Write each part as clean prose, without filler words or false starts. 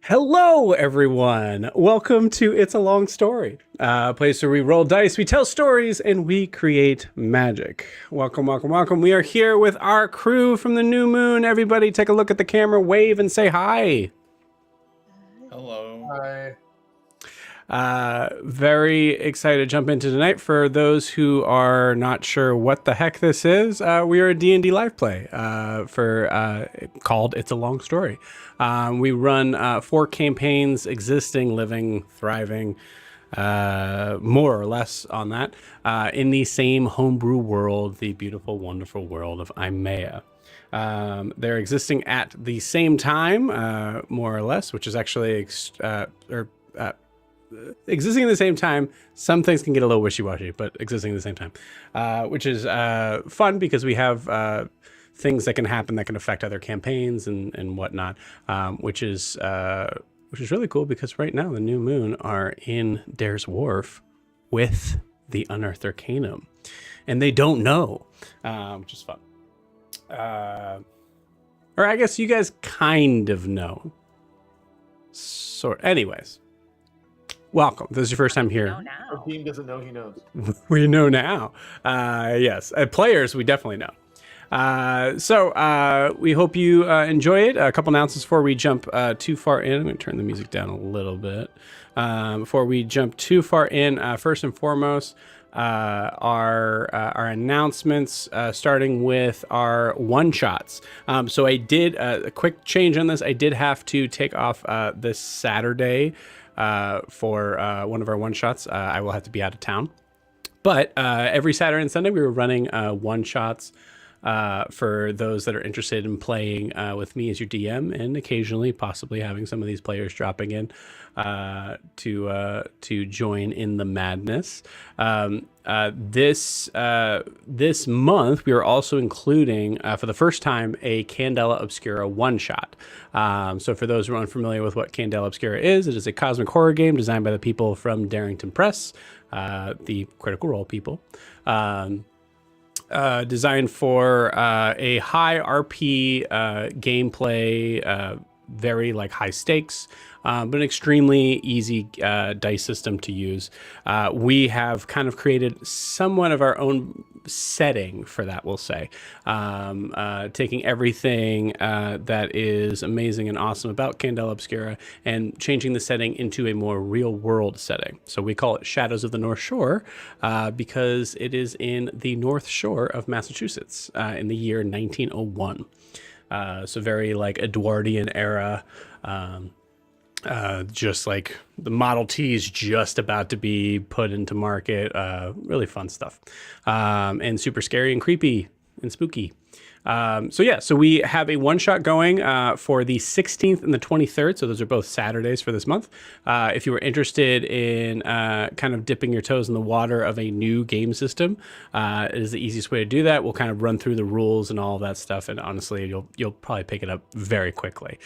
Hello, everyone. Welcome to It's a Long Story, a place where we roll dice, we tell stories, and we create magic. Welcome, welcome, welcome. We are here with our crew from the New Moon. Everybody take a look at the camera, wave, and say hi. Hello. Hi. Very excited to jump into tonight. For those who are not sure what the heck this is, we are a D&D live play called It's a Long Story. We run 4 campaigns, existing, living, thriving, more or less on that, in the same homebrew world, the beautiful, wonderful world of Imea. They're existing at the same time, more or less, which is actually existing at the same time. Some things can get a little wishy-washy, but existing at the same time, which is fun because we have things that can happen that can affect other campaigns and whatnot, which is really cool because right now the New Moon are in Dare's Wharf with the Unearthed Arcanum, and they don't know, which is fun. Or I guess you guys kind of know. Anyways. Welcome. This is your first time here. Our team doesn't know he knows. We know now. Yes. Players, we definitely know. So we hope you enjoy it. A couple announcements before we jump too far in. I'm going to turn the music down a little bit. Before we jump too far in, first and foremost, our announcements, starting with our one-shots. So I did a quick change on this. I did have to take off this Saturday for one of our one-shots. I will have to be out of town. But every Saturday and Sunday, we were running one-shots for those that are interested in playing with me as your DM, and occasionally possibly having some of these players dropping in to join in the madness. This month, we are also including, for the first time, a Candela Obscura one-shot. So for those who are unfamiliar with what Candela Obscura is, it is a cosmic horror game designed by the people from Darrington Press, the Critical Role people. Designed for a high RP gameplay, very high stakes, but an extremely easy dice system to use. We have kind of created somewhat of our own setting for that, we'll say, taking everything that is amazing and awesome about Candela Obscura and changing the setting into a more real world setting. So we call it Shadows of the North Shore because it is in the North Shore of Massachusetts in the year 1901. So very Edwardian era, just like the Model T is just about to be put into market. Really fun stuff, and super scary and creepy and spooky. So we have a one-shot going for the 16th and the 23rd. So those are both Saturdays for this month. If you were interested in kind of dipping your toes in the water of a new game system, it is the easiest way to do that. We'll kind of run through the rules and all of that stuff. And honestly, you'll probably pick it up very quickly.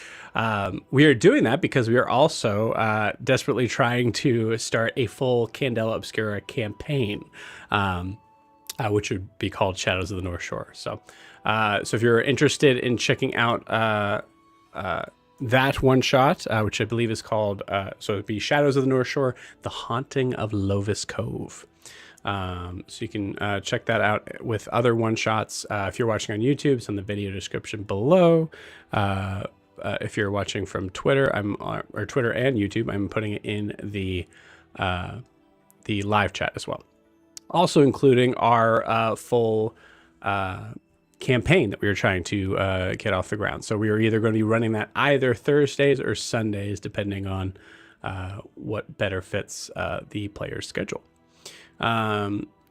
We are doing that because we are also desperately trying to start a full Candela Obscura campaign, which would be called Shadows of the North Shore. So if you're interested in checking out that one shot, which I believe is called, so it'd be Shadows of the North Shore, The Haunting of Lovis Cove. So you can check that out with other one shots. If you're watching on YouTube, it's in the video description below. If you're watching from Twitter, or Twitter and YouTube, I'm putting it in the live chat as well. Also including our full campaign that we were trying to get off the ground. So we are either going to be running that either Thursdays or Sundays, depending on what better fits the player's schedule.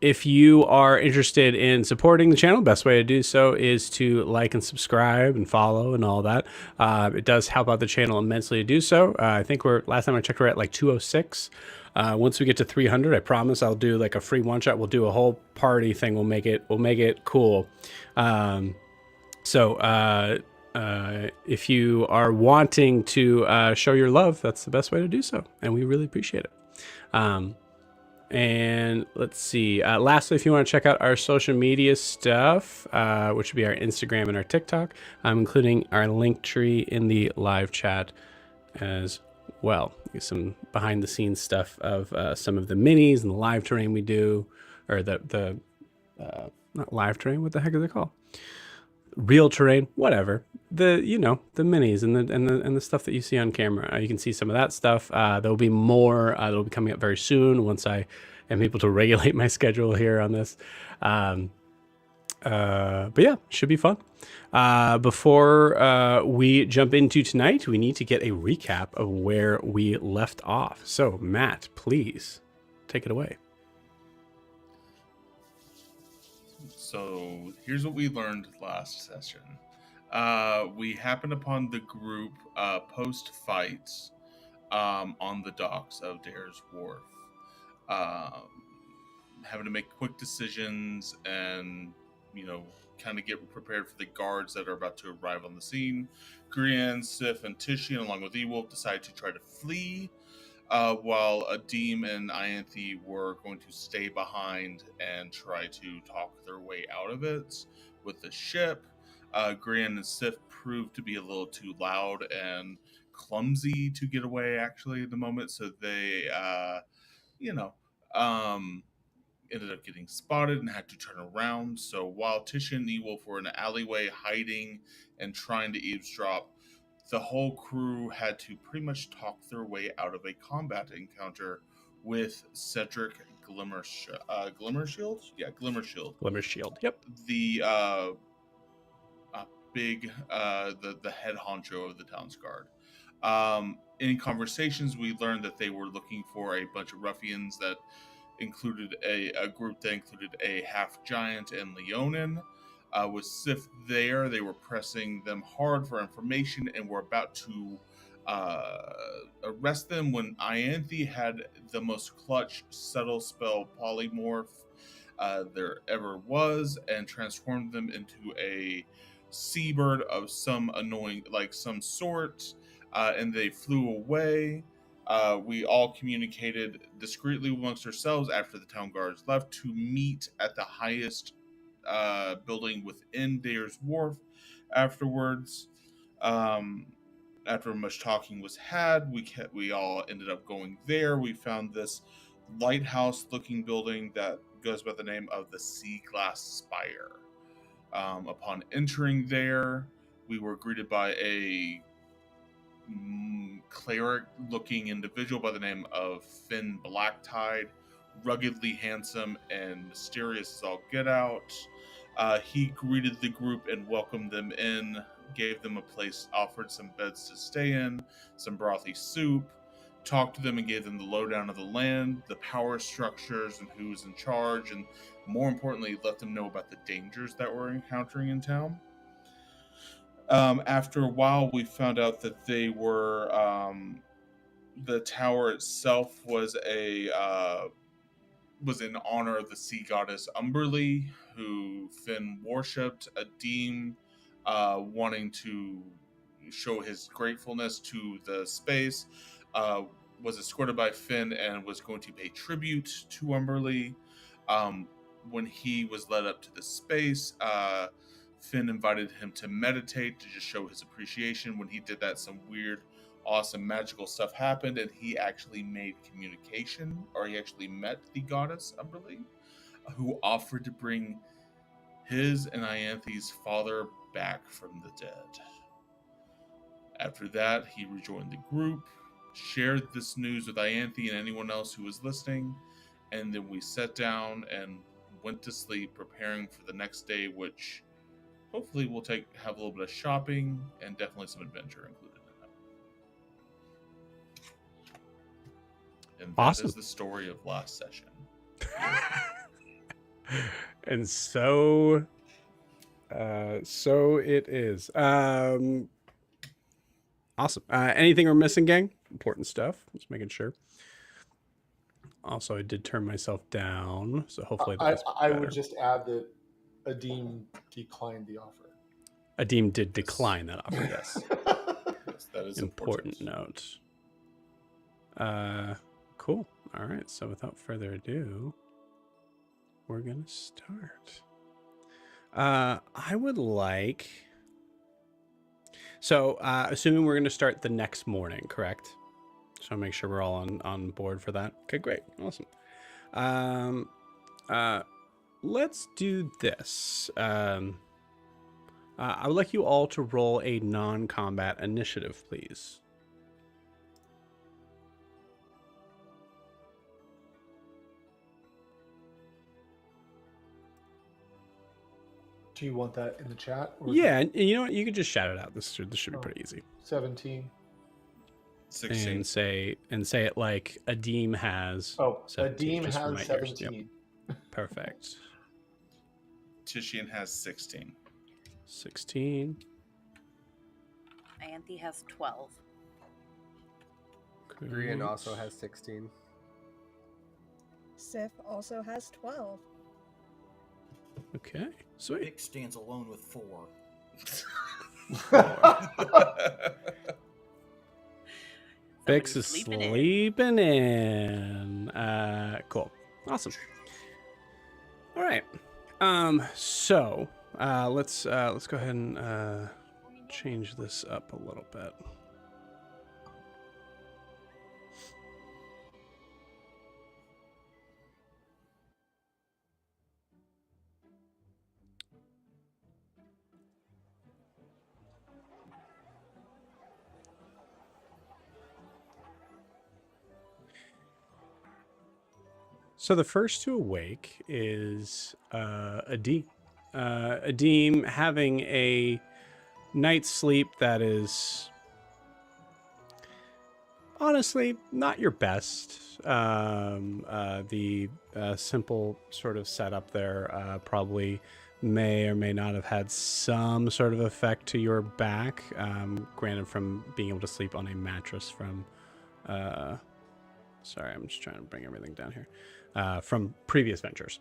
If you are interested in supporting the channel, best way to do so is to like and subscribe and follow and all that. It does help out the channel immensely to do so. I think last time I checked, we're at 206. Once we get to 300, I promise I'll do a free one shot. We'll do a whole party thing. We'll make it cool. If you are wanting to show your love, that's the best way to do so, and we really appreciate it. And let's see. Lastly, if you want to check out our social media stuff, which would be our Instagram and our TikTok, I'm including our link tree in the live chat as well. Some behind the scenes stuff of some of the minis and the live terrain we do, or the not live terrain. What the heck is it called? Real terrain, whatever. The the minis and the stuff that you see on camera. You can see some of that stuff. There'll be more. That'll be coming up very soon once I am able to regulate my schedule here on this. But yeah, should be fun. Before we jump into tonight, we need to get a recap of where we left off. So Matt, please take it away. So here's what we learned last session. We happened upon the group post-fight on the docks of Dare's Wharf. Having to make quick decisions and, kind of get prepared for the guards that are about to arrive on the scene. Grian, Sif, and Titian, along with Ewolf, decide to try to flee, while Adim and Ianthe were going to stay behind and try to talk their way out of it with the ship. Grian and Sif proved to be a little too loud and clumsy to get away, actually, at the moment, so they, ended up getting spotted and had to turn around. So while Titian and Ewolf were in an alleyway hiding and trying to eavesdrop, the whole crew had to pretty much talk their way out of a combat encounter with Cedric Glimmershield. Yeah, Glimmershield. Glimmershield. Yep. The big, the head honcho of the town's guard. In conversations, we learned that they were looking for a bunch of ruffians that included a group that included a half giant and Leonin. With Sif there, they were pressing them hard for information and were about to arrest them when Ianthe had the most clutch subtle spell polymorph there ever was and transformed them into a seabird of some some sort, and they flew away. We all communicated discreetly amongst ourselves after the town guards left to meet at the highest building within Dare's Wharf afterwards. After much talking was had, we all ended up going there. We found this lighthouse-looking building that goes by the name of the Sea Glass Spire. Upon entering there, we were greeted by a cleric-looking individual by the name of Finn Blacktide, ruggedly handsome and mysterious as all get out. He greeted the group and welcomed them in, gave them a place, offered some beds to stay in, some brothy soup, talked to them and gave them the lowdown of the land, the power structures and who was in charge, and more importantly, let them know about the dangers that we're encountering in town. After a while, we found out that they were the tower itself was was in honor of the sea goddess Umberlee, who Finn worshipped. Adim, wanting to show his gratefulness to the space, was escorted by Finn and was going to pay tribute to Umberlee. When he was led up to the space, Finn invited him to meditate to just show his appreciation. When he did that, some weird, awesome, magical stuff happened, and he actually made communication, or he actually met the goddess Umberlee, who offered to bring his and Ianthe's father back from the dead. After that, he rejoined the group, shared this news with Ianthe and anyone else who was listening, and then we sat down and went to sleep, preparing for the next day, which hopefully we'll have a little bit of shopping and definitely some adventure included in it. And that awesome. is the story of last session. And so it is. Awesome. Anything we're missing, gang? Important stuff. Just making sure. Also, I did turn myself down, so hopefully that's I would just add that Adim declined the offer. Adim did decline that offer, yes. Yes, that is important note. Cool. All right, so without further ado, we're going to start. I would like... So, assuming we're going to start the next morning, correct? So make sure we're all on board for that. Okay, great, awesome. Let's do this. I would like you all to roll a non-combat initiative, please. Do you want that in the chat? Yeah, and you know what? You could just shout it out. This should be pretty easy. 17. 16. And say it like Adim has. Oh, 17, Adim just for has my ears. 17. Yep. Perfect. Tishian has 16. 16. Anthe has 12. Brian also has 16. Sif also has 12. Okay, sweet. Vic stands alone with 4. Bix is sleeping in. Cool. Awesome. All right. So let's go ahead and change this up a little bit. So the first to awake is Adim. Adim having a night's sleep that is honestly not your best. The simple sort of setup there probably may or may not have had some sort of effect to your back. Granted, from being able to sleep on a mattress from... sorry, I'm just trying to bring everything down here. From previous ventures.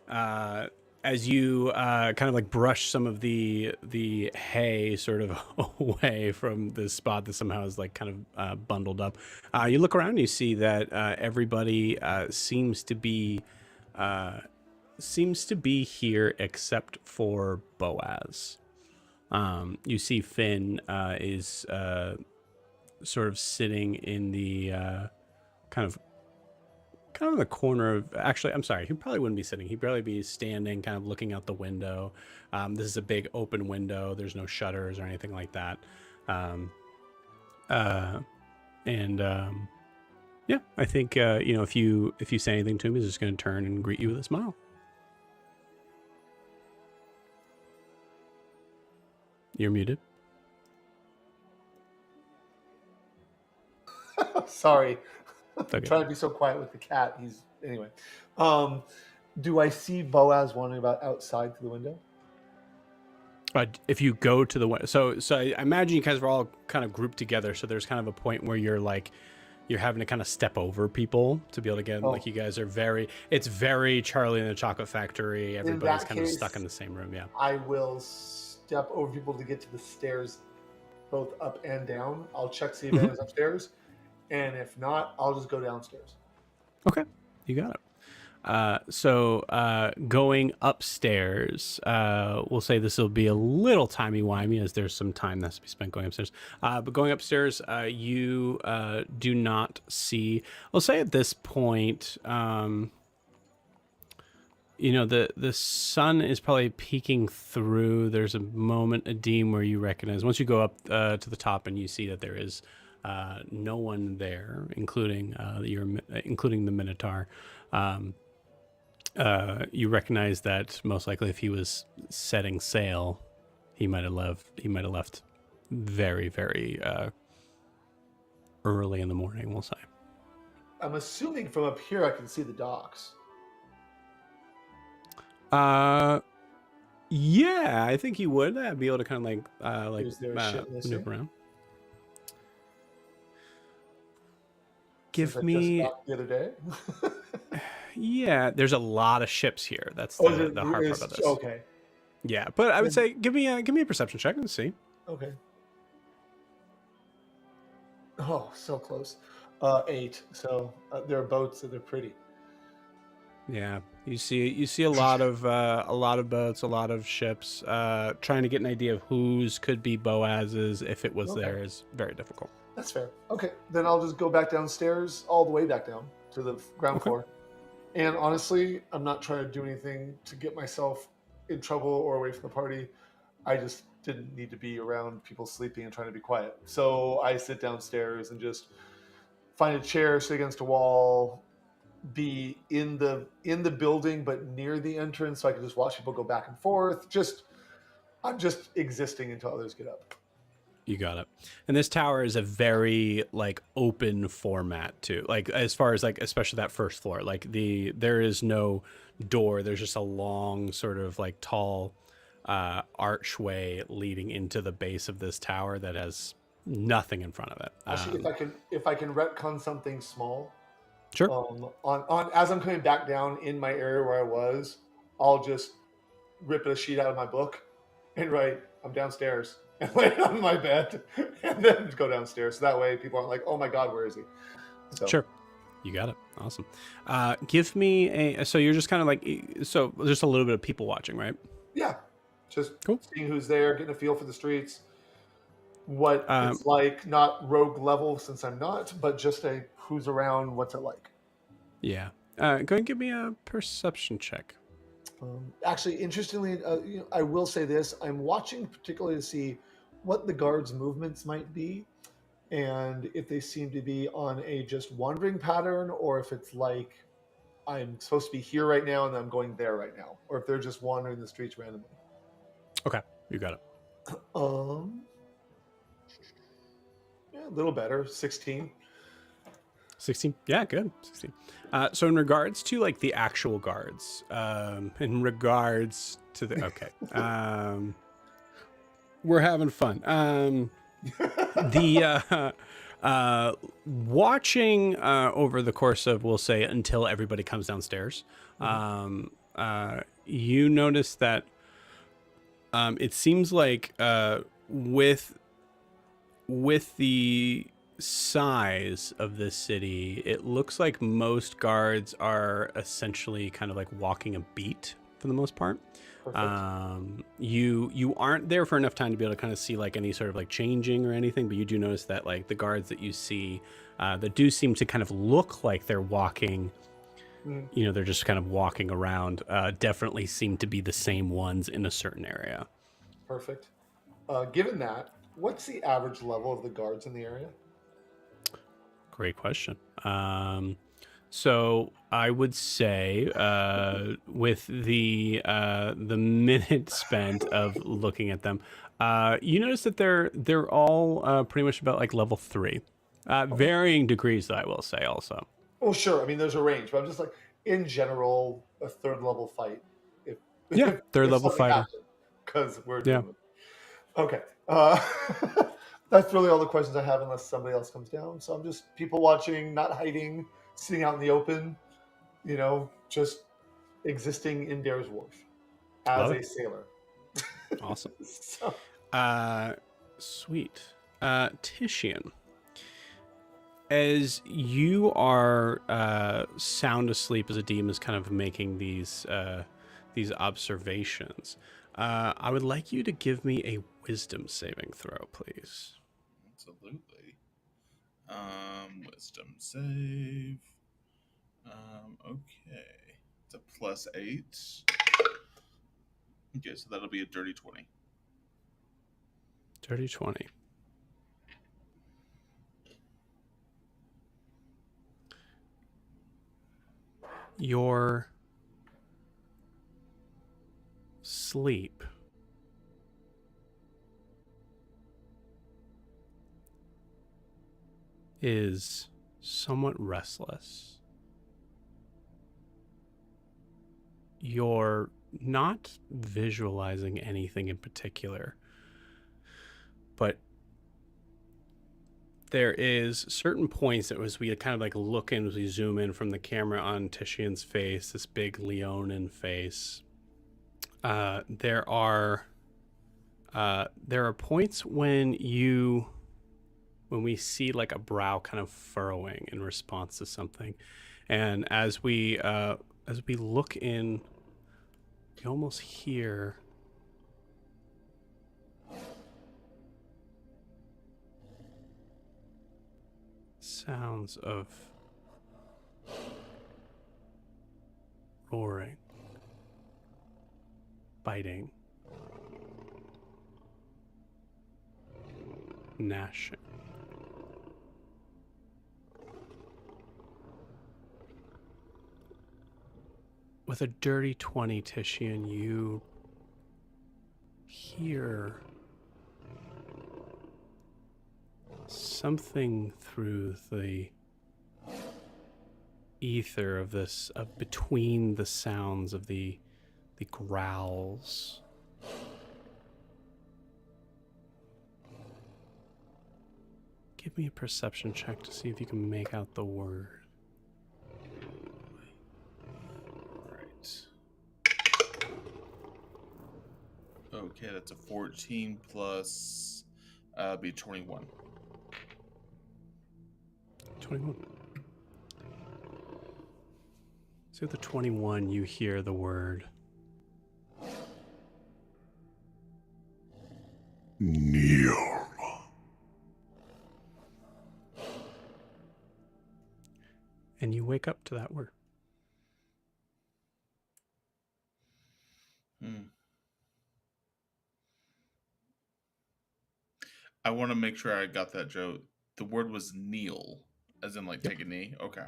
As you kind of like brush some of the hay sort of away from this spot that somehow is like kind of bundled up, you look around and you see that everybody seems to be here except for Boaz. You see Finn is sort of sitting in the kind of in the corner of... Actually, I'm sorry, he probably wouldn't be sitting. He'd probably be standing, kind of looking out the window. This is a big open window. There's no shutters or anything like that. Yeah, I think you know, if you say anything to him, he's just going to turn and greet you with a smile. You're muted. Sorry. Okay. I'm trying to be so quiet with the cat. Anyway. Do I see Boaz wandering about outside through the window? If you go to the window, so I imagine you guys were all kind of grouped together. So there's kind of a point where you're having to kind of step over people to be able to get like, you guys are it's very Charlie and the Chocolate Factory. Everybody's kind of stuck in the same room. Yeah. I will step over people to get to the stairs, both up and down. I'll check see if anyone's upstairs. And if not, I'll just go downstairs. Okay, you got it. So going upstairs, we'll say this will be a little timey-wimey as there's some time that has to be spent going upstairs. But going upstairs, you do not see... We'll say at this point, you know, the sun is probably peeking through. There's a moment, Adim, where you recognize... Once you go up to the top and you see that there is... no one there, including the Minotaur. You recognize that most likely, if he was setting sail, he might have left very, very early in the morning. We'll say. I'm assuming from up here I can see the docks. Yeah, I think he would be able to kind of maneuver around. Give me the other day. Yeah, there's a lot of ships here. That's the hard part about this. Okay. Yeah, but I would say give me a perception check and see. Okay. Oh, so close. 8. So there are boats, so they're pretty. Yeah, you see a lot of boats, a lot of ships. Trying to get an idea of whose could be Boaz's if it was Okay. there is very difficult. That's fair. Okay, then I'll just go back downstairs, all the way back down to the ground Okay. floor. And honestly, I'm not trying to do anything to get myself in trouble or away from the party. I just didn't need to be around people sleeping and trying to be quiet. So I sit downstairs and just find a chair, sit against a wall, be in the building but near the entrance, so I can just watch people go back and forth. I'm just existing until others get up. You got it. And this tower is a very like open format too. Like as far as like especially that first floor, like there is no door. There's just a long sort of like tall archway leading into the base of this tower that has nothing in front of it. Actually, if I can retcon something small, Sure. on as I'm coming back down in my area where I was, I'll just rip a sheet out of my book and write, "I'm downstairs," and lay it on my bed, and then go downstairs. So that way, people aren't like, "Oh my God, where is he?" So, Sure. You got it. Awesome. Give me so you're just kind of like, so just a little bit of people watching, right? yeah, just Cool. seeing who's there, getting a feel for the streets, what Um, it's like, not rogue level since I'm not, but just a who's around, what's it like. Yeah. Go ahead and give me a perception check. Actually, interestingly, I will say this: I'm watching particularly to see what the guards' movements might be, and if they seem to be on a just wandering pattern, or if it's like I'm supposed to be here right now and I'm going there right now, or if they're just wandering the streets randomly. Okay. You got it. Yeah, a little better, 16. 16. Yeah, good. 16. So in regards to like the actual guards, in regards to the, okay. We're having fun. Watching over the course of, we'll say, until everybody comes downstairs, you notice that it seems like with the size of this city, it looks like most guards are essentially kind of like walking a beat for the most part. Perfect. You aren't there for enough time to be able to kind of see like any sort of like changing or anything, but you do notice that like the guards that you see that do seem to kind of look like they're walking, you know, they're just kind of walking around, definitely seem to be the same ones in a certain area. Perfect. Given that, what's the average level of the guards in the area? Great question. So I would say with the minute spent of looking at them, you notice that they're all pretty much about like level 3, varying degrees. I will say also. Oh, sure. I mean, there's a range, but I'm just like, in general, a third level fight. If Yeah, third level fighter. Because we're Yeah. doing it. Okay. That's really all the questions I have, unless somebody else comes down. So I'm just people watching, not hiding, sitting out in the open, just existing in Dare's Wharf as Love a it. sailor. Awesome. So, Sweet. Titian, as you are sound asleep as a demon is kind of making these observations, I would like you to give me a wisdom saving throw, please. Absolutely. Wisdom save. Okay. It's a +8. Okay, so that'll be a dirty 20. Dirty 20. Your sleep is somewhat restless. You're not visualizing anything in particular, but there is certain points that as we kind of like look in, as we zoom in from the camera on Titian's face, this big Leonin face, there are points when we see like a brow kind of furrowing in response to something. And as we as we look in, you almost hear sounds of roaring, biting, gnashing. With a dirty 20, Titian, you hear something through the ether of this, of between the sounds of the growls. Give me a perception check to see if you can make out the word. Okay, that's a 14 plus be 21. 21. So the 21, you hear the word Neil. and you wake up to that word. I want to make sure I got that, Joe. The word was kneel, as in like take a knee. Okay.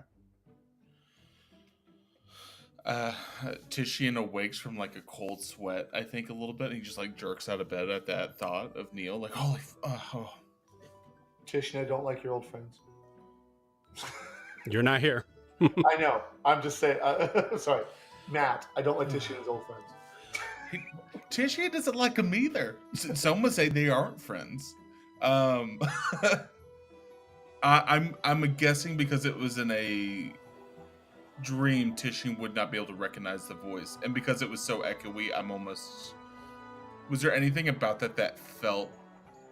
Titian awakes from like a cold sweat, I think, a little bit. And he just like jerks out of bed at that thought of Neil. Like, holy, oh. Titian, I don't like your old friends. You're not here. I know. I'm just saying. Sorry, Matt. I don't like Titian's old friends. Titian doesn't like him either. Some would say they aren't friends. I'm guessing because it was in a dream, Titian would not be able to recognize the voice, and because it was so echoey, I'm almost. Was there anything about that felt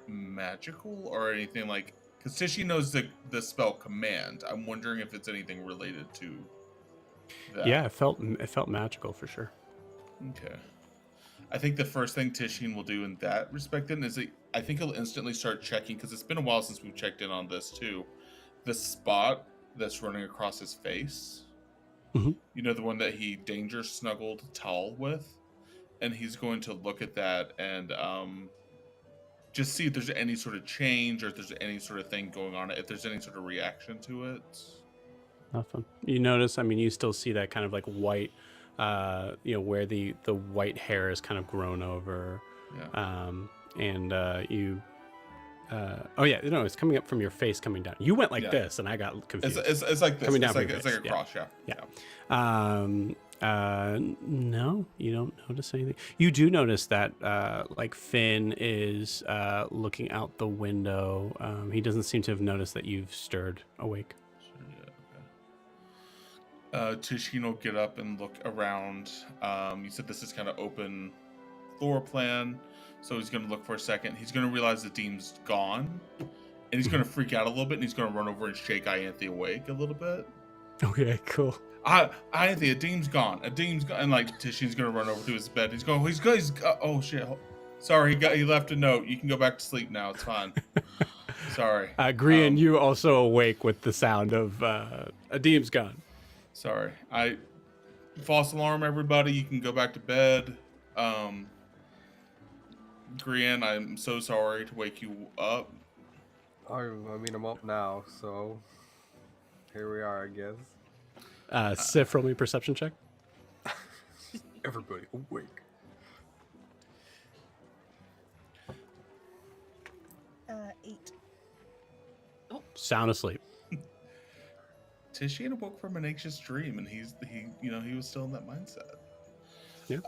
magical or anything like? Because Titian knows the spell command. I'm wondering if it's anything related to that. Yeah, it felt magical for sure. Okay. I think the first thing Titian will do in that respect then is I think he'll instantly start checking, because it's been a while since we've checked in on this too. The spot that's running across his face. Mm-hmm. You know, the one that he danger snuggled towel with? And he's going to look at that and just see if there's any sort of change or if there's any sort of thing going on, if there's any sort of reaction to it. Nothing. You notice, I mean, you still see that kind of like white, where the white hair is kind of grown over. Yeah. It's coming up from your face, coming down. You went like this, and I got confused. It's like this. Coming down It's like a cross, yeah. No, you don't notice anything. You do notice that, like Finn is looking out the window. He doesn't seem to have noticed that you've stirred awake. Titian will get up and look around. You said this is kind of open floor plan, so he's going to look for a second. He's going to realize the Deem's gone, and he's going to freak out a little bit, and he's going to run over and shake Ianthe awake a little bit. Okay, cool. Ianthe, a Deem's gone. A Deem's gone. And like Titian's going to run over to his bed. He's going, oh shit. Sorry, he left a note. You can go back to sleep now. It's fine. Sorry. Grian, you also awake with the sound of a Deem's gone. Sorry. False alarm, everybody. You can go back to bed. Grian, I'm so sorry to wake you up. I'm up now, so here we are, I guess. Sif, roll me a perception check. Everybody awake. 8. Sound asleep. Titian awoke from an anxious dream, and he was still in that mindset. Yeah.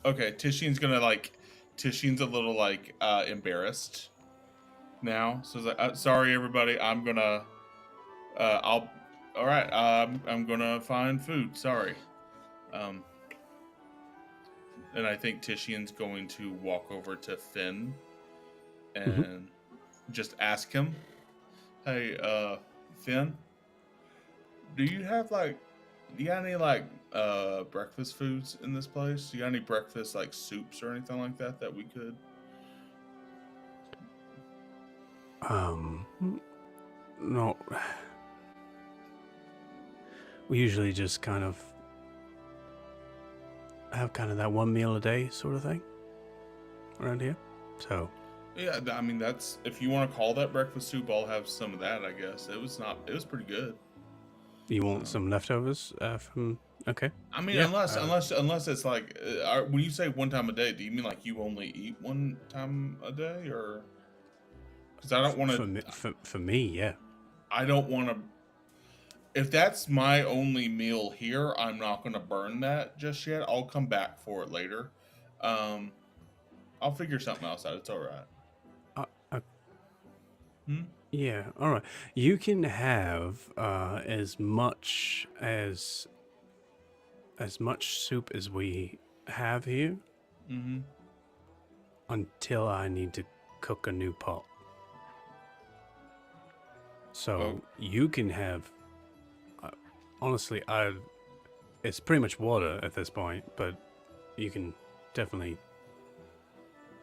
Okay, Titian's a little embarrassed now, so he's like, sorry everybody, I'm gonna I'm gonna find food, sorry. And I think Titian's going to walk over to Finn and just ask him, hey, Finn, do you have any breakfast foods in this place? You got any breakfast like soups or anything like that that we could? No. We usually just kind of have kind of that one meal a day sort of thing around here. So Yeah, I mean that's if you want to call that breakfast soup, I'll have some of that. I guess it was not. It was pretty good. you want some leftovers from? Okay. I mean, Yeah, unless it's like when you say one time a day, do you mean like you only eat one time a day, or because I don't want For me, yeah. I don't want to. If that's my only meal here, I'm not going to burn that just yet. I'll come back for it later. I'll figure something else out. It's all right. Yeah. All right. You can have as much soup as we have here Mm-hmm. until I need to cook a new pot. So you can have. Honestly, it's pretty much water at this point, but you can definitely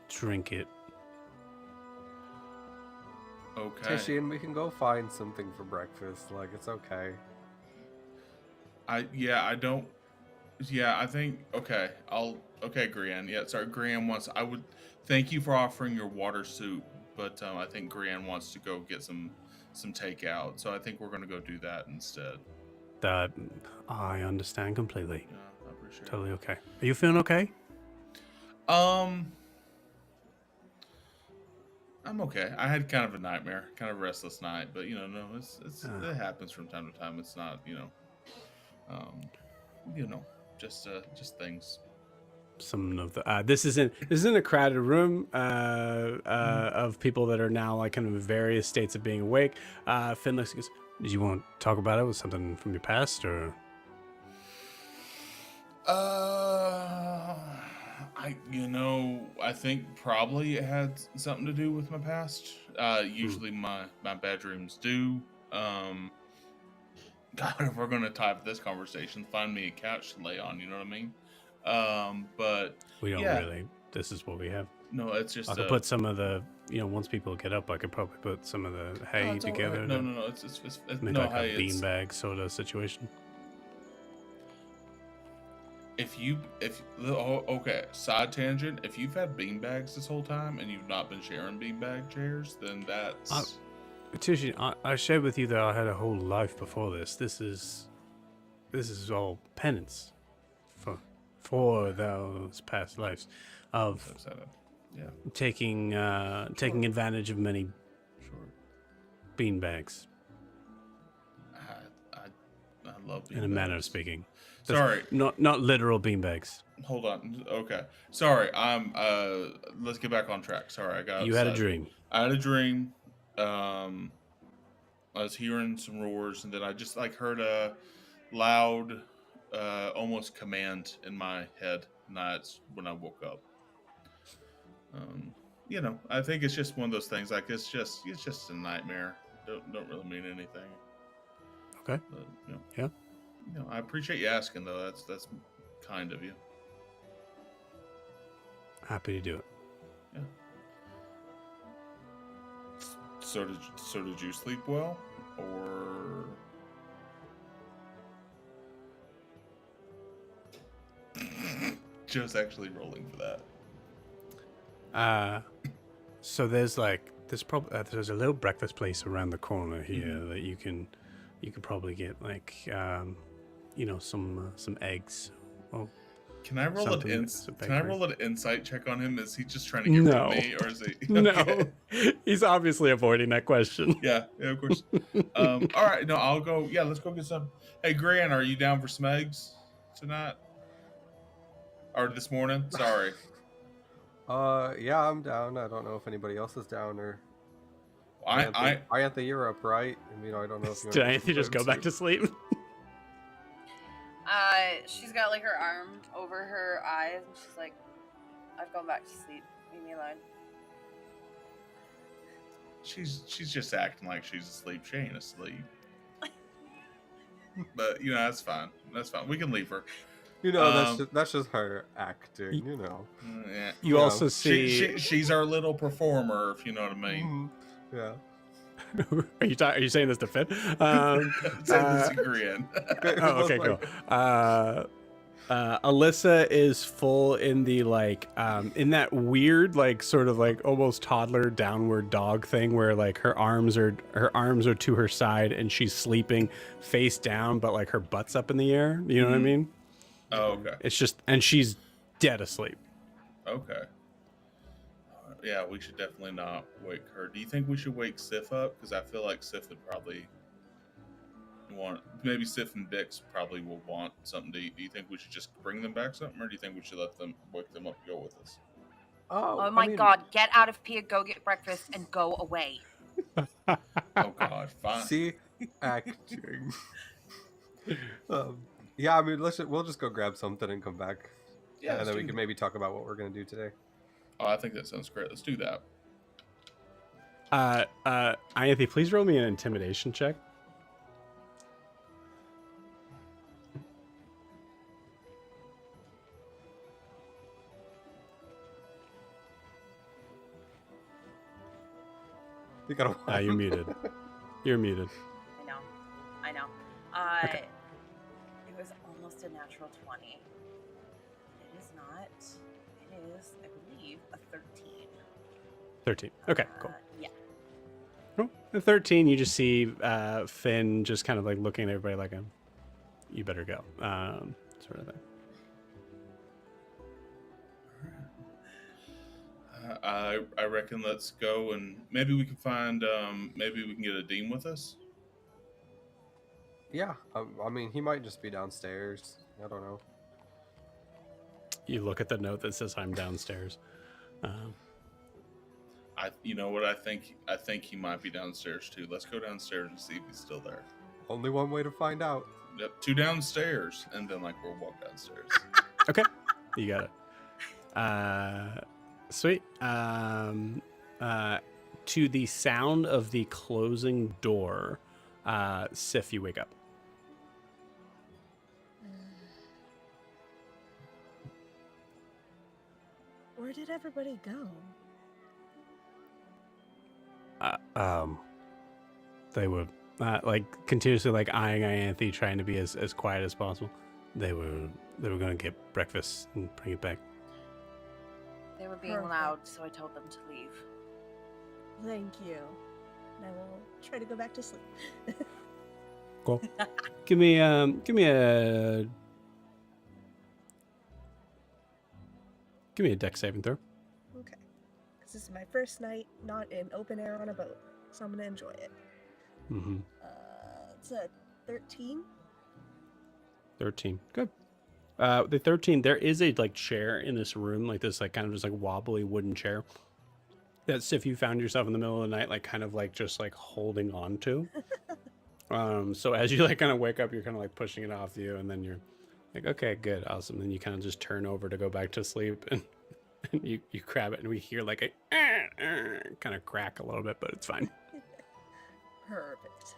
drink it. Okay. Tishin, we can go find something for breakfast. Like, it's okay. I think okay, Grian. Yeah, sorry, Grian wants. I would thank you for offering your water soup, but I think Grian wants to go get some takeout. So I think we're gonna go do that instead. That I understand completely. Yeah, I appreciate Totally okay. Are you feeling okay? it. I'm okay. I had kind of a nightmare, kind of restless night, but no, it happens from time to time. It's not, just things. Some of the this isn't a crowded room of people that are now like kind of in various states of being awake. Finn looks goes, did you want to talk about it with something from your past or? I think probably it had something to do with my past. Usually my bedrooms do. God, if we're gonna type this conversation, find me a couch to lay on. You know what I mean? But we don't really. This is what we have. No, it's just. I could put some of the. Once people get up, I could probably put some of the hay together. Right. No. It's make no like hay. A beanbag sort of situation. Okay, side tangent. If you've had beanbags this whole time and you've not been sharing beanbag chairs, then that's. Tishy, I shared with you that I had a whole life before this. This is all penance for those past lives of taking advantage of many beanbags. I love beanbags. In a manner of speaking. Sorry, not literal beanbags. Hold on. Okay, sorry. Let's get back on track. Sorry, I got. You had a dream. I had a dream. I was hearing some roars, and then I just heard a loud, almost command in my head. And that's when I woke up. I think it's just one of those things. Like it's just a nightmare. Don't really mean anything. Okay. But, yeah. I appreciate you asking, though. That's kind of you. Happy to do it. Yeah. So did you sleep well, or? Joe's actually rolling for that. So there's there's a little breakfast place around the corner here that you can probably get some eggs. Well, can I roll an insight check on him? Is he just trying to get rid of me, or is he? Okay. No, he's obviously avoiding that question. Yeah, of course. All right, no, I'll go. Yeah, let's go get some. Hey, Gran, are you down for some eggs tonight? Or this morning? Sorry. Yeah, I'm down. I don't know if anybody else is down or. Iantha, you're up, right? I don't know if you. Did Iantha just go back to sleep? She's got her arm over her eyes, and she's like, "I've gone back to sleep. Leave me alone." She's just acting like she's asleep. She ain't asleep. But that's fine. That's fine. We can leave her. That's just her acting. Yeah. You Yeah. also see. She's our little performer, if you know what I mean. Mhm. Yeah. Are you saying this to Finn? I'm saying this agreeing. Oh, okay, cool. Alyssa is full in the in that weird sort of almost toddler downward dog thing where her arms are to her side and she's sleeping face down, but her butt's up in the air. You know what I mean? Oh, okay. It's just, and she's dead asleep. Okay. Yeah, we should definitely not wake her. Do you think we should wake Sif up? Because I feel like Sif would probably maybe Sif and Bix probably will want something to eat. Do you think we should just bring them back something, or do you think we should let them wake them up and go with us? Oh my God! Get out of here, go get breakfast, and go away. Oh God, fine. See, acting. Yeah, I mean, we'll just go grab something and come back. Yeah, and then we can maybe talk about what we're gonna do today. Oh, I think that sounds great. Let's do that. Ianthe, please roll me an intimidation check. You gotta. You're muted. You're muted. I know. Okay. It was almost a natural 20. It is not. It is, I believe, a 13. 13. Okay, cool. Yeah. Cool. At 13, you just see Finn just kind of looking at everybody like you better go, sort of thing. I reckon let's go, and maybe we can find maybe we can get a dean with us. Yeah, I mean, he might just be downstairs. I don't know. You look at the note that says I'm downstairs. You know what I think? I think he might be downstairs too. Let's go downstairs and see if he's still there. Only one way to find out. Yep, 2 downstairs, and then we'll walk downstairs. Okay, you got it. Sweet. To the sound of the closing door, Sif, you wake up. Where did everybody go? They were continuously eyeing Ianthe, trying to be as quiet as possible. They were going to get breakfast and bring it back. They were being Perfect. loud, so I told them to leave. Thank you. And I will try to go back to sleep. Cool. give me a dex saving throw. Okay. This is my first night not in open air on a boat, so I'm going to enjoy it. Mm-hmm. It's a 13. 13. Good. The 13, there is a chair in this room, this kind of just wobbly wooden chair. That's if you found yourself in the middle of the night, just holding on to. So as you kind of wake up, you're kind of pushing it off you, and then you're okay, good, awesome. Then you kind of just turn over to go back to sleep, and you grab it, and we hear a kind of crack a little bit, but it's fine. Perfect.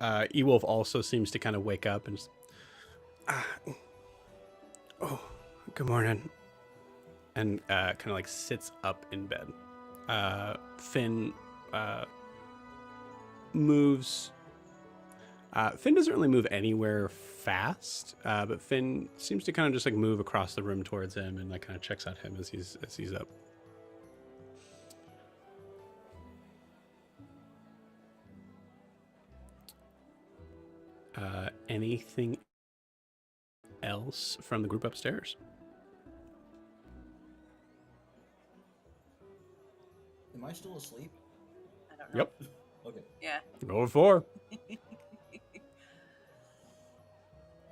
Ewolf also seems to kind of wake up and just, oh, good morning, and kind of sits up in bed. Finn moves. Finn doesn't really move anywhere fast, but Finn seems to kind of just move across the room towards him and kind of checks out him as he's up. Anything else from the group upstairs? Am I still asleep? I don't know. Yep. Okay. Yeah. Roll 4.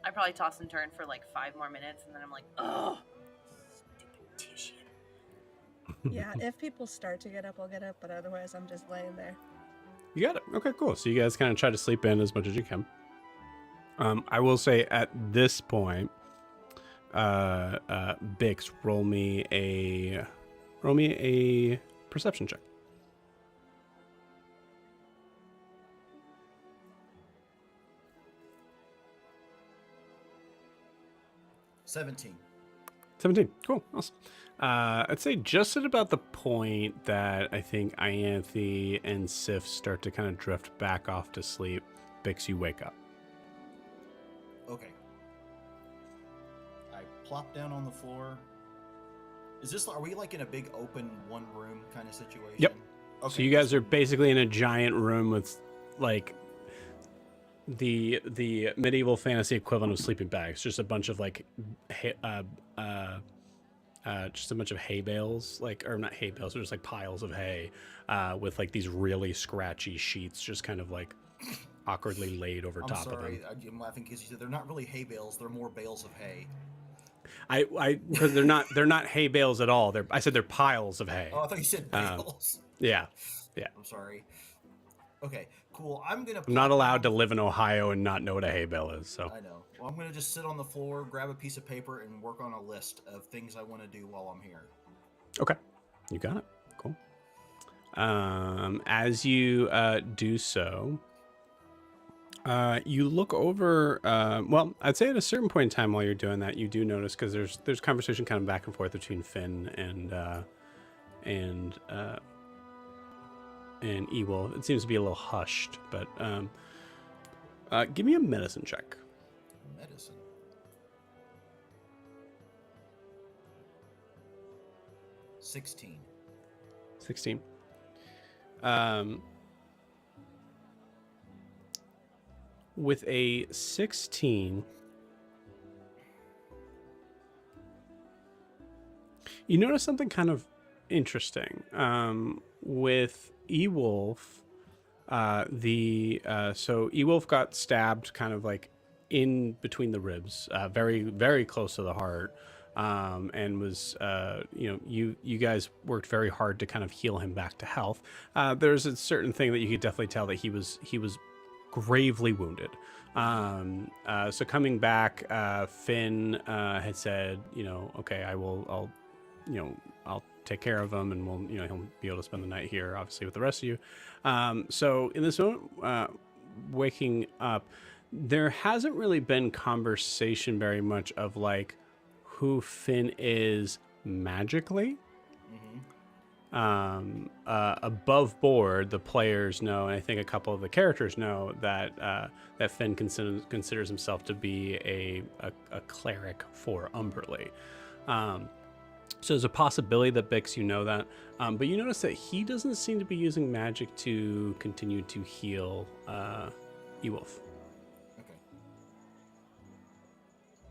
I probably toss and turn for 5 more minutes, and then I'm like, oh, stupid tissue. Yeah, if people start to get up, I'll get up, but otherwise I'm just laying there. You got it. Okay, cool. So you guys kind of try to sleep in as much as you can. I will say at this point, Bix, roll me a perception check. 17. 17. Cool. Awesome. I'd say just at about the point that I think Ianthe and Sif start to kind of drift back off to sleep, Bix, you wake up. Okay. I plop down on the floor. Are we like in a big open one room kind of situation? Yep. Okay. So you guys are basically in a giant room with like the medieval fantasy equivalent of sleeping bags, just a bunch of like just a bunch of hay bales, or not hay bales, they're just like piles of hay with like these really scratchy sheets just kind of like awkwardly laid over top of them. I'm laughing because you said they're not really hay bales; they're more bales of hay. Because they're not hay bales at all. I said they're piles of hay. Oh, I thought you said bales. Yeah. I'm sorry. Okay, cool. I'm not allowed to live in Ohio and not know what a hay bale is. So I know. Well, I'm gonna just sit on the floor, grab a piece of paper, and work on a list of things I want to do while I'm here. Okay, you got it. Cool. As you do so, you look over. Well, I'd say at a certain point in time while you're doing that, you do notice because there's conversation kind of back and forth between Finn and Ewolf. It seems to be a little hushed, but give me a medicine check. Medicine. 16. 16. With a 16, you notice something kind of interesting. With Ewolf, so Ewolf got stabbed kind of like in between the ribs, very, very close to the heart. And was, you guys worked very hard to kind of heal him back to health. There's a certain thing that you could definitely tell that he was gravely wounded. So coming back, Finn had said, okay, I'll take care of him, and he'll be able to spend the night here, obviously, with the rest of you. So in this moment, waking up, there hasn't really been conversation very much of like who Finn is magically. Above board, the players know, and I think a couple of the characters know that Finn considers himself to be a cleric for Umberlee. So there's a possibility that Bix, you know that, but you notice that he doesn't seem to be using magic to continue to heal Ewolf.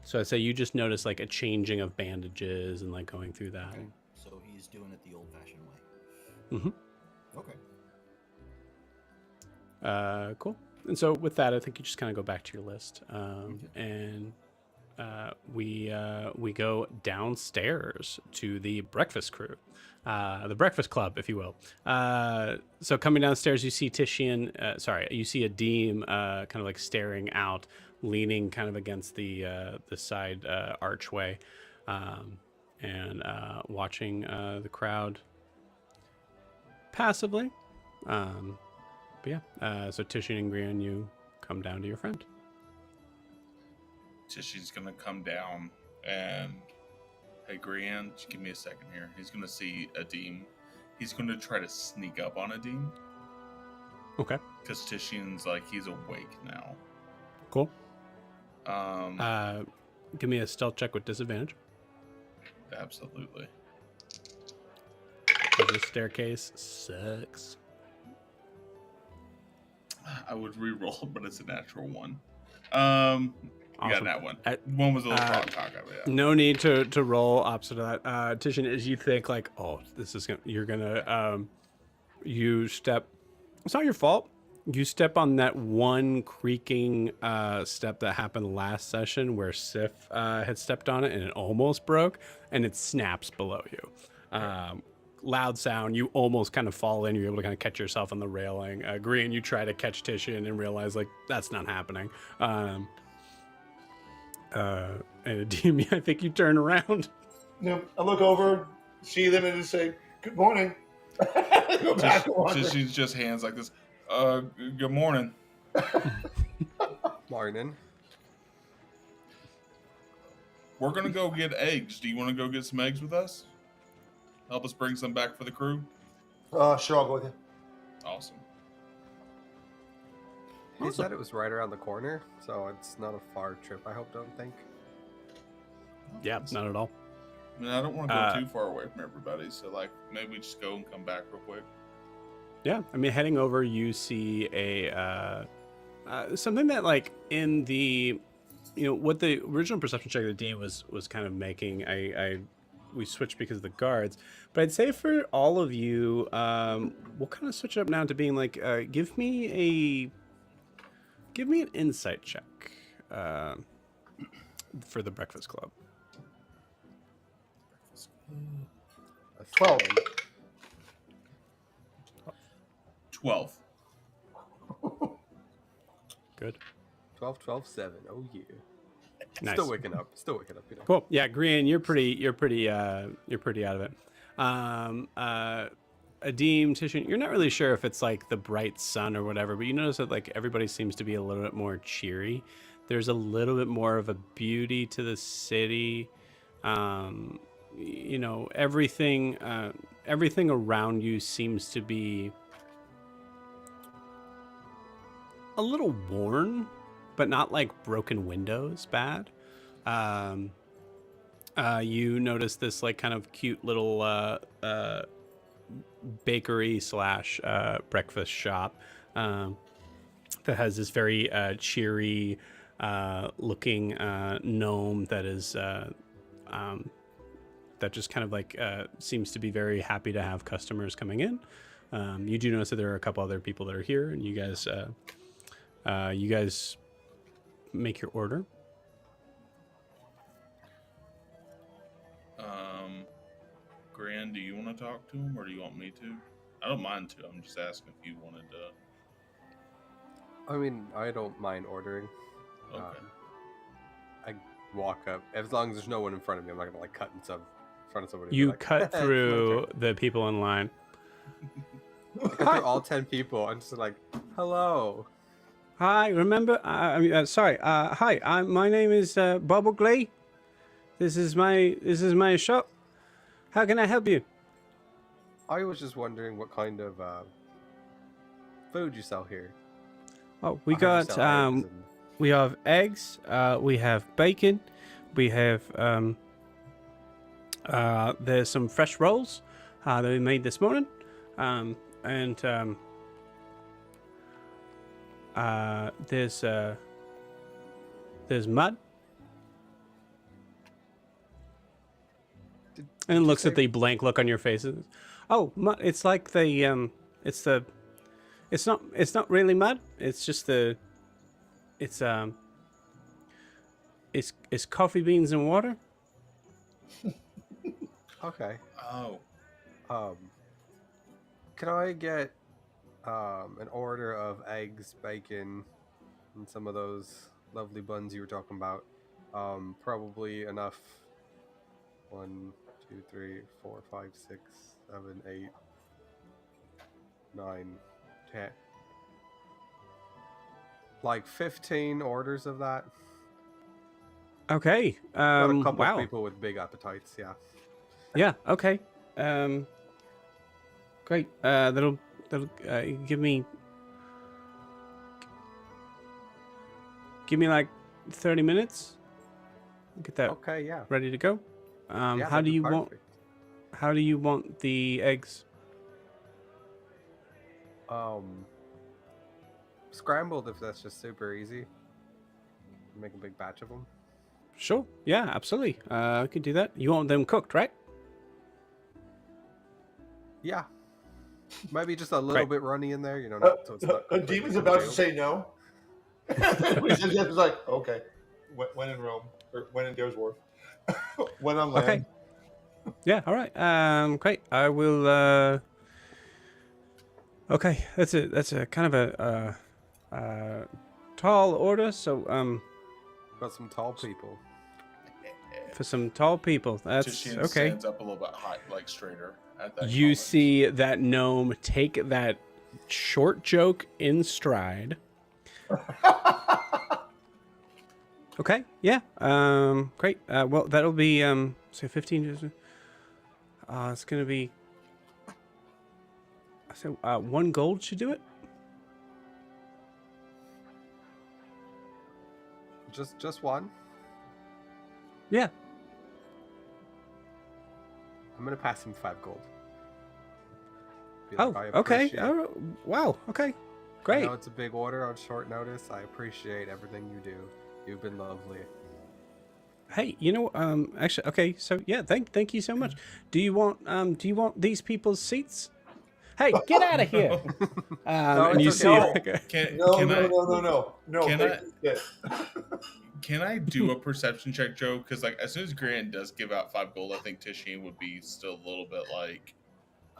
So I'd say you just notice like a changing of bandages and like going through that. Okay. So he's doing it the old-fashioned way. Mm-hmm. Okay. Cool. And so with that, I think you just kind of go back to your list, and we go downstairs to the breakfast crew, the breakfast club, if you will. So coming downstairs, you see you see Adim kind of like staring out, leaning kind of against the side archway, and watching the crowd passively. But yeah, so Tishin and Grian, you come down to your friend. Tishin's gonna come down and, hey Grian, just give me a second here. He's gonna see Adim. He's gonna try to sneak up on Adim. Okay. Because Tishin's like, he's awake now. Cool. Give me a stealth check with disadvantage. Absolutely. The staircase sucks. I would re-roll, but it's a natural one. You got that one. One was a little frog talk. No need to roll opposite of that. Tishin, as you think like, oh, you step. It's not your fault. You step on that one creaking step that happened last session where Sif had stepped on it and it almost broke, and it snaps below you. Loud sound, you almost kind of fall in, you're able to kind of catch yourself on the railing. Green, you try to catch Tishin and realize like that's not happening. And Ademi, I think you turn around. No, I look over, see them, and just say, "Good morning." Go back. She's just hands like this. Good morning. Morning. We're gonna go get eggs. Do you want to go get some eggs with us? Help us bring some back for the crew. Sure, I'll go with you. Awesome. He said it was right around the corner, so it's not a far trip. I don't think. Yeah, not at all. I mean, I don't want to go too far away from everybody, so like maybe we just go and come back real quick. Yeah, I mean, heading over, you see a something that like in the, what the original perception check that Dean was kind of making. We switched because of the guards, but I'd say for all of you, we'll kind of switch it up now to being like, give me an insight check for the Breakfast Club. 12. 12. Good. 12, 12, 7. Oh yeah. Nice. Still waking up. Cool. Yeah, Grian, you're pretty out of it. Adim, Titian, you're not really sure if it's like the bright sun or whatever, but you notice that like everybody seems to be a little bit more cheery. There's a little bit more of a beauty to the city. Everything around you seems to be a little worn, but not like broken windows bad. You notice this like kind of cute little bakery slash breakfast shop that has this very cheery looking gnome that is that just kind of like seems to be very happy to have customers coming in. You do notice that there are a couple other people that are here, and you guys make your order. Gran, do you want to talk to him, or do you want me to? I don't mind to. I'm just asking if you wanted to. I mean, I don't mind ordering. Okay. I walk up as long as there's no one in front of me. I'm not gonna like cut in front of somebody. You like, cut through the people in line. I cut through all 10 people. I'm just like, hello. Hi, remember? Sorry. Hi. My name is Bubble Glee. This is my shop. How can I help you? I was just wondering what kind of food you sell here. Oh, we I heard you got sell eggs and- we have eggs. We have bacon. We have there's some fresh rolls that we made this morning, and there's mud. And you looks at say- the blank look on your faces. Oh, mud. It's like the It's not really mud. It's just it's coffee beans and water. Okay. Oh. Can I get an order of eggs, bacon, and some of those lovely buns you were talking about? Probably enough. 1, 2, 3, 4, 5, 6, 7, 8, 9, 10. Like 15 orders of that. Okay. Got a couple Wow. of people with big appetites, yeah. Yeah. Okay. Great. That'll give me like 30 minutes. Get that Okay, yeah. ready to go. Yeah, How that'd do be you want? perfect. How do you want the eggs? Scrambled if that's just super easy. Make a big batch of them. Sure. Yeah. Absolutely. I could do that. You want them cooked, right? Uh, Yeah. Maybe just a little Great. bit runny in there, not, so it's not A completely demon's about to congealed. say no. He's just like, okay. When in Rome, or when in Dare's Wharf, when on land. Okay. Yeah. All right. Great. I will. Okay. That's a kind of a tall order. So Got some tall people. for some tall people. That's Tishian okay. stands up a little bit high, like straighter at that You comment. see that gnome take that short joke in stride Okay. Yeah. Great. Well, that'll be say 15. It's gonna be. So 1 gold should do it. Just one. Yeah. I'm gonna pass him 5 gold. Be Oh. like, I Okay. appreciate- Oh, wow. Okay. I Great. know it's a big order on short notice. I appreciate everything you do. You've been lovely. Hey, actually, okay. So yeah, thank you so much. Do you want these people's seats? Hey, get out of here! No, And you it's see, okay. Can No, can I no. can make I- it fit. can I do a perception check, Joe? Because like as soon as Grant does give out 5 gold, I think Tishine would be still a little bit like.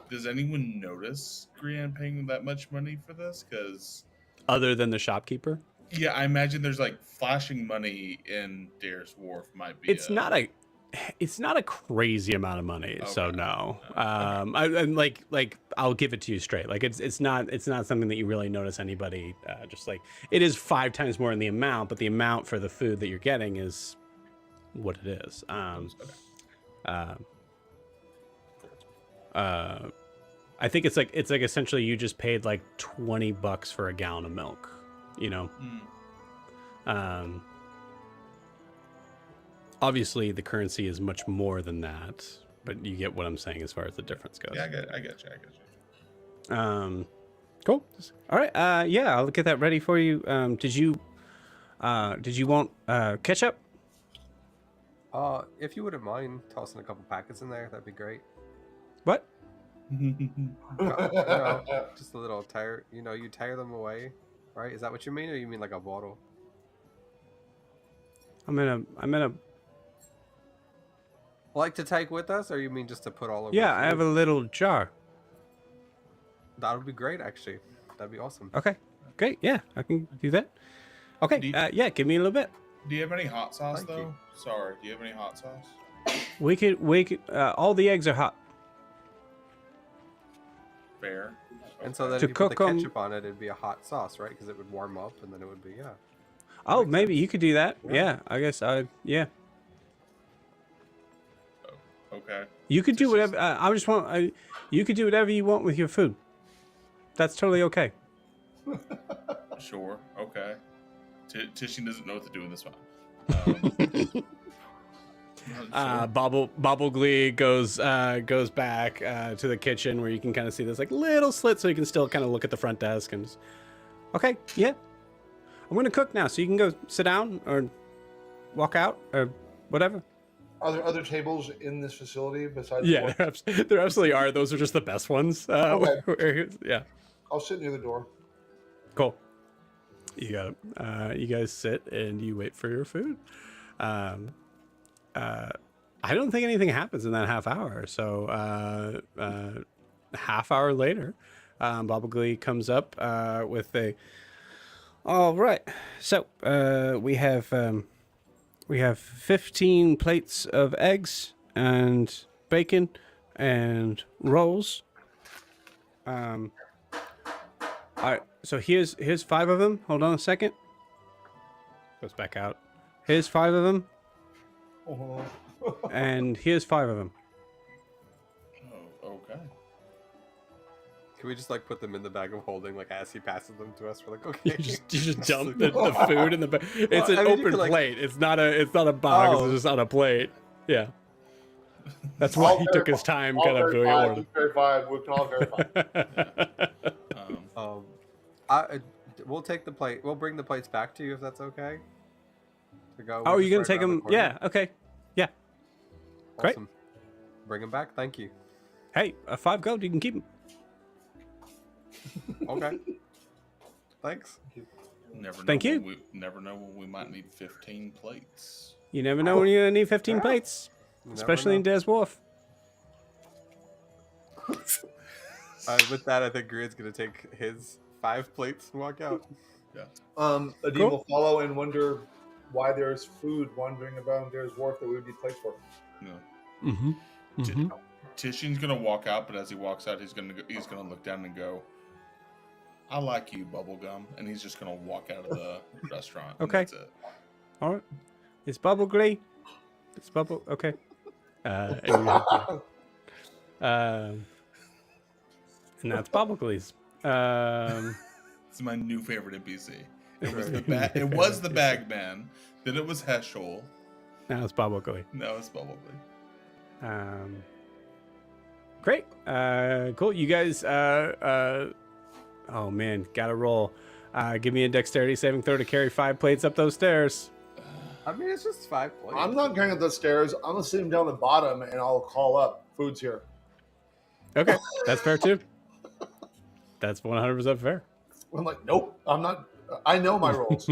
Does anyone notice Grian paying that much money for this? Because other than the shopkeeper, yeah, I imagine there's like flashing money in Dare's Wharf might be. it's not a crazy amount of money. So Okay. no. Okay. I'm like I'll give it to you straight. Like it's not something that you really notice anybody. Just like it is 5 times more in the amount, but the amount for the food that you're getting is what it is. I think it's like essentially you just paid like $20 for a gallon of milk, you know. Obviously the currency is much more than that, but you get what I'm saying as far as the difference goes. Yeah, I get you. Cool. All right. Yeah, I'll get that ready for you. Did you want ketchup? If you wouldn't mind tossing a couple packets in there, that'd be great. What? Just a little tire. You tire them away, right? Is that what you mean, or you mean like a bottle? I'm gonna. Like to take with us, or you mean just to put all over? Yeah, the I have a food? little jar. That would be great, actually. That'd be awesome. Okay. Great. Yeah, I can do that. Okay. Do you- Yeah, give me a little bit. Do you have any hot sauce Thank though? you. Sorry, do you have any hot sauce? We could. All the eggs are hot. Fair. And so then To if you put the cook 'em- ketchup on it, it'd be a hot sauce, right? Because it would warm up, and then it would be Oh, makes maybe sense. you could do that. Yeah. Yeah, I guess yeah. Okay. You could do This is- whatever. I just want. You could do whatever you want with your food. That's totally okay. Sure. Okay. Tishine doesn't know what to do in this one. Sure. Bobble Glee goes back to the kitchen where you can kind of see this like little slit, so you can still kind of look at the front desk and. Just, okay. Yeah. I'm gonna cook now, so you can go sit down or walk out or whatever. Are there other tables in this facility besides? Yeah, the there absolutely are. Those are just the best ones. Okay. Yeah. I'll sit near the door. Cool. You got it. You guys sit and you wait for your food. I don't think anything happens in that half hour. So half hour later, Bobble Glee comes up with a. All right. So we have 15 plates of eggs and bacon and rolls. All right. So here's 5 of them. Hold on a second. Goes back out. Here's 5 of them, and here's 5 of them. Oh, okay. Can we just like put them in the bag of holding, like as he passes them to us? We're like, okay. You just dump the food in the bag. It's an I mean, you open could, like- plate. It's not a box. Oh. It's just on a plate. Yeah. That's why he took his time kind of doing it. Verify. We can all verify. We'll take the plate. We'll bring the plates back to you if that's okay. To go. Oh, we're you're gonna just right take around the them? corner. Yeah. Okay. Yeah. Great. Awesome. Bring them back. Thank you. Hey, 5 gold. You can keep them. Okay. Thanks. Never know Thank you. when never know when we might need 15 plates. You never know when you're gonna need 15 plates, You never especially in know. Des Wharf. With that, I think Grid's gonna take his 5 plates and walk out. Adim Cool. will follow and wonder why there's food wandering around Dare's Wharf that we would need plates for. No. Mm-hmm. Tishine's gonna walk out, but as he walks out, he's gonna look down and go, "I like you, Bubblegum," and he's just gonna walk out of the restaurant. and Okay. That's it. All right. It's bubblegly. It's bubble. Okay. And you have and that's bubbleglees. It's my new favorite NPC. It was Right. it was the Bagman. Then it was Heschel. Now it's bubblegly. Now it's Bubblegly. Great. Cool. You guys. Oh man, gotta roll. Give me a dexterity saving throw to carry 5 plates up those stairs. I mean, it's just 5 plates. I'm not going up the stairs. I'm gonna sit him down the bottom, and I'll call up. Food's here. Okay, that's fair too. That's 100% fair. I'm like, nope, I'm not. I know my roles.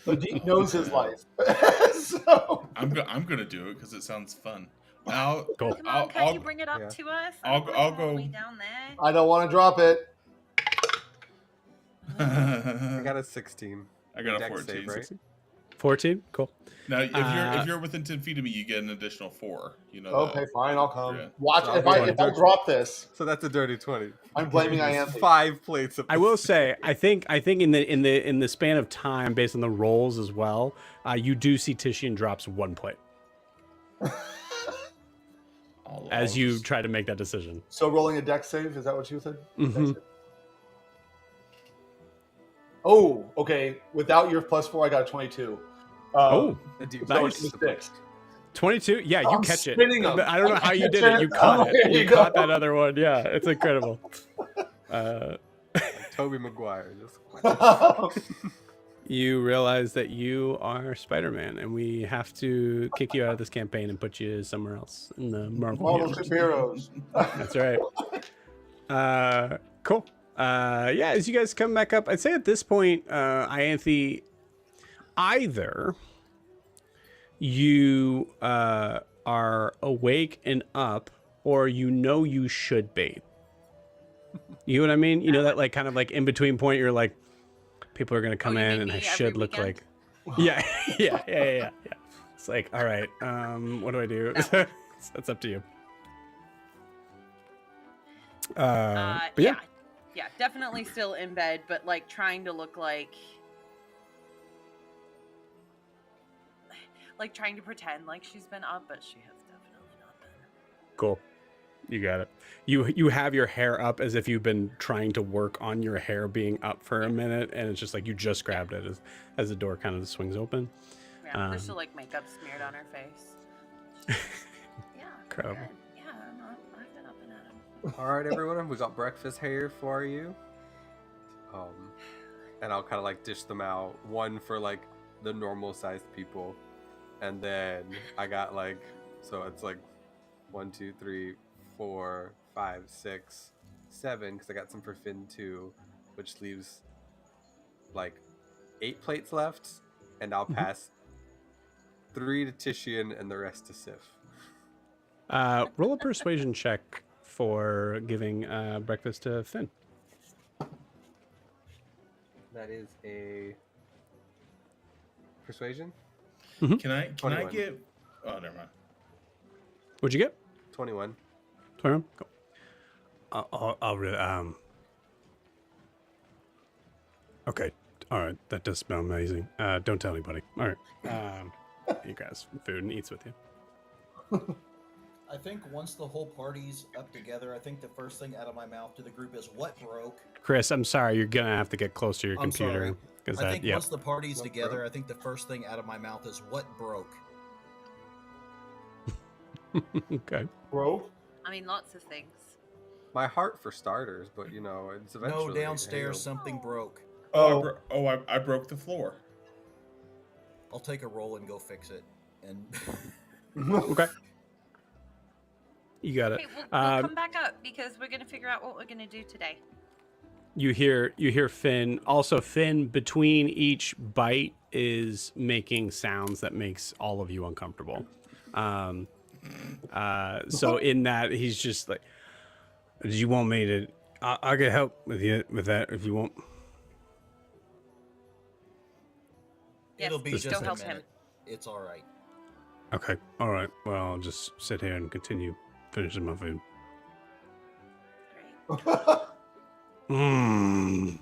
The deep knows his life. So I'm gonna do it because it sounds fun. Now, Cool. Come on, can you bring it up yeah. to us? I'll Unfortunately, go- down there. I don't want to drop it. I got a 16. I got a Dex 14. save, right? 14. Cool. Now, if you're within 10 feet of me, you get an additional 4. You know. Okay, that. fine, I'll come. Yeah. Watch So if I'll I go drop this. So that's a dirty 20. I'm blaming It's Ianthe. 5 plates. I will say, I think in the span of time, based on the rolls as well, you do see Titian drops 1 plate as I'll you just- try to make that decision. So rolling a dex save, is that what you said? Mhm. Oh, okay. Without your +4, I got a 22. Oh, so nice. it's 6. 22. Yeah, you I'm catch it. spinning 'em. I don't know I how you catch did it. it. You caught Oh, it. there You you go. caught that other one. Yeah, it's incredible. Toby Maguire. Just... You realize that you are Spider-Man, and we have to kick you out of this campaign and put you somewhere else in the Marvel Marvel universe. superheroes. That's right. Cool. Yeah, as you guys come back up, I'd say at this point, Ianthe, either you are awake and up, or you know you should bathe. You know what I mean? You know that like kind of like in between point. You're like, people are gonna come you in, mean and I me should every look weekend? like. Yeah, yeah. It's like, all right, what do I do? That's up to you. But yeah. Yeah, definitely still in bed, but like trying to look like trying to pretend like she's been up, but she has definitely not been. Cool. You got it. You have your hair up as if you've been trying to work on your hair being up for a minute, and it's just like you just grabbed it as the door kind of swings open. Yeah, there's still like makeup smeared on her face. Yeah. Incredible. Good. Yeah, I've been up and at 'em. All right, everyone. We got breakfast here for you. And I'll kind of like dish them out. One for like the normal sized people. And then I got like, so it's like 1, 2, 3, 4, 5, 6, 7, because I got some for Finn too, which leaves like 8 plates left, and I'll pass 3 to Titian and the rest to Sif. Roll a persuasion check for giving breakfast to Finn. That is a persuasion. Can I 21. get? Oh, never mind. What'd you get? 21. 21? Cool. I'll really Okay. All right. That does smell amazing. Don't tell anybody. All right. You guys, food and eats with you. I think once the whole party's up together, I think the first thing out of my mouth to the group is what broke. Chris, I'm sorry. You're gonna have to get close to your I'm computer sorry. because I think yeah. once the party's What together, broke? I think the first thing out of my mouth is what broke. Okay. Bro, I mean, lots of things. My heart for starters, but you know, it's eventually. No, downstairs you something broke. Oh, I broke the floor. I'll take a roll and go fix it. And Okay. You got it. Okay, we'll come back up because we're gonna figure out what we're gonna do today. You hear Finn. Also, Finn between each bite is making sounds that makes all of you uncomfortable. So in that he's just like, "Do you want me to? I can help with that if you want." Yes, it'll be please just go a help minute. him. It's all right. Okay. All right. Well, I'll just sit here and continue finishing my food. Great. Mmm.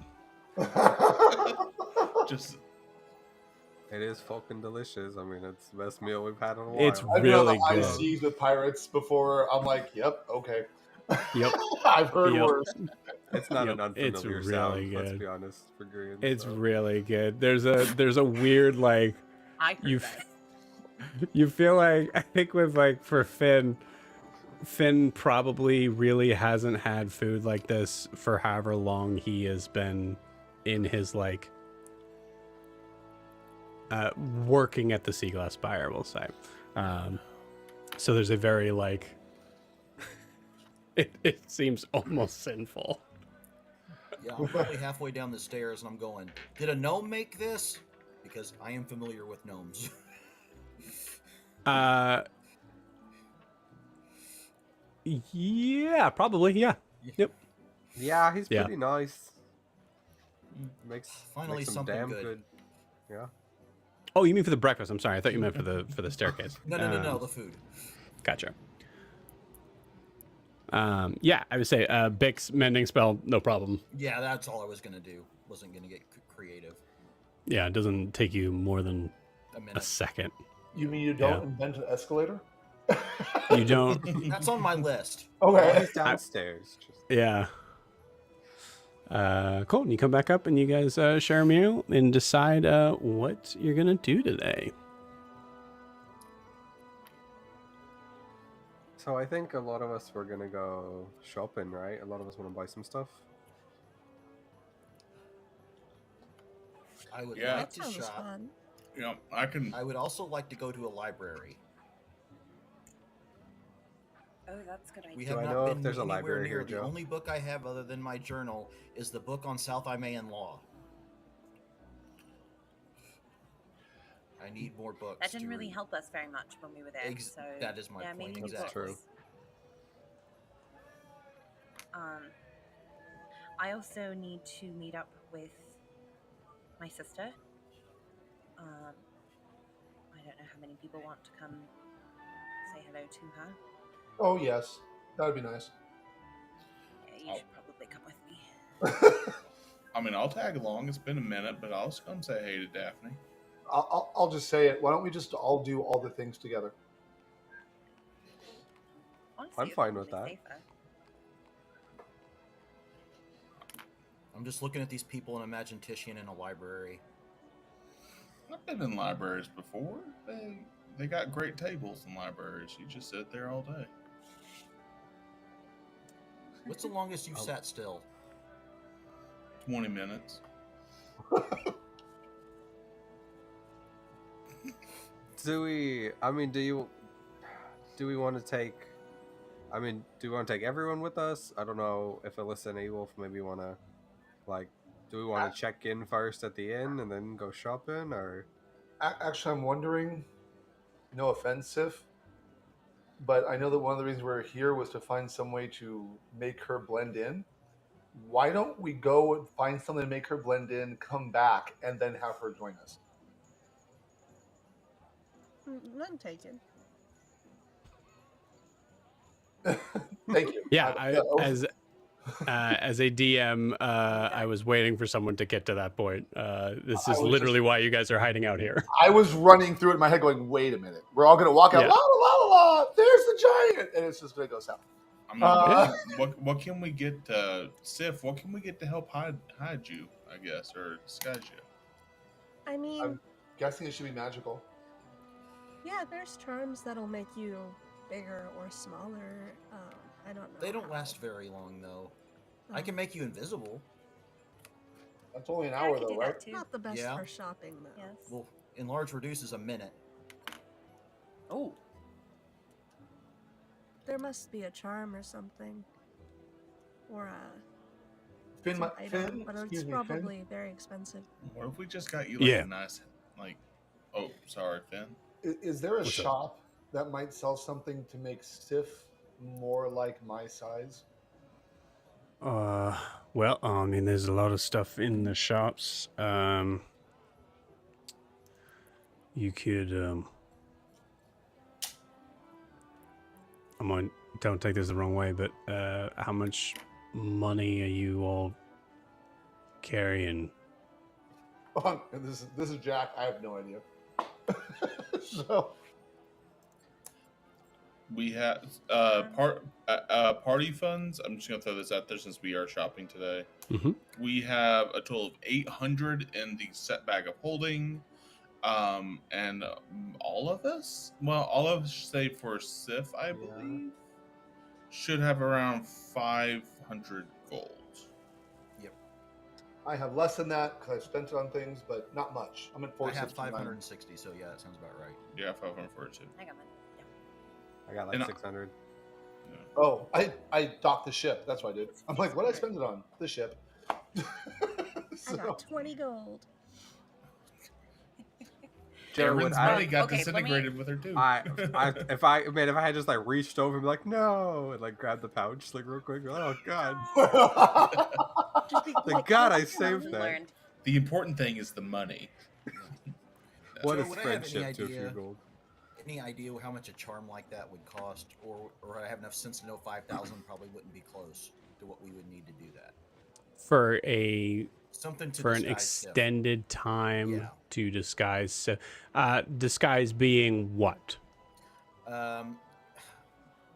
Just It is fucking delicious. I mean, it's the best meal we've had in a while. It's I've been on the really high good. seas with pirates before. I'm like, yep, okay. Yep. I've heard Yep. worse. It's not Yep, an it's unfamiliar really sound. good. Let's be honest for Koreans. It's so. really good. There's a weird like I heard you that. you feel like I think with like for Finn probably really hasn't had food like this for however long he has been in his like working at the Sea Glass Spire, we'll say. So there's a very like it seems almost sinful. Yeah, I'm probably halfway down the stairs and I'm going, did a gnome make this? Because I am familiar with gnomes. Yeah, probably, yeah. Yep. Yeah, he's Yeah. pretty nice. Makes Finally makes some something damn good. Yeah. Oh, you mean for the breakfast? I'm sorry. I thought you meant for the staircase. No, the food. Gotcha. Yeah, I would say Bix mending spell, no problem. Yeah, that's all I was gonna do. Wasn't gonna get creative. Yeah, it doesn't take you more than A a minute. second. You mean you don't invent an escalator? You don't. That's on my list. Well, Okay. he's downstairs. Just... Yeah. Cool. And you come back up and you guys share a meal and decide what you're gonna do today. So I think a lot of us were gonna go shopping, right? A lot of us want to buy some stuff. I would Yeah. like That to sounds shop. fun. Yeah, I can. I would also like to go to a library. Oh, that's a good idea. We Do have I not know if been there's a anywhere library near. here, The Joe? only book I have other than my journal is the book on South Imayan law. I need more books. That didn't to really read. help us very much when we were there. So that is my yeah, point, maybe more exactly. books. I also need to meet up with my sister. I don't know how many people want to come say hello to her. Oh yes, that would be nice. Yeah, you should probably come with me. I mean, I'll tag along. It's been a minute, but I'll come say hey to Daphne. I'll just say it. Why don't we just all do all the things together? Honestly, I'm it's fine with probably that. safer. I'm just looking at these people and imagine Titian in a library. I've been in libraries before. They got great tables in libraries. You just sit there all day. What's the longest you've sat still? 20 minutes. Do we? I mean, do we want to take? I mean, do we want to take everyone with us? I don't know if Alyssa and Ewolf maybe want to, like, do we want to check in first at the inn and then go shopping, or? Actually, I'm wondering. No offense, Sif, but I know that one of the reasons we're here was to find some way to make her blend in. Why don't we go and find something to make her blend in, come back, and then have her join us? None taken. Thank you. Yeah, I- as a DM, I was waiting for someone to get to that point. This I is was literally why you guys are hiding out here. I was running through it in my head going, wait a minute. We're all going to walk out, Yeah. la la la la, there's the giant. And it's just going to go south. I mean, Uh, what can we get, Sif? What can we get to help hide you? I guess, or disguise you? I mean, I'm guessing it should be magical. yeah, there's charms that'll make you bigger or smaller. I don't know. They don't how. last very long, though. I can make you invisible. That's only an Yeah, I hour, could though, do right? that too. Not the best Yeah. for shopping, though. Yes. Well, enlarge reduces a minute. Oh, There must be a charm or something, or Finn, some item, Finn, but it's excuse me, probably very expensive. What if we just got you like Yeah. a nice, like, oh, sorry, Finn. Is there a What's up? shop that might sell something to make Sif more like my size? Well, I mean, there's a lot of stuff in the shops. You could, don't take this the wrong way, but how much money are you all carrying? And this is Jack. I have no idea. So We have party funds. I'm just gonna throw this out there since we are shopping today. Mm-hmm. We have a total of 800 in the set bag of holding, and all of us, all of us, save for Sif, I believe, should have around 500 gold. Yep. I have less than that because I've spent it on things, but not much. I'm at I have 469. 560, so yeah, that sounds about right. Yeah, 542. I got mine. Yeah. I got like And 600. Oh, I docked the ship. That's what I did. I'm like, what did I spend it on? The ship. I got 20 gold. Joe, would Aaron's I- money got Okay, let me- disintegrated with her too. if I had just like reached over and be like, no, and like grabbed the pouch like real quick. Oh god, Just be thank God I "Oh, saved We that. learned. The important thing is the money. What Joe, is would I have any friendship to a few idea- gold? Any idea how much a charm like that would cost, or I have enough sense to know 5,000 probably wouldn't be close to what we would need to do that. For Something to an disguise Sif. extended time Yeah. to disguise. So, disguise being what?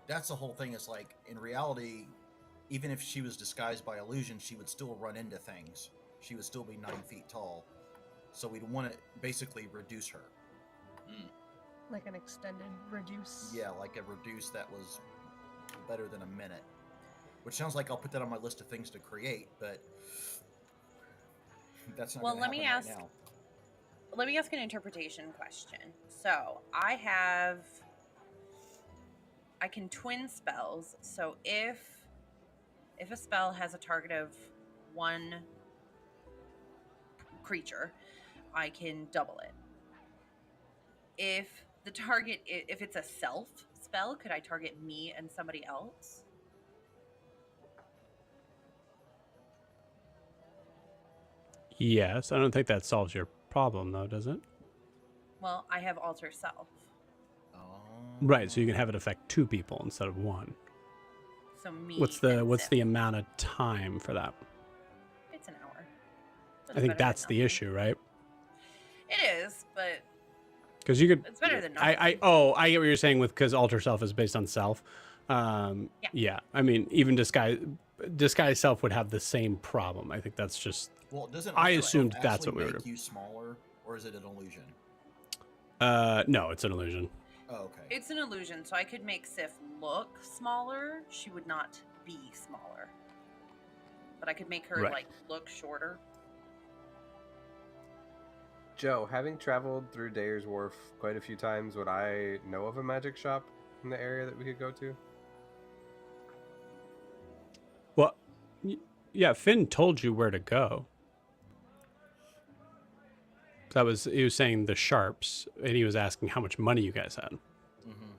That's the whole thing. Is like in reality, even if she was disguised by illusion, she would still run into things. She would still be 9 feet tall. So we'd want to basically reduce her. Like an extended reduce. Yeah, like a reduce that was better than a minute. Which sounds like I'll put that on my list of things to create, but that's not. Well, gonna let me happen ask- right now. Let me ask an interpretation question. So I can twin spells. So if a spell has a target of one creature, I can double it. If the target, if it's a self spell, could I target me and somebody else? Yes, I don't think that solves your problem, though, does it? Well, I have alter self, Right, so you can have it affect 2 people instead of 1. so me. What's and the Sif. amount of time for that? It's an hour. So I it's think better than that's the nothing. issue, right? It is, but Because you could. it's better than I nothing. I get what you're saying with because alter self is based on self. Yeah. I mean, even disguise self would have the same problem. I think that's just. Well, doesn't I alter assumed self that's actually what we were make doing. you smaller, or is it an illusion? No, it's an illusion. Oh, okay. It's an illusion, so I could make Sif look smaller. She would not be smaller. But I could make her Right. like look shorter. Joe, having traveled through Dayer's Wharf quite a few times, would I know of a magic shop in the area that we could go to? Well, yeah, Finn told you where to go. He was saying the sharps, and he was asking how much money you guys had. Mm-hmm.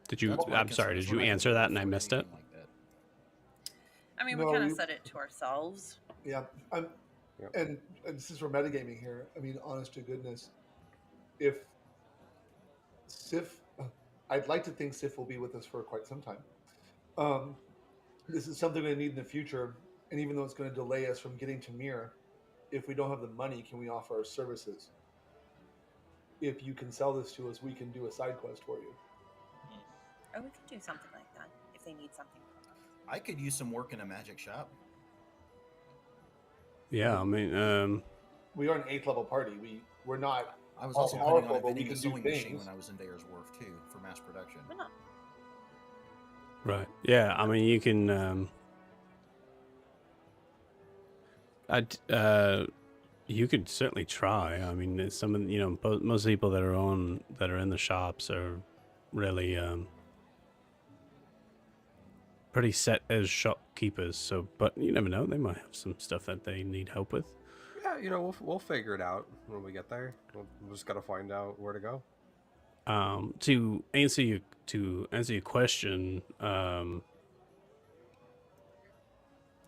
Did you? That's what I I'm sorry. consider- Did we're you not gonna answer go that and I for missed it? anything like that. I mean, No, we kind you- of said it to ourselves. Yeah, Yep. and since we're metagaming here, I mean, honest to goodness, if Sif, I'd like to think Sif will be with us for quite some time. This is something we need in the future, and even though it's going to delay us from getting to Mir, if we don't have the money, can we offer our services? If you can sell this to us, we can do a side quest for you. Oh, we could do something like that if they need something from us. I could use some work in a magic shop. Yeah, I mean, We are an 8th level party. We're not. I was All also planning powerful, on but we inventing a can do sewing machine things. when I was in Dayer's Wharf too, for mass production. Why not? right? Yeah, I mean, you can. You could certainly try. I mean, it's some of most people that are in the shops are really pretty set as shopkeepers. So, but you never know; they might have some stuff that they need help with. Yeah, we'll figure it out when we get there. We'll just gotta find out where to go. To answer your question,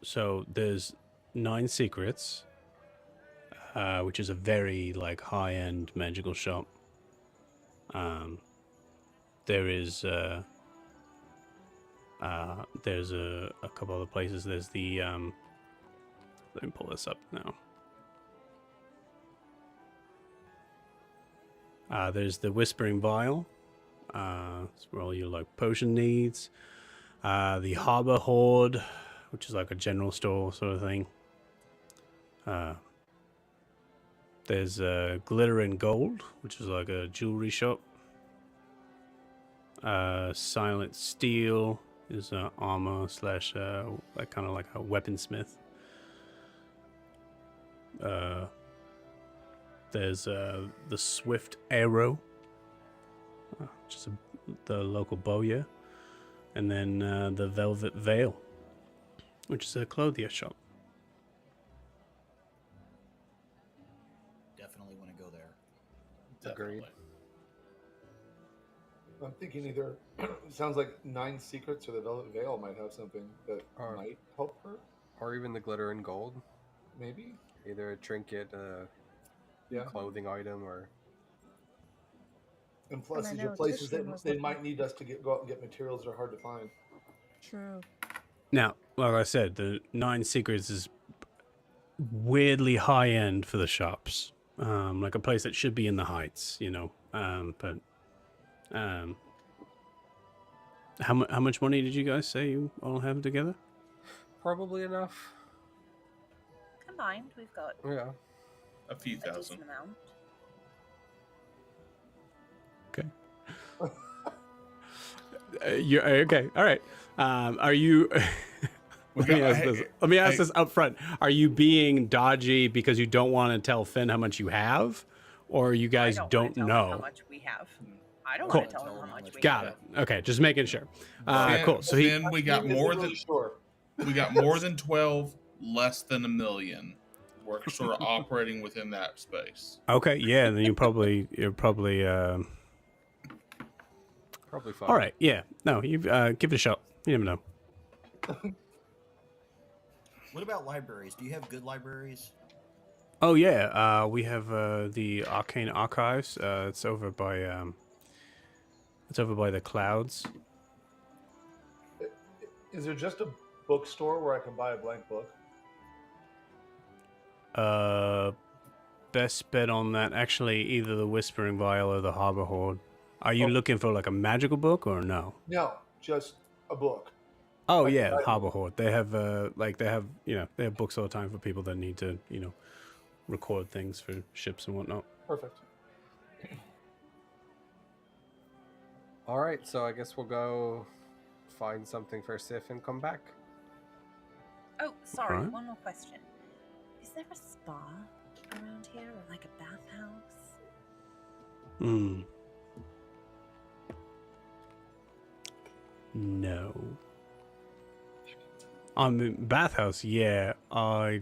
so there's 9 secrets, which is a very like high-end magical shop. There's a couple other places. There's the let me pull this up now. There's the Whispering Vial. It's where all your like potion needs. The Harbor Hoard, which is like a general store sort of thing. There's Glitter and Gold, which is like a jewelry shop. Silent Steel is armor slash like kind of like a weaponsmith. There's the Swift Arrow, which is the local bowyer, and then the Velvet Veil, which is a clothier shop. Definitely want to go there. Agreed. I'm thinking either it sounds like 9 Secrets or the Velvet Veil might have something that might help her. Or even the Glitter and Gold. Maybe. Either a trinket, clothing item, or. And plus, And I these are know places Tishman that was they looking- might need us to go out and get materials that are hard to find. True. Now, like I said, the 9 Secrets is weirdly high end for the shops, like a place that should be in the Heights, you know. But how much money did you guys say you all have together? Probably enough. Combined, we've got Yeah. A few a thousand. decent amount. Okay. You're okay. All right. Are you? Let me ask this up front. Are you being dodgy because you don't want to tell Finn how much you have, or you guys I don't wanna tell him know? how much we have. I don't Cool. want to tell him how much we Got have. it. Okay, just making sure. Finn, Cool. So Finn, we got Isn't more really than sure. we got more than 12, less than 1 million. We're sort of operating within that space. okay, yeah. Then you're probably Probably fine. all right. Yeah. No, you give it a shot. You never know. What about libraries? Do you have good libraries? Oh yeah. We have the Arcane Archives. It's over by the clouds. Is there just a bookstore where I can buy a blank book? Best bet on that actually either the Whispering Vial or the Harbor Hoard. Are you looking for like a magical book or no? No, just a book. Oh Like, yeah, I- Harbor Hoard. They have they have books all the time for people that need to record things for ships and whatnot. Perfect. All right, so I guess we'll go find something for Sif and come back. Oh, sorry. Alright. One more question. Is there a spa around here, or like a bathhouse? Hmm. No. I mean, bathhouse. Yeah, I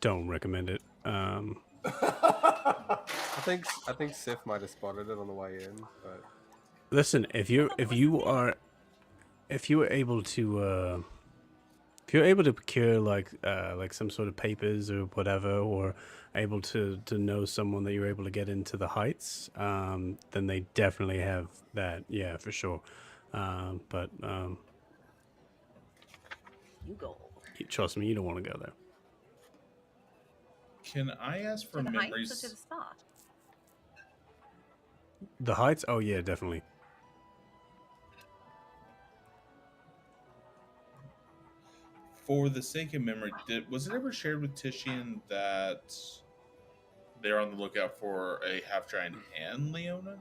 don't recommend it. I think Sif might have spotted it on the way in, but Listen, if you're able to procure like some sort of papers or whatever, or able to know someone that you're able to get into the Heights, then they definitely have that. Yeah, for sure. But You go. trust me, you don't want to go there. Can I ask for To the heights or memories? to the spa? The Heights? Oh yeah, definitely. For the sake of memory, was it ever shared with Titian that they're on the lookout for a half giant and Leona? Did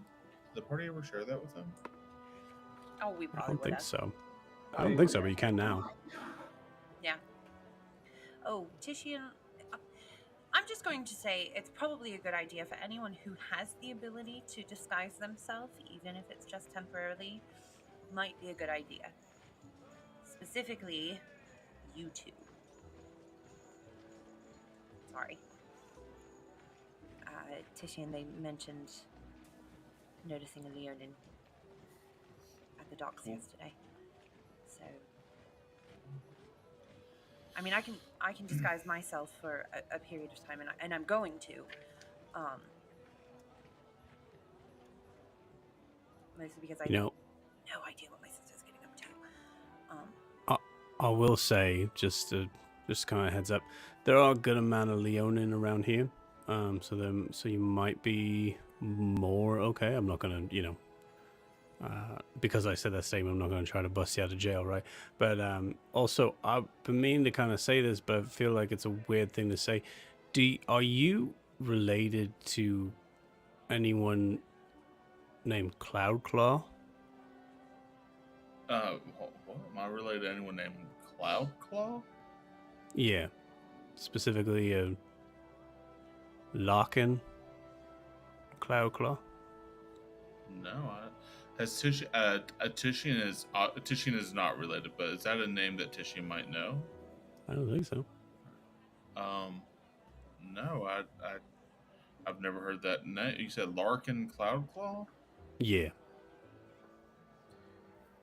the party ever share that with them? Oh, we I probably don't would think have. so. I don't think so, but you can now. Yeah. Oh, Titian. I'm just going to say it's probably a good idea for anyone who has the ability to disguise themselves, even if it's just temporarily, might be a good idea. Specifically, you two. Sorry. Titian, they mentioned noticing a Leonin at the docks yesterday. So, I mean, I can disguise myself for a period of time, and I'm going to. Mostly because I have no idea what my sister's getting up to. I will say, just kind of heads up, there are a good amount of Leonin around here. So you might be more, okay. I'm not gonna, because I said that statement, I'm not gonna try to bust you out of jail, right? But also, I've been meaning to kind of say this, but I feel like it's a weird thing to say. Are you related to anyone named Cloudclaw? What am I related to anyone named Cloudclaw? Yeah, specifically Larkin Cloudclaw. No, Titian is not related, but is that a name that Titian might know? I don't think so. No, I've never heard that name. You said Larkin Cloudclaw? Yeah.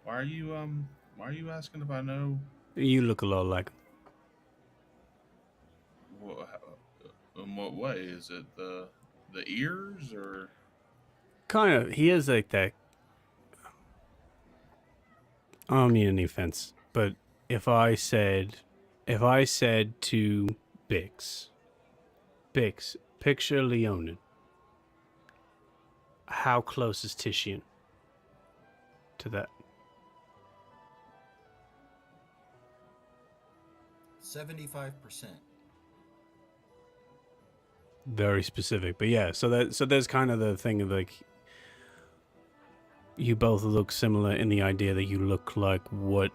Why are you asking if I know? You look a lot like him. In what way? Is it the ears or? Kind of. He has like that. I don't mean any offense, but if I said to Bix, picture Leonin. How close is Titian to that? 75%. Very specific, but yeah. So there's kind of the thing of like, you both look similar in the idea that you look like what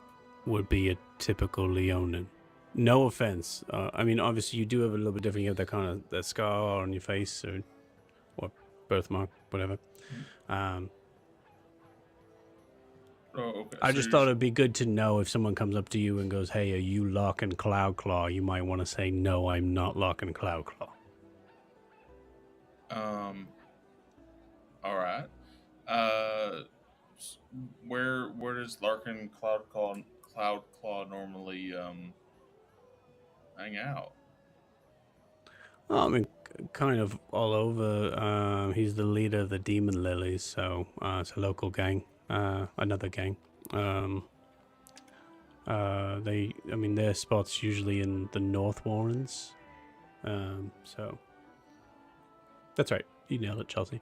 would be a typical Leonin. No offense. I mean, obviously you do have a little bit different. You have that kind of that scar on your face or birthmark, whatever. Okay. I just thought it'd be good to know if someone comes up to you and goes, "Hey, are you Larkin Cloudclaw?" You might want to say, "No, I'm not Larkin Cloudclaw." All right. Where does Larkin Cloudclaw normally hang out? I mean, kind of all over. He's the leader of the Demon Lilies, so it's a local gang, another gang. Their spots usually in the North Warrens. So that's right. You nailed it, Chelsea.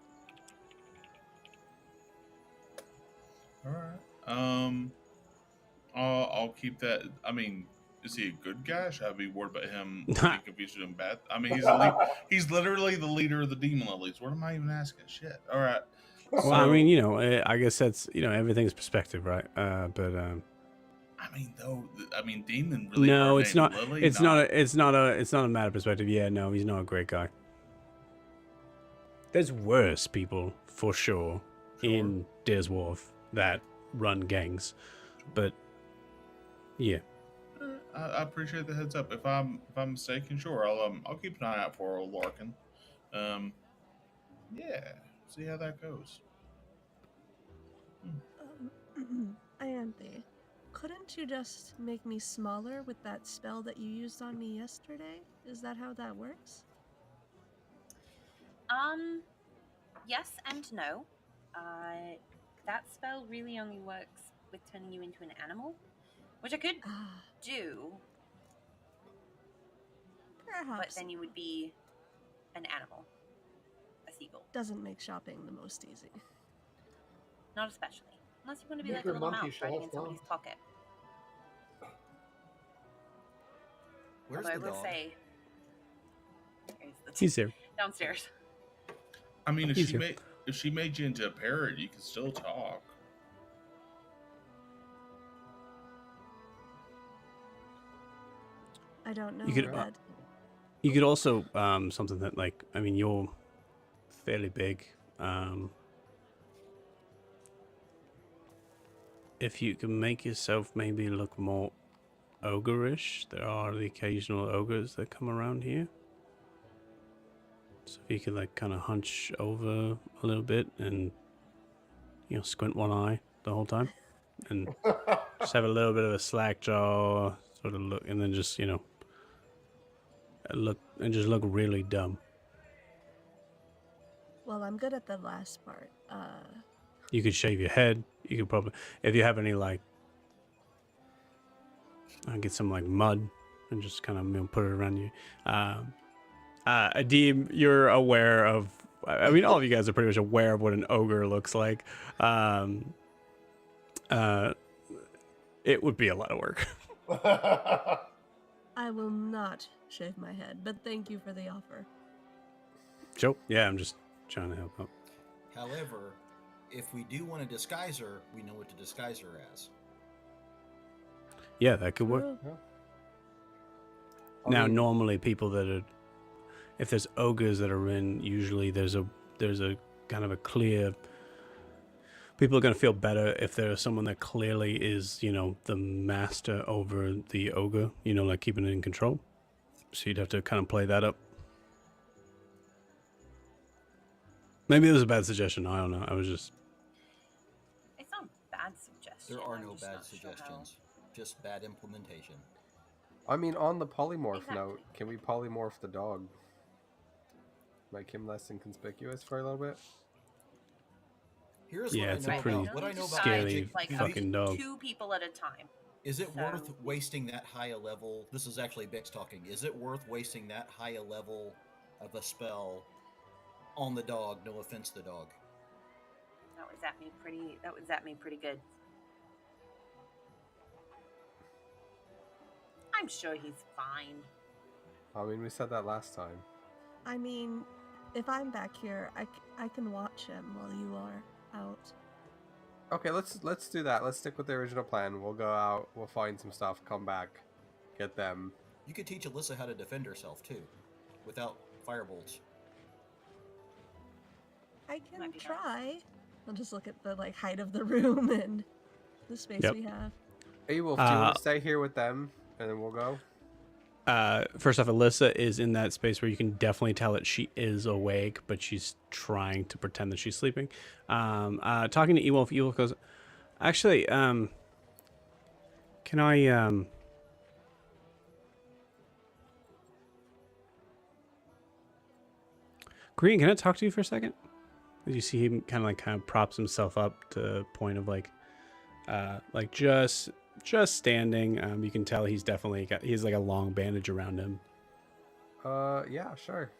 All right. I'll keep that. I mean, is he a good guy? Should I be worried about him being confused with him bad? I mean, he's literally the leader of the Demon Lilies. What am I even asking? Shit. All right. Well, I mean, I guess that's everything's perspective, right? I mean, Demon really. No, it's not. Lily, it's not a matter of perspective. Yeah, no, he's not a great guy. There's worse people for sure in Deers Wharf that run gangs, but yeah. I appreciate the heads up. If I'm mistaken, sure, I'll keep an eye out for old Larkin. Yeah, see how that goes. Ianthe, couldn't you just make me smaller with that spell that you used on me yesterday? Is that how that works? Yes and no. That spell really only works with turning you into an animal, which I could do. Perhaps. But then you would be an animal. A seagull. Doesn't make shopping the most easy. Not especially. Unless you want to be Make like a your little monkey mouse riding in shelf, somebody's Mom. pocket. Where's Although the I will dog? say, He's there. downstairs. I mean, if He's she here. made you into a parrot, you could still talk. I don't know. You could- but You could also something that you're fairly big. If you can make yourself maybe look more ogreish, there are the occasional ogres that come around here. So if you could kind of hunch over a little bit and squint one eye the whole time, and just have a little bit of a slack jaw, sort of look, and then just look really dumb. well, I'm good at the last part. You could shave your head. You could probably, if you have any get some mud and just kind of put it around you. Adim, you're aware of I mean, all of you guys are pretty much aware of what an ogre looks like. It would be a lot of work. I will not shave my head, but thank you for the offer. Joe? Yeah, I'm just trying to help out. However, if we do want to disguise her, we know what to disguise her as. Yeah, that could work. True. Now, normally people that are, if there's ogres that are in, usually there's a kind of a clear. People are going to feel better if there's someone that clearly is, the master over the ogre, like keeping it in control. So you'd have to kind of play that up. Maybe it was a bad suggestion. I don't know. I was just. It's not a bad suggestion. There are I'm no just bad not sure how- suggestions, just bad implementation. I mean, on the polymorph Exactly. note, can we polymorph the dog? Make him less inconspicuous for a little bit? Here's Yeah, what it's I a know pretty about what I know about scary magic. like fucking dog. 2 people at a time. Is it worth So- wasting that high a level? This is actually Bix talking. Is it worth wasting that high a level of a spell on the dog? No offense to the dog. That was at me pretty good. I'm sure he's fine. I mean, we said that last time. I mean, if I'm back here, I can watch him while you are out. Okay, let's do that. Let's stick with the original plan. We'll go out, we'll find some stuff, come back, get them. You could teach Alyssa how to defend herself too, without firebolts. I can Might be nice. try. I'll just look at the height of the room and the space Yep. we have. Hey, Wolf, do you want to stay here with them, and then we'll go? First off, Alyssa is in that space where you can definitely tell that she is awake, but she's trying to pretend that she's sleeping. Talking to Ewolf, Ewolf goes, actually, can I, Green, can I talk to you for a second? You see him kind of props himself up to the point of just standing. You can tell he's definitely he's like a long bandage around him. Yeah, sure.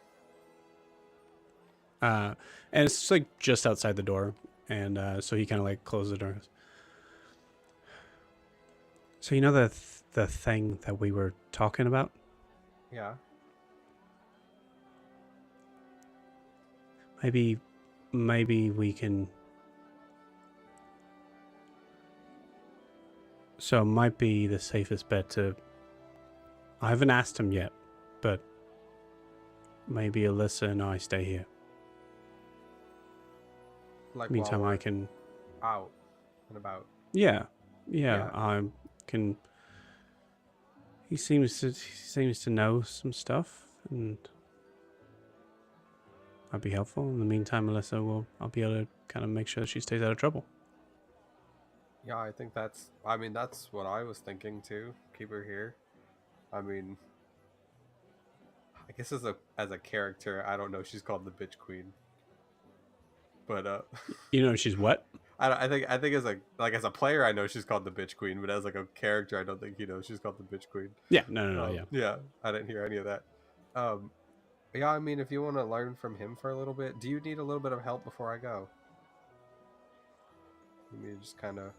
And it's like just outside the door, and so he kind of closes the door. So the thing that we were talking about? Yeah. Maybe we can. So it might be the safest bet to. I haven't asked him yet, but maybe Alyssa and I stay here. Like Meantime, while I can. we're out and about. Yeah, Yeah. I can. He seems to know some stuff, and I'd be helpful. In the meantime, Alyssa I'll be able to kind of make sure that she stays out of trouble. Yeah, I think that's what I was thinking too. Keep her here. I mean, I guess as a character, I don't know. She's called the bitch queen, but She's what? I think as a player, I know she's called the bitch queen, but as a character, I don't think she's called the bitch queen. Yeah, no, yeah. Yeah, I didn't hear any of that. Yeah, I mean, if you want to learn from him for a little bit, do you need a little bit of help before I go? You mean just kind of.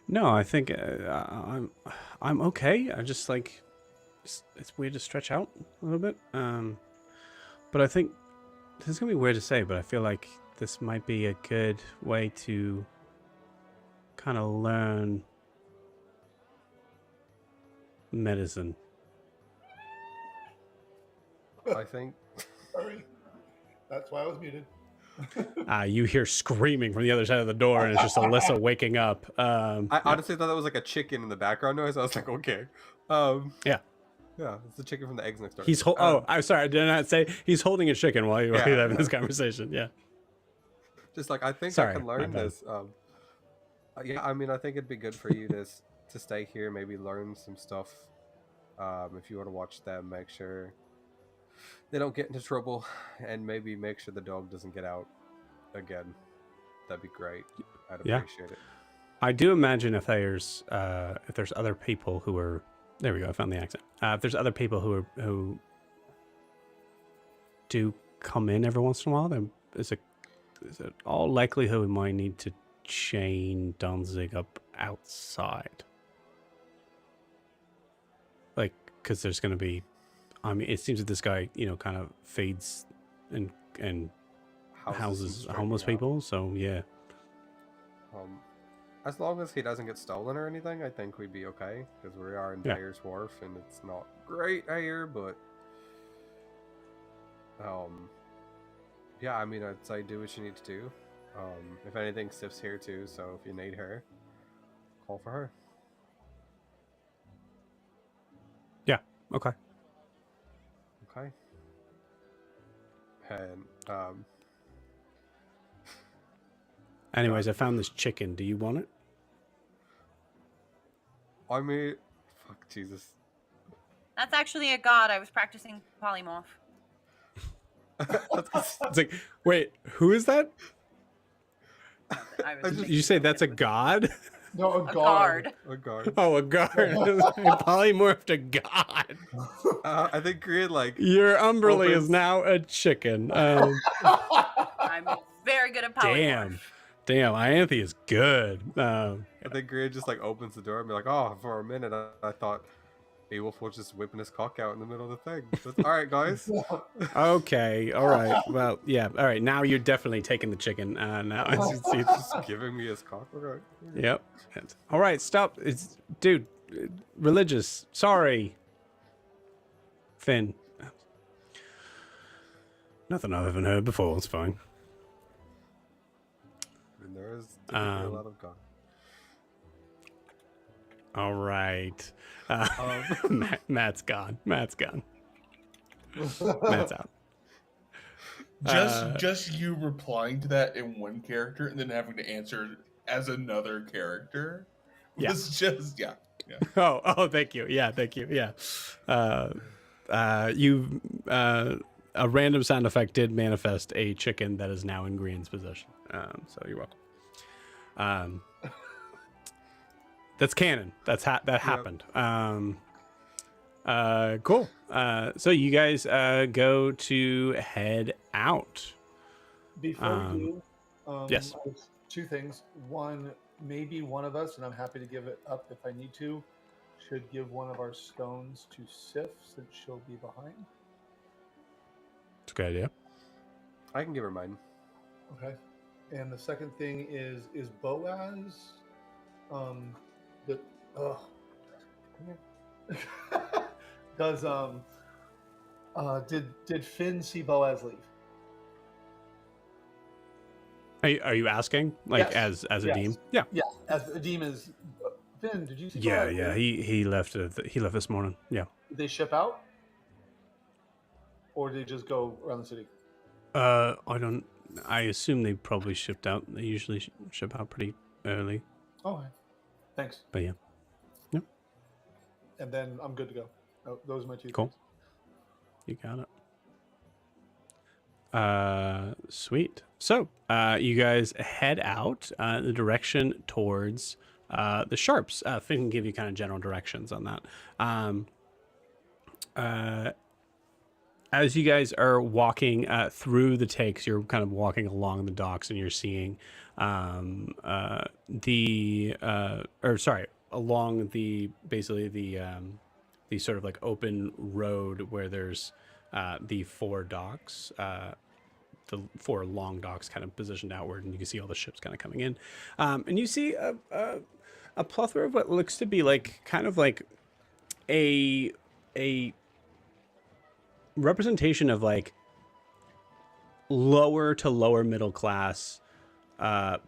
No, I think I'm okay. I just it's weird to stretch out a little bit. But I think this is gonna be weird to say, but I feel like this might be a good way to kind of learn medicine. I think. Sorry. That's why I was muted. You hear screaming from the other side of the door, and it's just Alyssa waking up. I honestly thought that was like a chicken in the background noise. I was like, okay. Yeah. Yeah, it's the chicken from the eggs next door. I'm sorry, I did not say he's holding a chicken while you're having this conversation. Yeah. Just I think Sorry, I can my learn bad. this. Yeah, I mean, I think it'd be good for you to stay here, maybe learn some stuff. If you want to watch them, make sure they don't get into trouble, and maybe make sure the dog doesn't get out again. That'd be great. I'd Yeah. appreciate it. I do imagine if there's other people who are there we go, I found the accent. If there's other people who do come in every once in a while, then there's all likelihood we might need to chain Danzig up outside. Like, because there's going to be, I mean, it seems that this guy, kind of feeds and houses some homeless straight out. people. So yeah, As long as he doesn't get stolen or anything, I think we'd be okay, because we are in Yeah. Dyer's Wharf, and it's not great here, but yeah, I mean, I'd say do what you need to do. If anything, Sif's here too, so if you need her, call for her. yeah, okay. Okay. And Anyways, I found this chicken. Do you want it? I mean, fuck Jesus. That's actually a god. I was practicing polymorph. It's like, wait, who is that? I was Did Did you say that's a god? No, a guard. Oh god. Oh, a guard. I polymorphed a god. I think Korean like Your Umberly is Opens. now a chicken. I'm very good at polymorph. Damn, Ianthe is good. I think Korean just like opens the door and be like, oh, for a minute I thought Beowulf was just whipping his cock out in the middle of the thing. But, all right, guys. Okay, all right. Well, yeah, all right. Now you're definitely taking the chicken. Now He's just giving me his cock. Okay. Yep. All right, stop. Dude, religious. Sorry. Finn. Nothing I haven't heard before. It's fine. And there is typically a lot of cock. All right. Matt's gone. Matt's gone. Matt's out. Just you replying to that in one character and then having to answer as another character was just yeah. Oh, thank you. Yeah, thank you. Yeah. A random sound effect did manifest a chicken that is now in Green's possession. So you're welcome. That's canon. That happened. Cool. So you guys go to head out. Before we do, yes. I have two things. One, maybe one of us, and I'm happy to give it up if I need to, should give one of our stones to Sif since she'll be behind. It's a good idea. I can give her mine. Okay. And the second thing is Boaz, does did Finn see Boaz leave? Are you asking Yes. as a Yes. deem? Yeah. Yeah, as Adim is. Finn, did you see? Yeah, Boaz yeah. leave? He left. He left this morning. Yeah. Did they ship out, or did they just go around the city? I don't. I assume they probably shipped out. They usually ship out pretty early. Okay. Thanks. But yeah. Yep. And then I'm good to go. Oh, those are my two. Cool. things. You got it. Sweet. So, you guys head out the direction towards the Sharps. Finn can give you kind of general directions on that. As you guys are walking through the takes, you're kind of walking along the docks, and you're seeing along the sort of like open road where there's the four docks, the four long docks kind of positioned outward, and you can see all the ships kind of coming in, and you see a plethora of what looks to be like kind of like a representation of like lower to lower middle class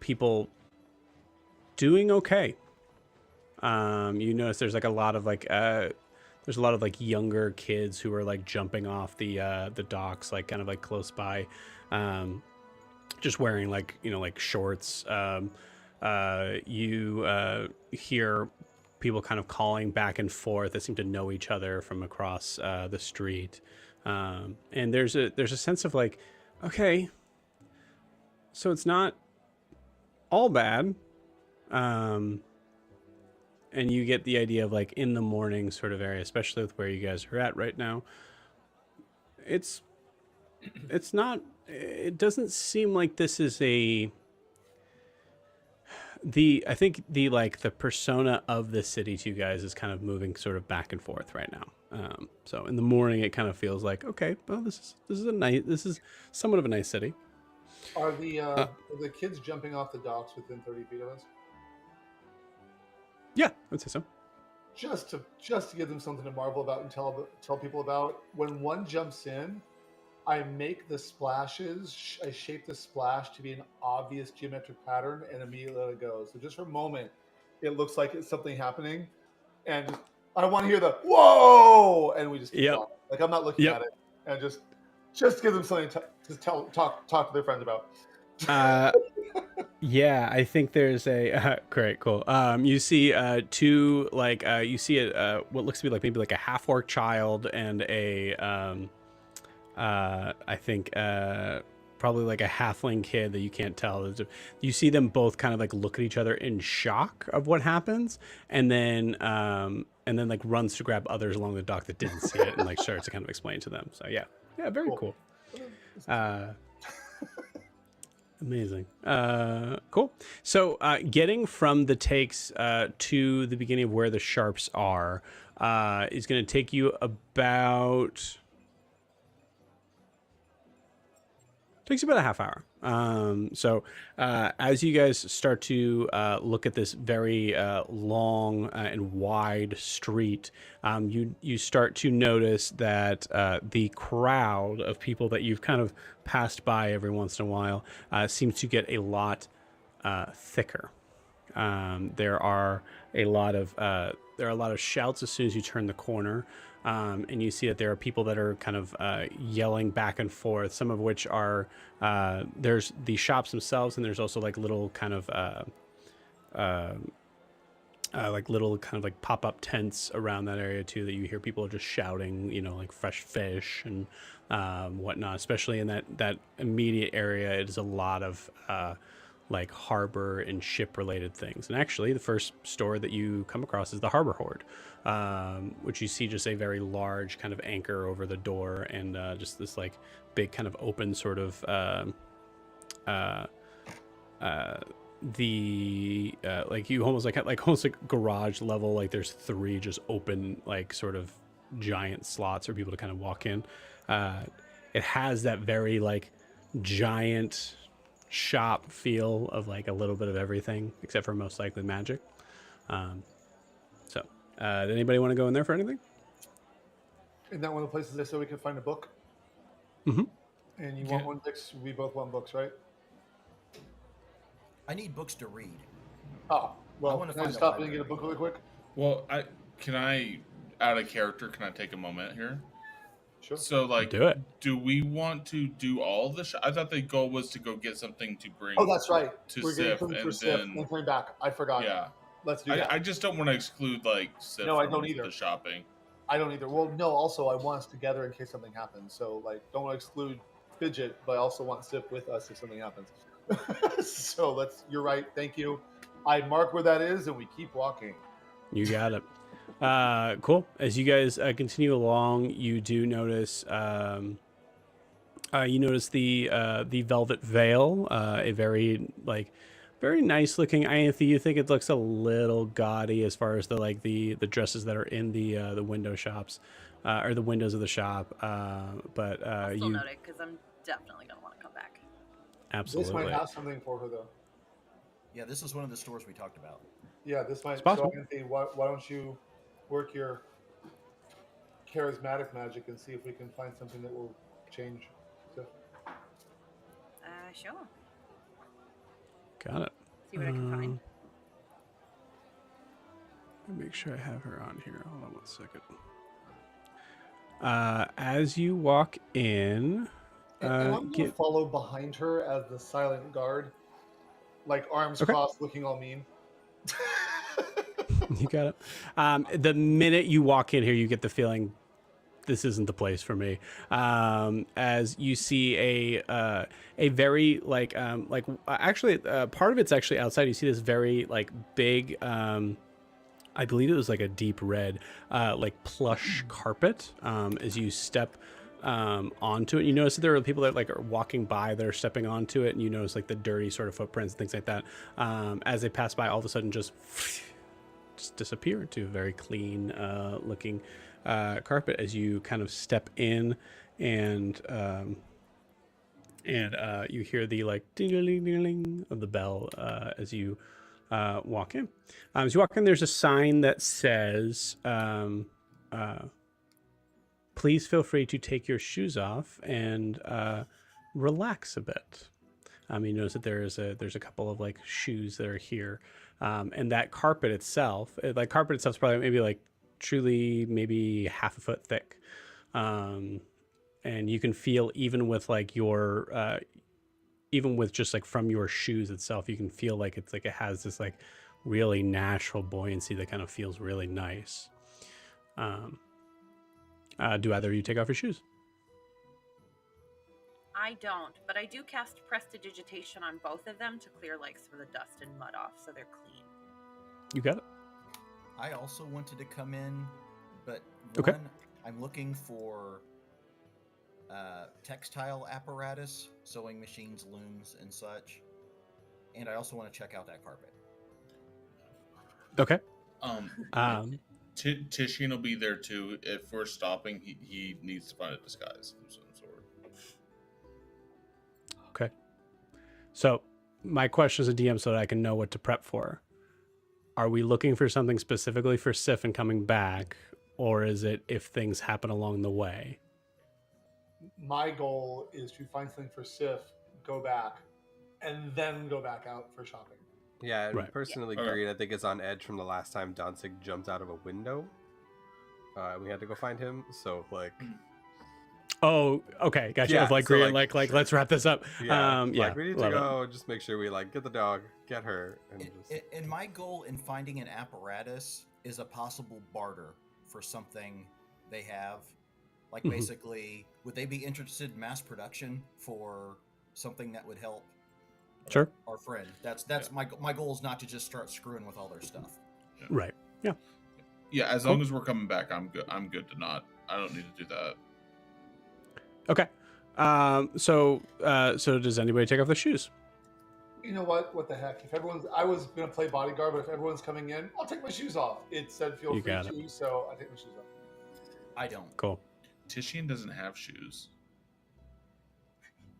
people doing okay. You notice there's like a lot of like there's a lot of like younger kids who are like jumping off the docks, like kind of like close by, just wearing like like shorts. You hear people kind of calling back and forth that seem to know each other from across the street, and there's a sense of like, okay, so it's not all bad. And you get the idea of like in the morning sort of area, especially with where you guys are at right now. It's it's not. It doesn't seem like this is a. I think the persona of the city to you guys is kind of moving sort of back and forth right now. So in the morning, it kind of feels like, okay, well, this is somewhat of a nice city. Are the kids jumping off the docks within 30 feet of us? Yeah, I'd say so. Just to give them something to marvel about and tell people about. When one jumps in, I make the splashes. I shape the splash to be an obvious geometric pattern, and immediately let it go. So just for a moment, it looks like it's something happening, and I want to hear the "whoa," and we just keep Yep. talking. Like I'm not looking Yep. at it, and just give them something to talk to their friends about. Yeah, I think there's a great, cool. You see two you see what looks to be like maybe like a half orc child and a I think probably like a halfling kid that you can't tell. You see them both kind of like look at each other in shock of what happens, and then like runs to grab others along the dock that didn't see it and like starts to kind of explain to them. So yeah, very cool. Amazing. Cool. So getting from the takes to the beginning of where the sharps are is going to take you about... Takes you about a half hour. So as you guys start to look at this very long and wide street, you start to notice that the crowd of people that you've kind of passed by every once in a while seems to get a lot thicker. There are a lot of shouts as soon as you turn the corner. And you see that there are people that are kind of yelling back and forth, some of which are, there's the shops themselves, and there's also like little kind of, like pop-up tents around that area too, that you hear people are just shouting, like fresh fish and whatnot, especially in that immediate area. It is a lot of like harbor and ship related things. And actually the first store that you come across is the Harbor Horde, which you see just a very large kind of anchor over the door, and just this like big kind of open sort of like you almost almost like garage level, like there's 3 just open like sort of giant slots for people to kind of walk in. It has that very like giant shop feel of like a little bit of everything except for most likely magic. Did anybody want to go in there for anything? Isn't that one of the places they said we could find a book? Mm-hmm. And you want one, Dix? We both want books, right? I need books to read. Oh, well, wanna can I find just a stop in and library. get a book really quick? Well, can I add a character? Can I take a moment here? Sure. So, like, Do it. do we want to do all the? I thought the goal was to go get something to bring. Oh, that's right. To We're getting Sif, something for and Sif, then then coming back. I forgot. yeah, Let's do that. I just don't want to exclude like Sif No, I from don't either. the shopping. I don't either. Well, no, also, I want us together in case something happens. So, like, don't want to exclude Fidget, but I also want Sif with us if something happens. So, you're right. Thank you. I mark where that is, and we keep walking. You got it. Cool. As you guys continue along, you do notice the Velvet Veil, a very nice looking. Ianthe, you think it looks a little gaudy as far as the dresses that are in the window shops, or the windows of the shop. But I'll still note it because I'm definitely gonna want to come back. Absolutely. This might have something for her, though. Yeah, this is one of the stores we talked about. Yeah, this might. It's possible. So, Anthony, why don't you work your charismatic magic and see if we can find something that will change. So, Sure. Got it. See what I can find. Let me make sure I have her on here. Hold on one second. As you walk in, and I'm gonna follow behind her as the silent guard, like arms crossed, looking all mean. You got it. The minute you walk in here, you get the feeling this isn't the place for me. As you see a very actually part of it's actually outside. You see this very like big, I believe it was like a deep red, like plush carpet. As you step onto it. You notice that there are people that like are walking by that are stepping onto it, and you notice like the dirty sort of footprints and things like that. As they pass by, all of a sudden just disappear into a very clean looking carpet as you kind of step in, and you hear the like ding-a-ling-ding-a-ling of the bell as you walk in. As you walk in, there's a sign that says, please feel free to take your shoes off and relax a bit. You notice that there's a couple of like shoes that are here. And that carpet itself, is probably maybe like truly maybe half a foot thick. And you can feel even with like your, even with just like from your shoes itself, you can feel like it's like it has this like really natural buoyancy that kind of feels really nice. Do either of you take off your shoes? I don't, but I do cast Prestidigitation on both of them to clear like some of the dust and mud off so they're clean. You got it. I also wanted to come in, but Okay. I'm looking for textile apparatus, sewing machines, looms, and such. And I also want to check out that carpet. Okay. Tishin will be there too. If we're stopping, he needs to find a disguise of some sort. Okay. So my question as a DM so that I can know what to prep for. Are we looking for something specifically for Sif and coming back, or is it if things happen along the way? My goal is to find something for Sif, go back, and then go back out for shopping. Yeah, and Right. personally, Okay. Green, I think is on edge from the last time Danzig jumped out of a window. We had to go find him, so like, Oh, okay, gotcha. Yeah, Of like, so, Green, like, like let's wrap this up. yeah, Yeah, like we need to love it. go. Just make sure we like get the dog, get her, and just And my goal in finding an apparatus is a possible barter for something they have. Like, Mhm. basically, would they be interested in mass production for something that would help Sure. our friend? That's my goal is not to just start screwing with all their stuff. Right. Yeah. Yeah, as Cool. long as we're coming back, I'm good. I'm good to not. I don't need to do that. Okay. So does anybody take off their shoes? You know what? What the heck? If everyone's, I was gonna play bodyguard, but if everyone's coming in, I'll take my shoes off. It said feel You free got to, so I take my shoes off. I don't. Cool. Tishin doesn't have shoes.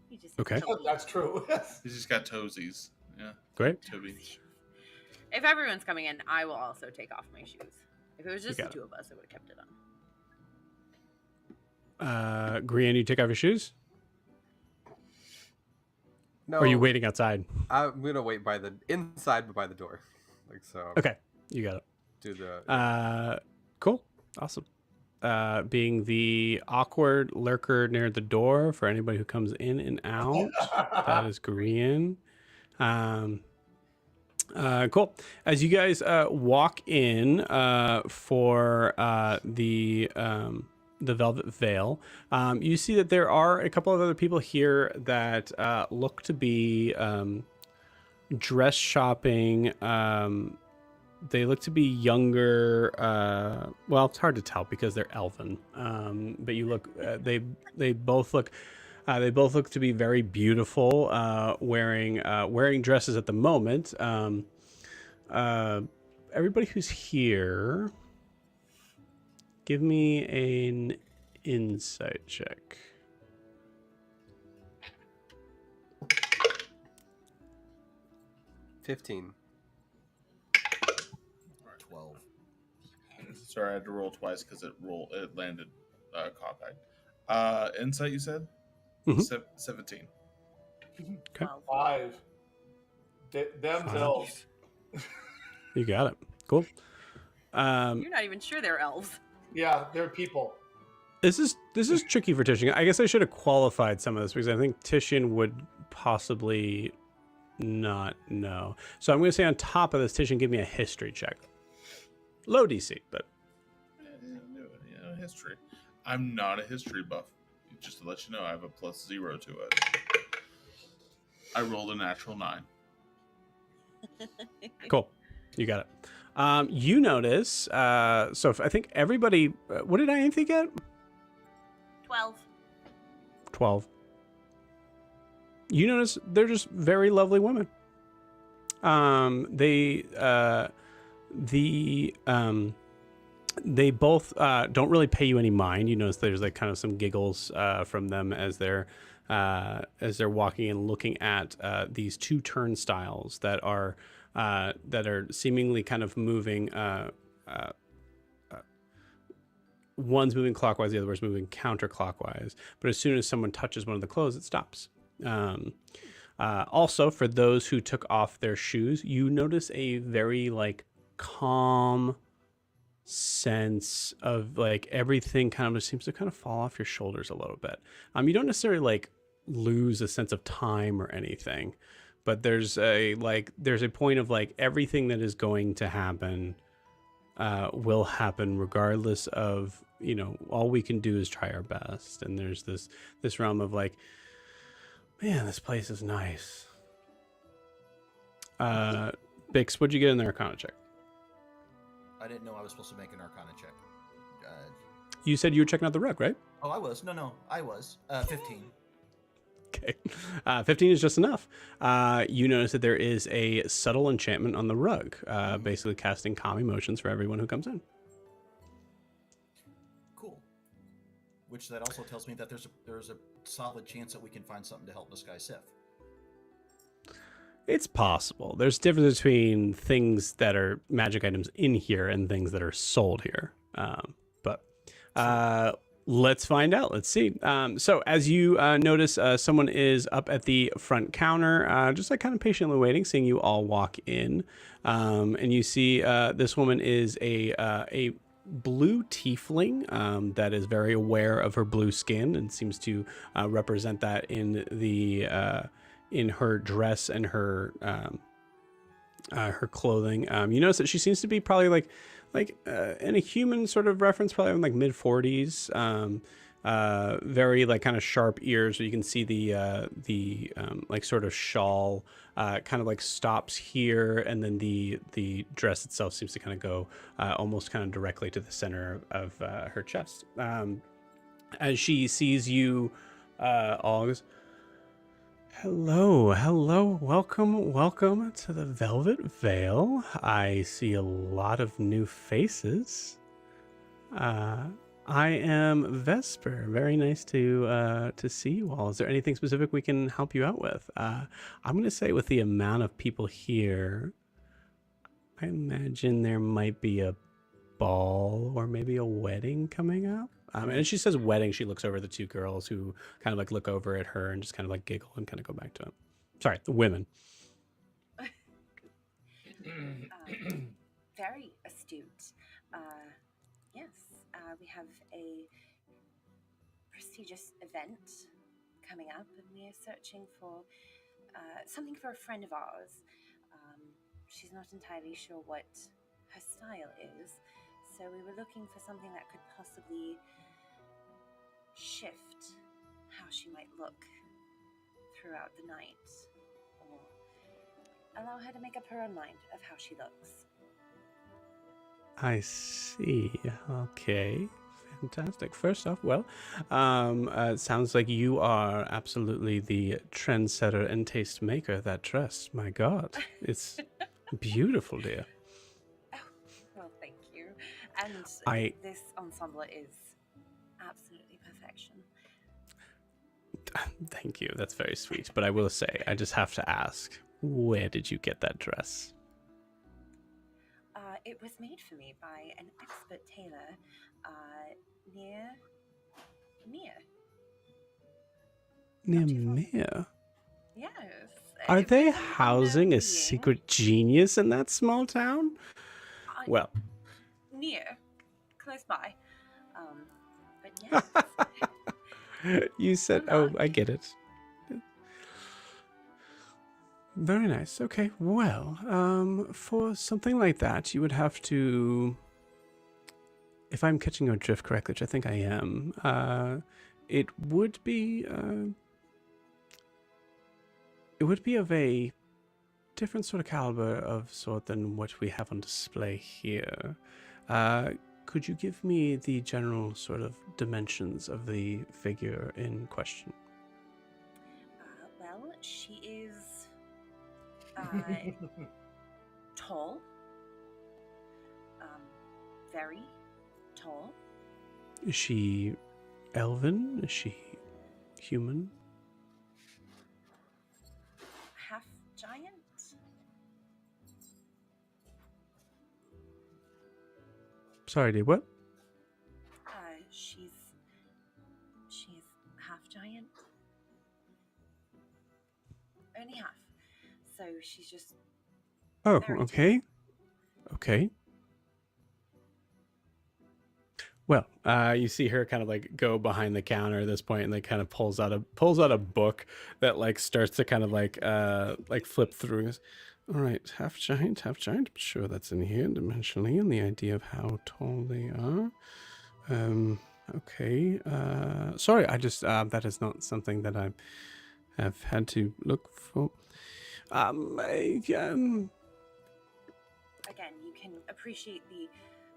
You just Okay. Oh, that's true. He's just got toesies. Yeah, Great. Toby. If everyone's coming in, I will also take off my shoes. If it was just the got it. two of us, I would have kept it on. Grian, you take off your shoes? no. Or are you waiting outside? I'm gonna wait by the inside, but by the door. Like so. Okay, you got it. Do the Cool. Awesome. Being the awkward lurker near the door for anybody who comes in and out. That is Grian. Cool. As you guys walk in for the Velvet Veil, you see that there are a couple of other people here that look to be dress shopping. They look to be younger. Well, it's hard to tell because they're elven. But you look. They both look. They both look to be very beautiful. Wearing dresses at the moment. Everybody who's here, give me an insight check. 15. 12. Sorry, I had to roll twice because it landed cockeyed. Insight, you said? Mhm. 17. Okay. 5. Them elves. You got it. Cool. You're not even sure they're elves. Yeah, they're people. This is tricky for Tishin. I guess I should have qualified some of this because I think Tishin would possibly not know. So I'm going to say on top of this, Tishin, give me a history check. Low DC, but History. I'm not a history buff. Just to let you know, I have a +0 to it. I rolled a natural 9. cool. You got it. You notice. So if I think everybody. What did I think get? 12. 12. You notice they're just very lovely women. They both don't really pay you any mind. You notice there's like kind of some giggles from them as they're walking and looking at these two turnstiles that are seemingly kind of moving. One's moving clockwise, the other one's moving counterclockwise. But as soon as someone touches one of the clothes, it stops. Also, for those who took off their shoes, you notice a very like calm sense of like everything kind of seems to kind of fall off your shoulders a little bit. You don't necessarily like lose a sense of time or anything, but there's a point of like everything that is going to happen will happen regardless of, you know, all we can do is try our best. And there's this realm of like, man, this place is nice. Bix, what'd you get in the Arcana check? I didn't know I was supposed to make an Arcana check. You said you were checking out the rug, right? Oh, I was. No, I was. 15. Okay. 15 is just enough. You notice that there is a subtle enchantment on the rug, basically casting calm emotions for everyone who comes in. Cool. Which that also tells me that there's a solid chance that we can find something to help disguise Sif. It's possible. There's difference between things that are magic items in here and things that are sold here. Let's find out. Let's see. So as you notice, someone is up at the front counter, just like kind of patiently waiting, seeing you all walk in. And you see this woman is a blue tiefling that is very aware of her blue skin and seems to represent that in her dress and her clothing. You notice that she seems to be probably like in a human sort of reference, probably in like mid 40s. Very like kind of sharp ears, so you can see the like sort of shawl kind of like stops here, and then the dress itself seems to kind of go almost kind of directly to the center of her chest. As she sees you, all goes, hello, welcome to the Velvet Veil. I see a lot of new faces. I am Vesper. Very nice to see you all. Is there anything specific we can help you out with? I'm going to say with the amount of people here, I imagine there might be a ball or maybe a wedding coming up. And as she says wedding, she looks over at the two girls who kind of like look over at her and just kind of like giggle and kind of go back to it. Sorry, the women. Very astute. Yes, we have a prestigious event coming up, and we are searching for something for a friend of ours. She's not entirely sure what her style is, so we were looking for something that could possibly shift how she might look throughout the night, or allow her to make up her own mind of how she looks. I see. Okay. Fantastic. First off, well, it sounds like you are absolutely the trendsetter and taste maker. That dress, my God, it's beautiful, dear. Oh, well, thank you. And this ensemble is absolutely perfection. Thank you. That's very sweet. But I will say, I just have to ask, where did you get that dress? It was made for me by an expert tailor near Mir. Near Mir? Yes. Are It they was housing a near. secret genius in that small town? Well, near, close by. But yes. you said, oh, I get it. Very nice. Okay, well, for something like that, you would have to, if I'm catching your drift correctly, which I think I am, it would be of a different sort of caliber of sort than what we have on display here. Could you give me the general sort of dimensions of the figure in question? She is tall, very tall. Is she elven? Is she human? Half giant. Sorry, dear. What? She's half giant. Only half. So she's just Oh, very okay. Okay. Well, you see her kind of like go behind the counter at this point, and like kind of pulls out a book that like starts to kind of like flip through. All right, half giant. I'm sure that's in here dimensionally, and the idea of how tall they are. Okay. Sorry, I just that is not something that I have had to look for. Again, you can appreciate the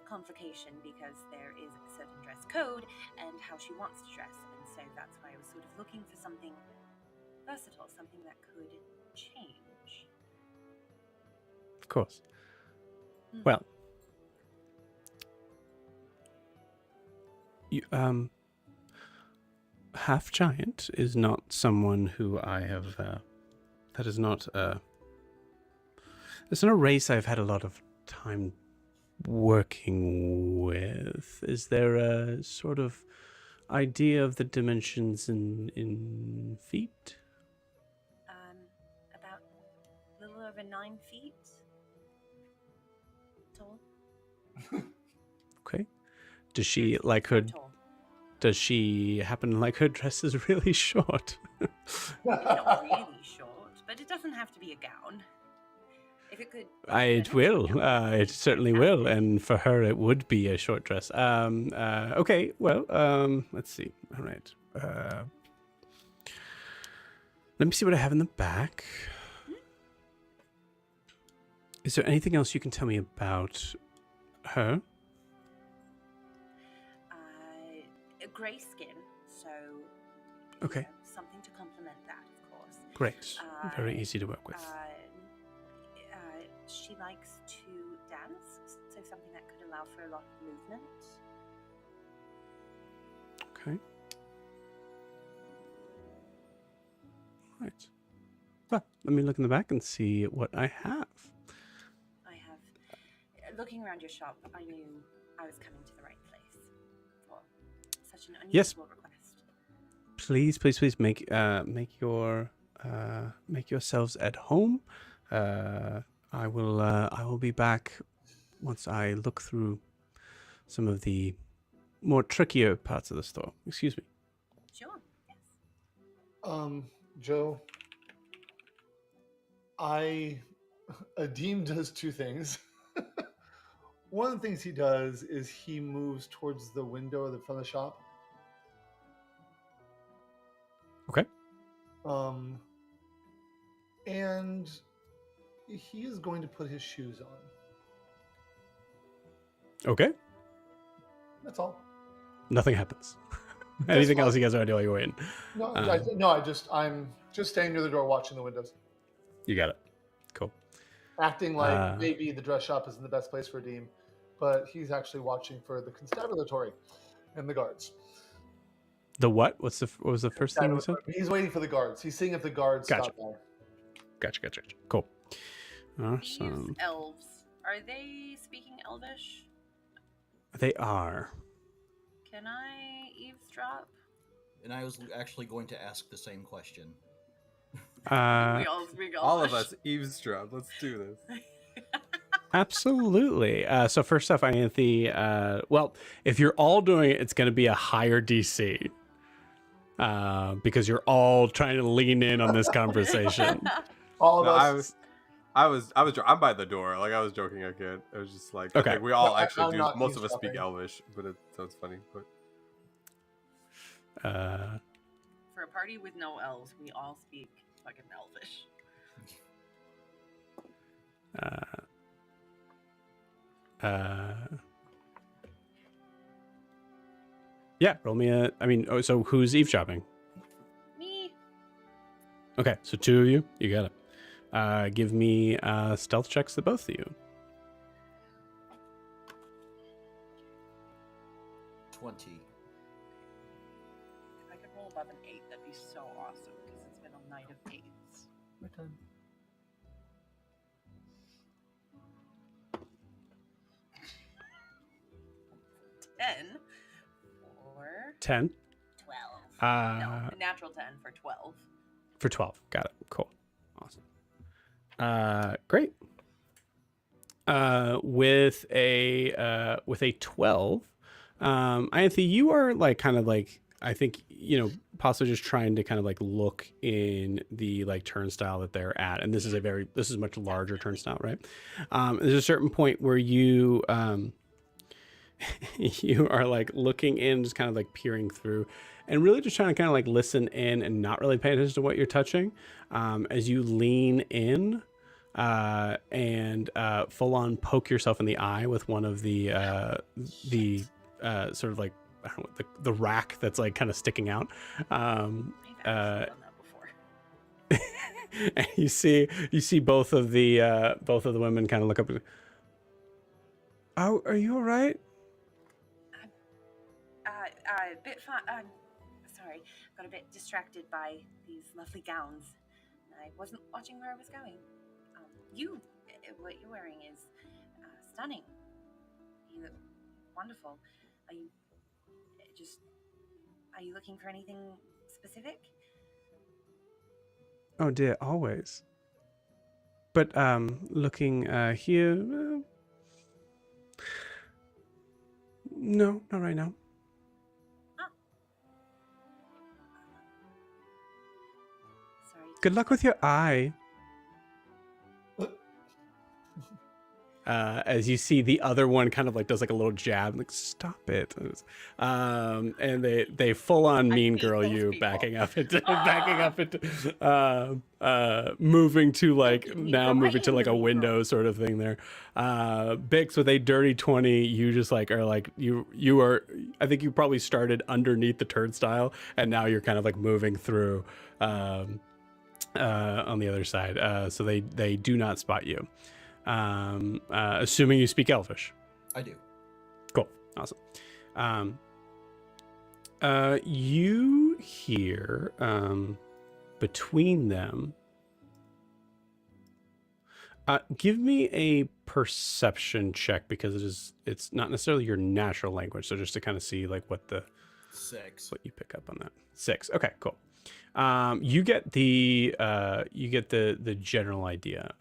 complication because there is a certain dress code and how she wants to dress, and so that's why I was sort of looking for something versatile, something that could change. Of course. Well, you, half giant is not someone who I have. That is not. It's not a race I've had a lot of time working with. Is there a sort of idea of the dimensions in feet? About a little over 9 feet tall. Okay. Does she like her? Tall. Does she happen to like her dress is really short? Not really short, but it doesn't have to be a gown. If it could. It will. It certainly will. And for her, it would be a short dress. Okay. Well, let's see. All right. Let me see what I have in the back. Is there anything else you can tell me about her? Gray skin, so Okay. Something to complement that, of course. Great. Very easy to work with. She likes to dance, so something that could allow for a lot of movement. Okay. Right. Well, let me look in the back and see what I have. Looking around your shop, I knew I was coming to the right place for such an unusual Yes. request. Please make yourselves at home. I will be back once I look through some of the more trickier parts of the store. Excuse me. Sure. Yes. Joe, Adim does two things. One of the things he does is he moves towards the window of the front of the shop. Okay. And he is going to put his shoes on. Okay. That's all. Nothing happens. Anything else you guys want to do while you're waiting? No, I'm just standing near the door watching the windows. You got it. Cool. Acting like maybe the dress shop isn't the best place for Adim, but he's actually watching for the constabulary and the guards. The what? What was the first thing you said? He's waiting for the guards. He's seeing if the guards Gotcha. stop by. Gotcha. Cool. These Awesome. elves, are they speaking Elvish? They are. Can I eavesdrop? And I was actually going to ask the same question. We all All of us eavesdrop. Let's do this. Absolutely. So first off, Anthony, well, if you're all doing it, it's going to be a higher DC. Because you're all trying to lean in on this conversation. All of No, us. I'm by the door. Like I was joking again. It was just like Okay. I think we all No, actually I'm do. not Most of us speak eavesdropping. Elvish, but it sounds funny. But For a party with no elves, we all speak fucking Elvish. Yeah, roll me a. I mean, so who's eavesdropping? Me. Okay, so 2 of you, you got it. Give me stealth checks to both of you. 20. If I could roll above an 8, that'd be so awesome because it's been a night of 8s. My turn. 10 or 10 12. Uh, No, natural 10 for 12. for 12. Got it. Cool. Awesome. Great. With a 12, Anthony, you are like kind of like, I think, you know, possibly just trying to kind of like look in the like turnstile that they're at, and this is a much larger turnstile, right? There's a certain point where you you are like looking in, just kind of like peering through, and really just trying to kind of like listen in and not really pay attention to what you're touching. As you lean in and full on poke yourself in the eye with one of the sort of like, I don't know, the rack that's like kind of sticking out. I've actually done that before. And you see both of the women kind of look up and, oh, are you all right? A bit sorry, got a bit distracted by these lovely gowns. I wasn't watching where I was going. What you're wearing is stunning. You look wonderful. Are you looking for anything specific? Oh dear, always. But looking here, no, not right now. Sorry. Good luck with your eye. As you see the other one kind of like does like a little jab, like stop it, and they full on mean girl you, backing up into moving to like now moving to like a window sort of thing there. Bix with a dirty 20, you just like are like you are, I think you probably started underneath the turnstile and now you're kind of like moving through on the other side, so they do not spot you. Assuming you speak Elvish. I do. Cool. Awesome. You hear between them. Give me a perception check because it's not necessarily your natural language, so just to kind of see like what 6. you pick up on that. 6. Okay, cool. You get the general idea.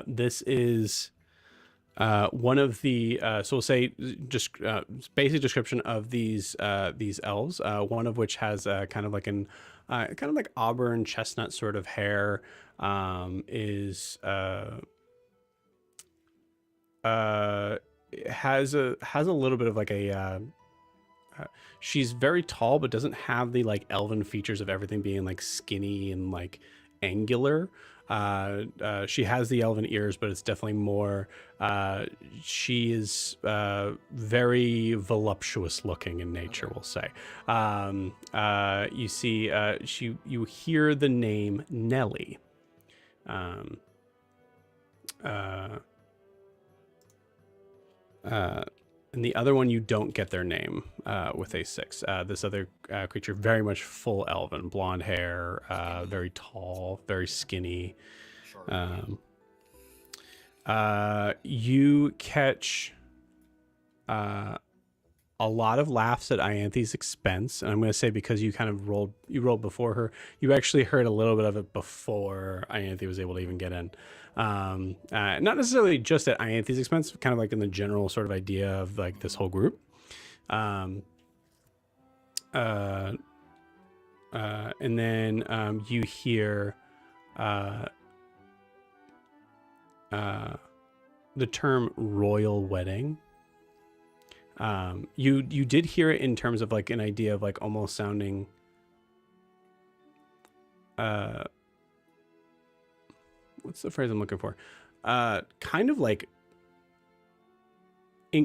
This is one of the so we'll say just basic description of these elves. One of which has kind of like an kind of like auburn chestnut sort of hair. Has a little bit of like a she's very tall but doesn't have the like elven features of everything being like skinny and like angular. She has the elven ears, but it's definitely more, she is very voluptuous looking in nature, we'll say. You see, you hear the name Nelly. And the other one, you don't get their name with a 6. This other creature, very much full elven, blonde hair, very tall, very skinny. You catch a lot of laughs at Ianthe's expense, and I'm going to say because you kind of rolled before her, you actually heard a little bit of it before Ianthe was able to even get in. Not necessarily just at Ianthe's expense, kind of like in the general sort of idea of like this whole group. And then you hear the term royal wedding. You did hear it in terms of like an idea of like almost sounding what's the phrase I'm looking for? Kind of like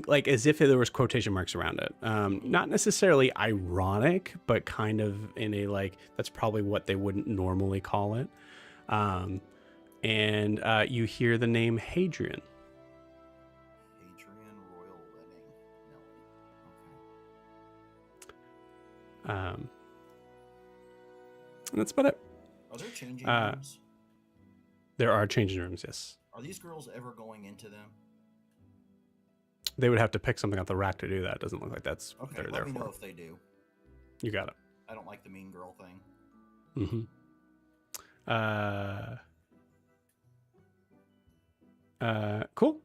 like as if there was quotation marks around it. Not necessarily ironic, but kind of in a like that's probably what they wouldn't normally call it. And you hear the name Hadrian. Hadrian Royal Wedding. No. And that's about it. Are there changing rooms? There are changing rooms, yes. Are these girls ever going into them? They would have to pick something off the rack to do that. Doesn't look like that's what Okay, they're let there me for. know if they do. You got it. I don't like the mean girl thing. Cool.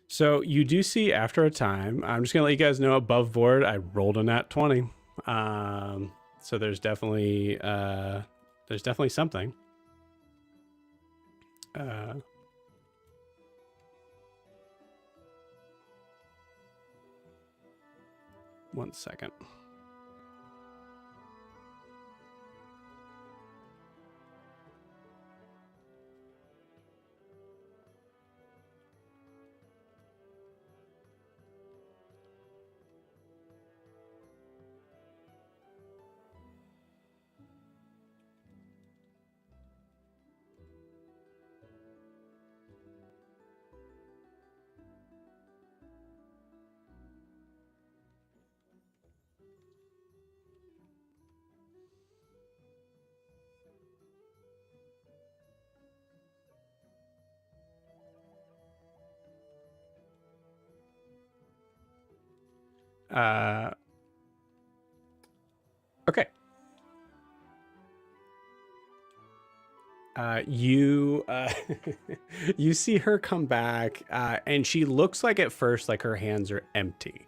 So you do see after a time, I'm just gonna let you guys know above board, I rolled a nat 20. So there's definitely something. One second. Okay. You you see her come back, and she looks like at first like her hands are empty.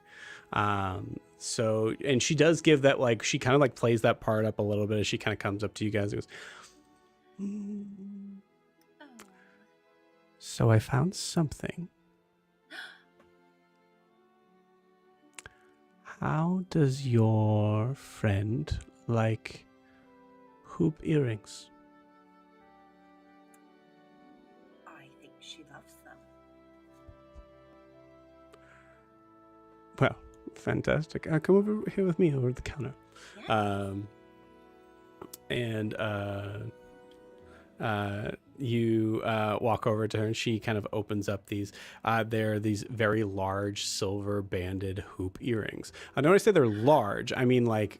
So, and she does give that, like, she kind of like plays that part up a little bit as she kind of comes up to you guys and goes, so I found something. How does your friend like hoop earrings? I think she loves them. Well, fantastic. Come over here with me over at the counter. Yeah. You walk over to her and she kind of opens up these. They're these very large silver banded hoop earrings. When I say they're large, I mean like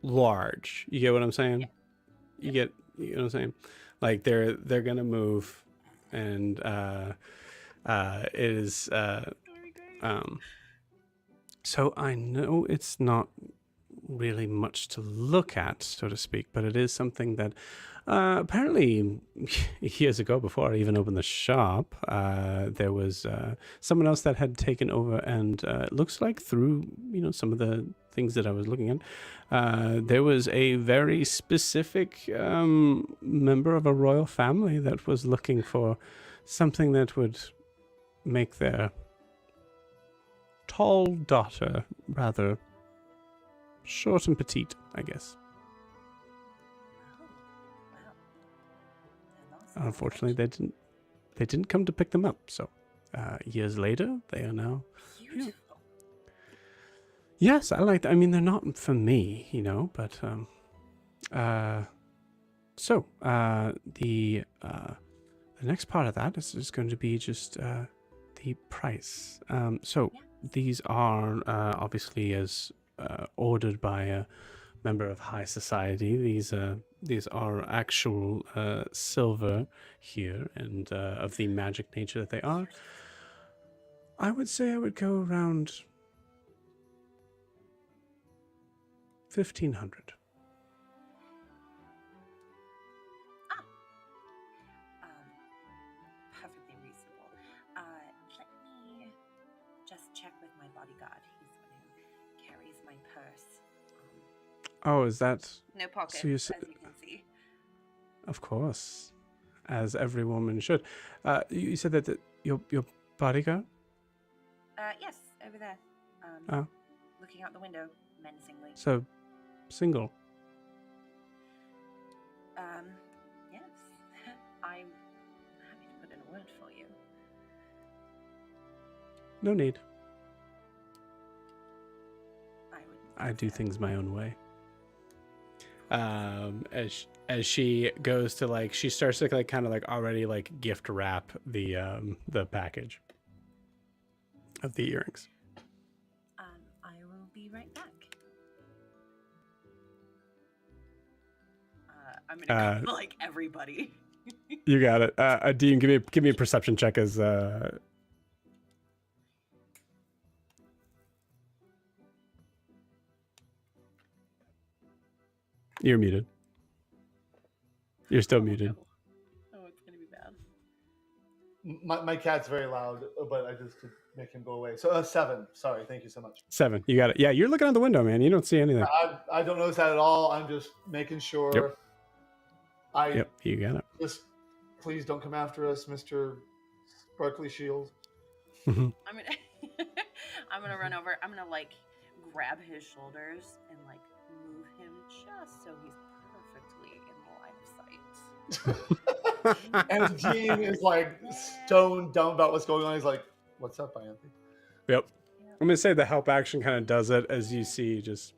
large. You get what I'm saying? Yeah. You know what I'm saying? Like they're gonna move, and it is so I know it's not really much to look at, so to speak, but it is something that apparently years ago, before I even opened the shop, there was someone else that had taken over, and it looks like through some of the things that I was looking at, there was a very specific member of a royal family that was looking for something that would make their tall daughter rather short and petite, I guess. Oh, wow. They're lost. Unfortunately, they didn't come to pick them up. So years later, they are now. Beautiful. Yes, I like that. I mean, they're not for me, but so the next part of that is going to be just the price. So these are obviously as ordered by a member of high society. These are actual silver here, and of the magic nature that they are. I would say I would go around 1,500. Perfectly reasonable. Let me just check with my bodyguard. He's the one who carries my purse. Oh, is that? No pockets, So you as you can see. Of course, as every woman should. You said that your bodyguard? Yes, over there. Oh. Looking out the window menacingly. So, single. Yes. I'm happy to put in a word for you. No need. I do So. things my own way. As she goes to like, she starts to like kind of like already like gift wrap the package of the earrings. I will be right back. I'm gonna go like everybody. You got it. Dean, give me a perception check as you're muted. You're still muted. Oh, it's gonna be bad. My cat's very loud, but I just could make him go away. So 7. Sorry, thank you so much. 7. You got it. Yeah, you're looking out the window, man. You don't see anything. I don't notice that at all. I'm just making sure. Yep. You got it. Just please don't come after us, Mr. Sparkly Shield. I'm gonna run over. I'm gonna like grab his shoulders and like move him just so he's perfectly in the line of sight. And Dean is like stone dumb about what's going on. He's like, "What's up, Ianthe?" Yep. I'm gonna say the help action kind of does it as you see. Just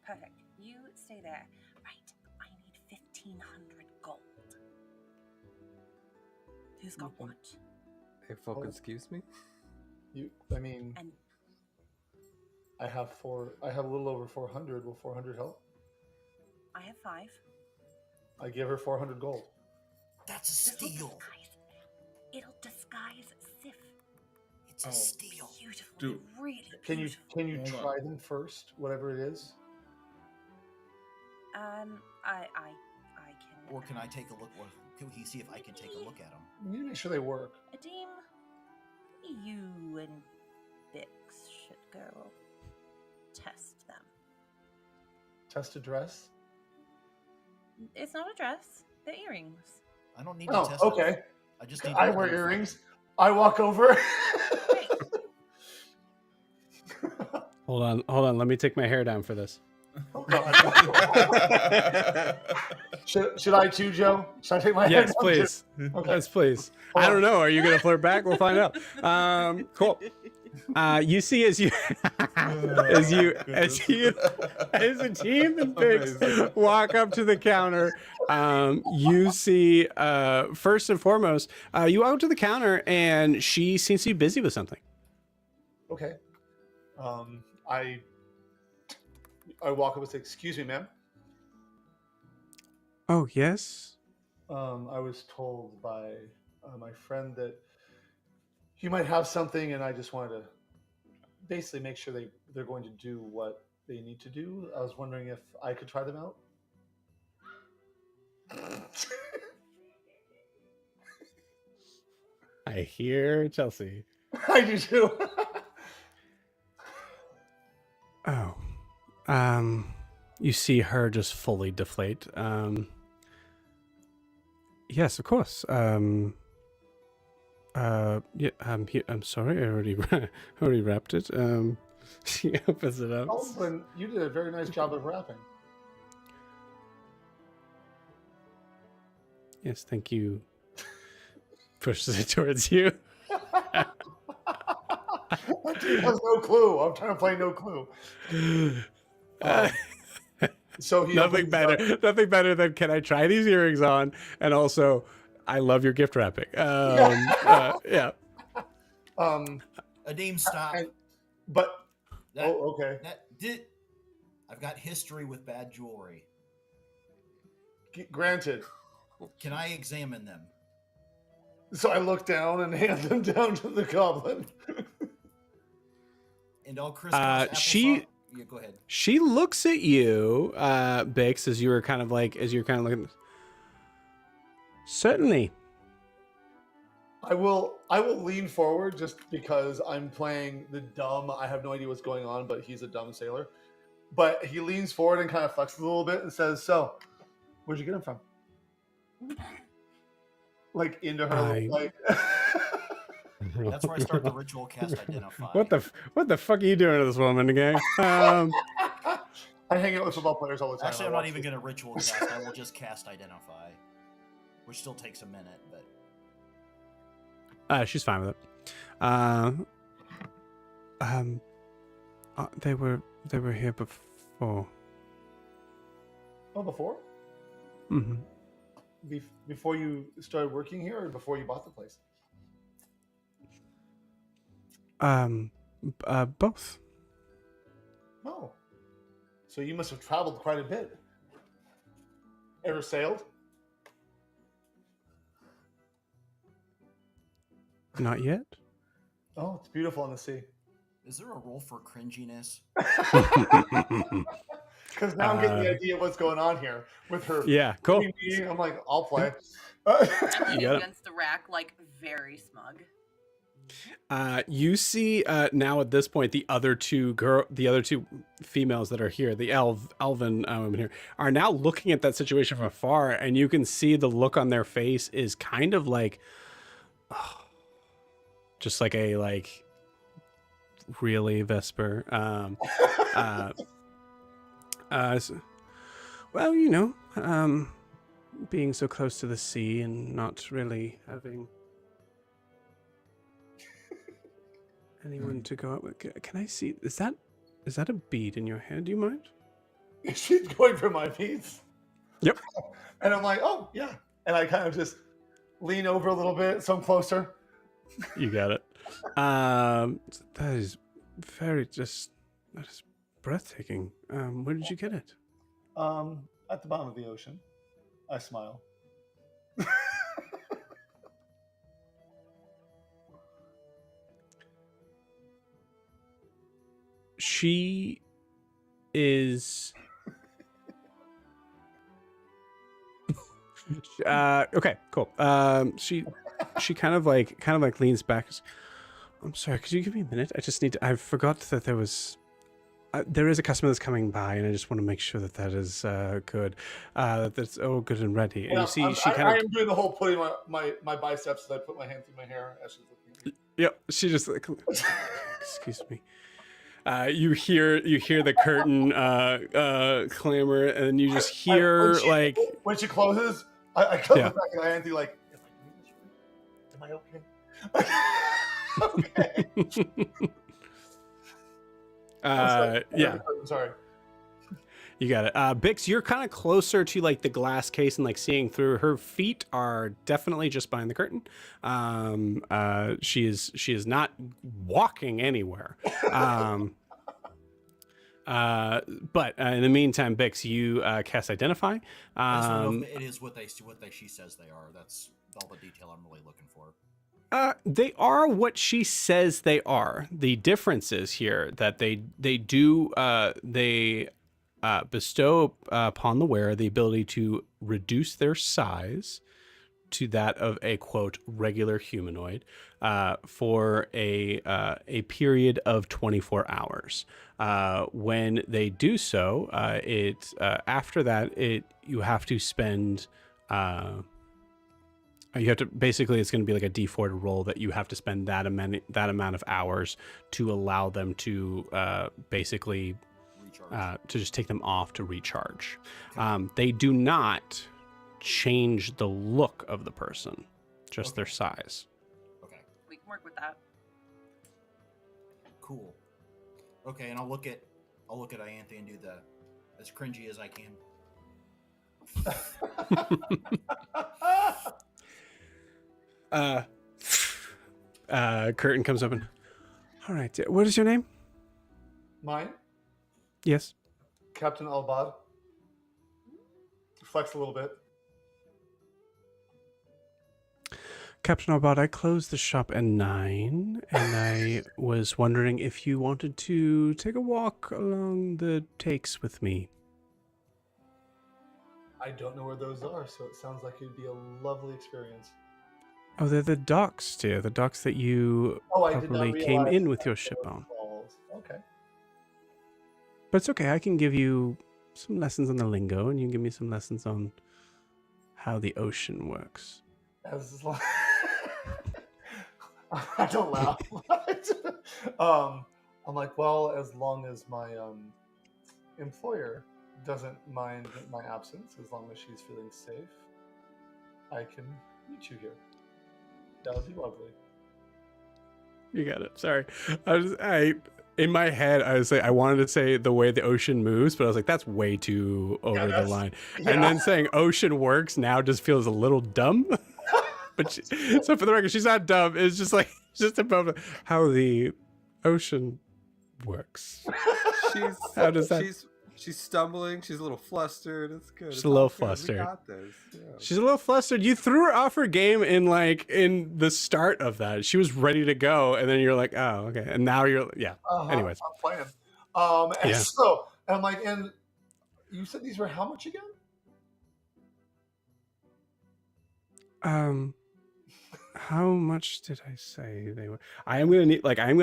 Perfect. You stay there. Right. I need 1,500 gold. Who's got what? Hey, folk, excuse me? I mean, And I have a little over 400. Will 400 help? I have 5. I give her 400 gold. That's a steal. It'll disguise Sif. It's a steal. Beautiful. Dude. Really Can you Hold on. try them first, whatever it is? I can. Or can I take a look? Or can he see if I can take a look at them? You need to make sure they work. Adim, you and Bix should go test them. Test a dress. It's not a dress. They're earrings. I don't need to Oh, test okay. them. I just need. I to wear identify earrings. them. I walk over. hold on. Let me take my hair down for this. Oh, God. should I too, Joe? Should I take my Yes, head down, please. too? Okay. Yes, please. Hold I on. don't know. Are you gonna flirt back? We'll find out. Cool. You see as you as a team and Bix walk up to the counter, you see first and foremost, you walk up to the counter and she seems to be busy with something. Okay. I walk up and say, "Excuse me, ma'am. Oh yes. I was told by my friend that you might have something, and I just wanted to basically make sure they're going to do what they need to do. I was wondering if I could try them out." I hear Chelsea. I do too. Oh. You see her just fully deflate. Yes, of course. Yeah, I'm sorry, I already wrapped it. She opens it up. Oh, and you did a very nice job of rapping. Yes, thank you. Pushes it towards you. He has no clue. I'm trying to play no clue. So he Nothing better than can I try these earrings on? And also, I love your gift wrapping. Yeah. Adim, stop. But That- okay. I've got history with bad jewelry. Granted. Can I examine them? So I look down and hand them down to the goblin. And all crisscross she- applesauce- Yeah, go ahead. She looks at you, Bix, as you're kind of looking. Certainly. I will lean forward just because I'm playing the dumb. I have no idea what's going on, but he's a dumb sailor. But he leans forward and kind of flexes a little bit and says, "So, where'd you get them from?" Like into her, like That's where I start the ritual cast identify. What the fuck are you doing to this woman, gang? I hang out with football players all the time. Actually, I I'm not watch even it. going to ritual cast. I will just cast identify, which still takes a minute, but She's fine with it. They were here before. Oh, before? Mm-hmm. Before you started working here, or before you bought the place? Both. Oh, so you must have traveled quite a bit. Ever sailed? Not yet. Oh, it's beautiful on the sea. is there a role for cringiness? Because now I'm getting the idea of what's going on here with her. Yeah, cool. I'm like, I'll play. I'm You leaning got it. against the rack, like very smug. You see now at this point the other two females that are here, the elven women here, are now looking at that situation from afar, and you can see the look on their face is kind of like, just like a really Vesper. Well, you know, being so close to the sea and not really having anyone to go out with. Can I see? Is that a bead in your hair? Do you mind? She's going for my piece. Yep. And I'm like, oh, yeah. And I kind of just lean over a little bit, so I'm closer. You got it. That is that is breathtaking. Where did you get it? At the bottom of the ocean. I smile. She is. Okay, cool. She kind of like leans back. I'm sorry, could you give me a minute? I just need to, I forgot that there is a customer that's coming by, and I just want to make sure that is good. That's all good and ready. And Yeah, you see, I am doing the whole putting my biceps, and I put my hand through my hair as she's looking at me. Yep, she just like, excuse me. You hear the curtain clamor, and you just hear when she closes, I close Yeah. the back of my hand through like, am I okay? Okay. Yeah, I'm sorry. you got it. Bix, you're kind of closer to like the glass case and like seeing through. Her feet are definitely just behind the curtain. She is not walking anywhere. But in the meantime, Bix, you cast Identify. I just don't know if it is what she says they are. That's all the detail I'm really looking for. They are what she says they are. The difference is here that they do bestow upon the wearer the ability to reduce their size to that of a quote regular humanoid for a period of 24 hours. When they do so, after that you have to spend. You have to basically, it's going to be like a D4 to roll that you have to spend that amount of hours to allow them to basically to just take them off to recharge. They do not change the look of the person, just their size. Okay. We can work with that. Cool. Okay, and I'll look at Ianthe and do the as cringy as I can. Curtain comes open. All right, what is your name? Mine, Yes. Captain Albad. Flex a little bit. Captain Arbad, I closed the shop at 9, and I was wondering if you wanted to take a walk along the takes with me. I don't know where those are, so it sounds like it'd be a lovely experience. Oh, they're the docks, dear. The docks that you I did not probably came realize in with that your there ship were on. falls. Okay. But it's okay. I can give you some lessons on the lingo, and you can give me some lessons on how the ocean works. As long... I don't laugh. I'm like, well, as long as my employer doesn't mind my absence, as long as she's feeling safe, I can meet you here. That would be lovely. You got it. Sorry. I in my head I was like I wanted to say the way the ocean moves, but I was like that's way too over the line. Yeah. And then saying ocean works now just feels a little dumb. But so for the record, she's not dumb. It's just like just about how the ocean works. How does that? She's stumbling. She's a little flustered. It's good. She's It's a little all good. flustered. We got this. Yeah. She's a little flustered. You threw her off her game in the start of that. She was ready to go, and then you're like, oh, okay. And now you're Anyways, I'm playing. And Yeah. so and I'm like, and you said these were how much again? How much did I say they were? I'm gonna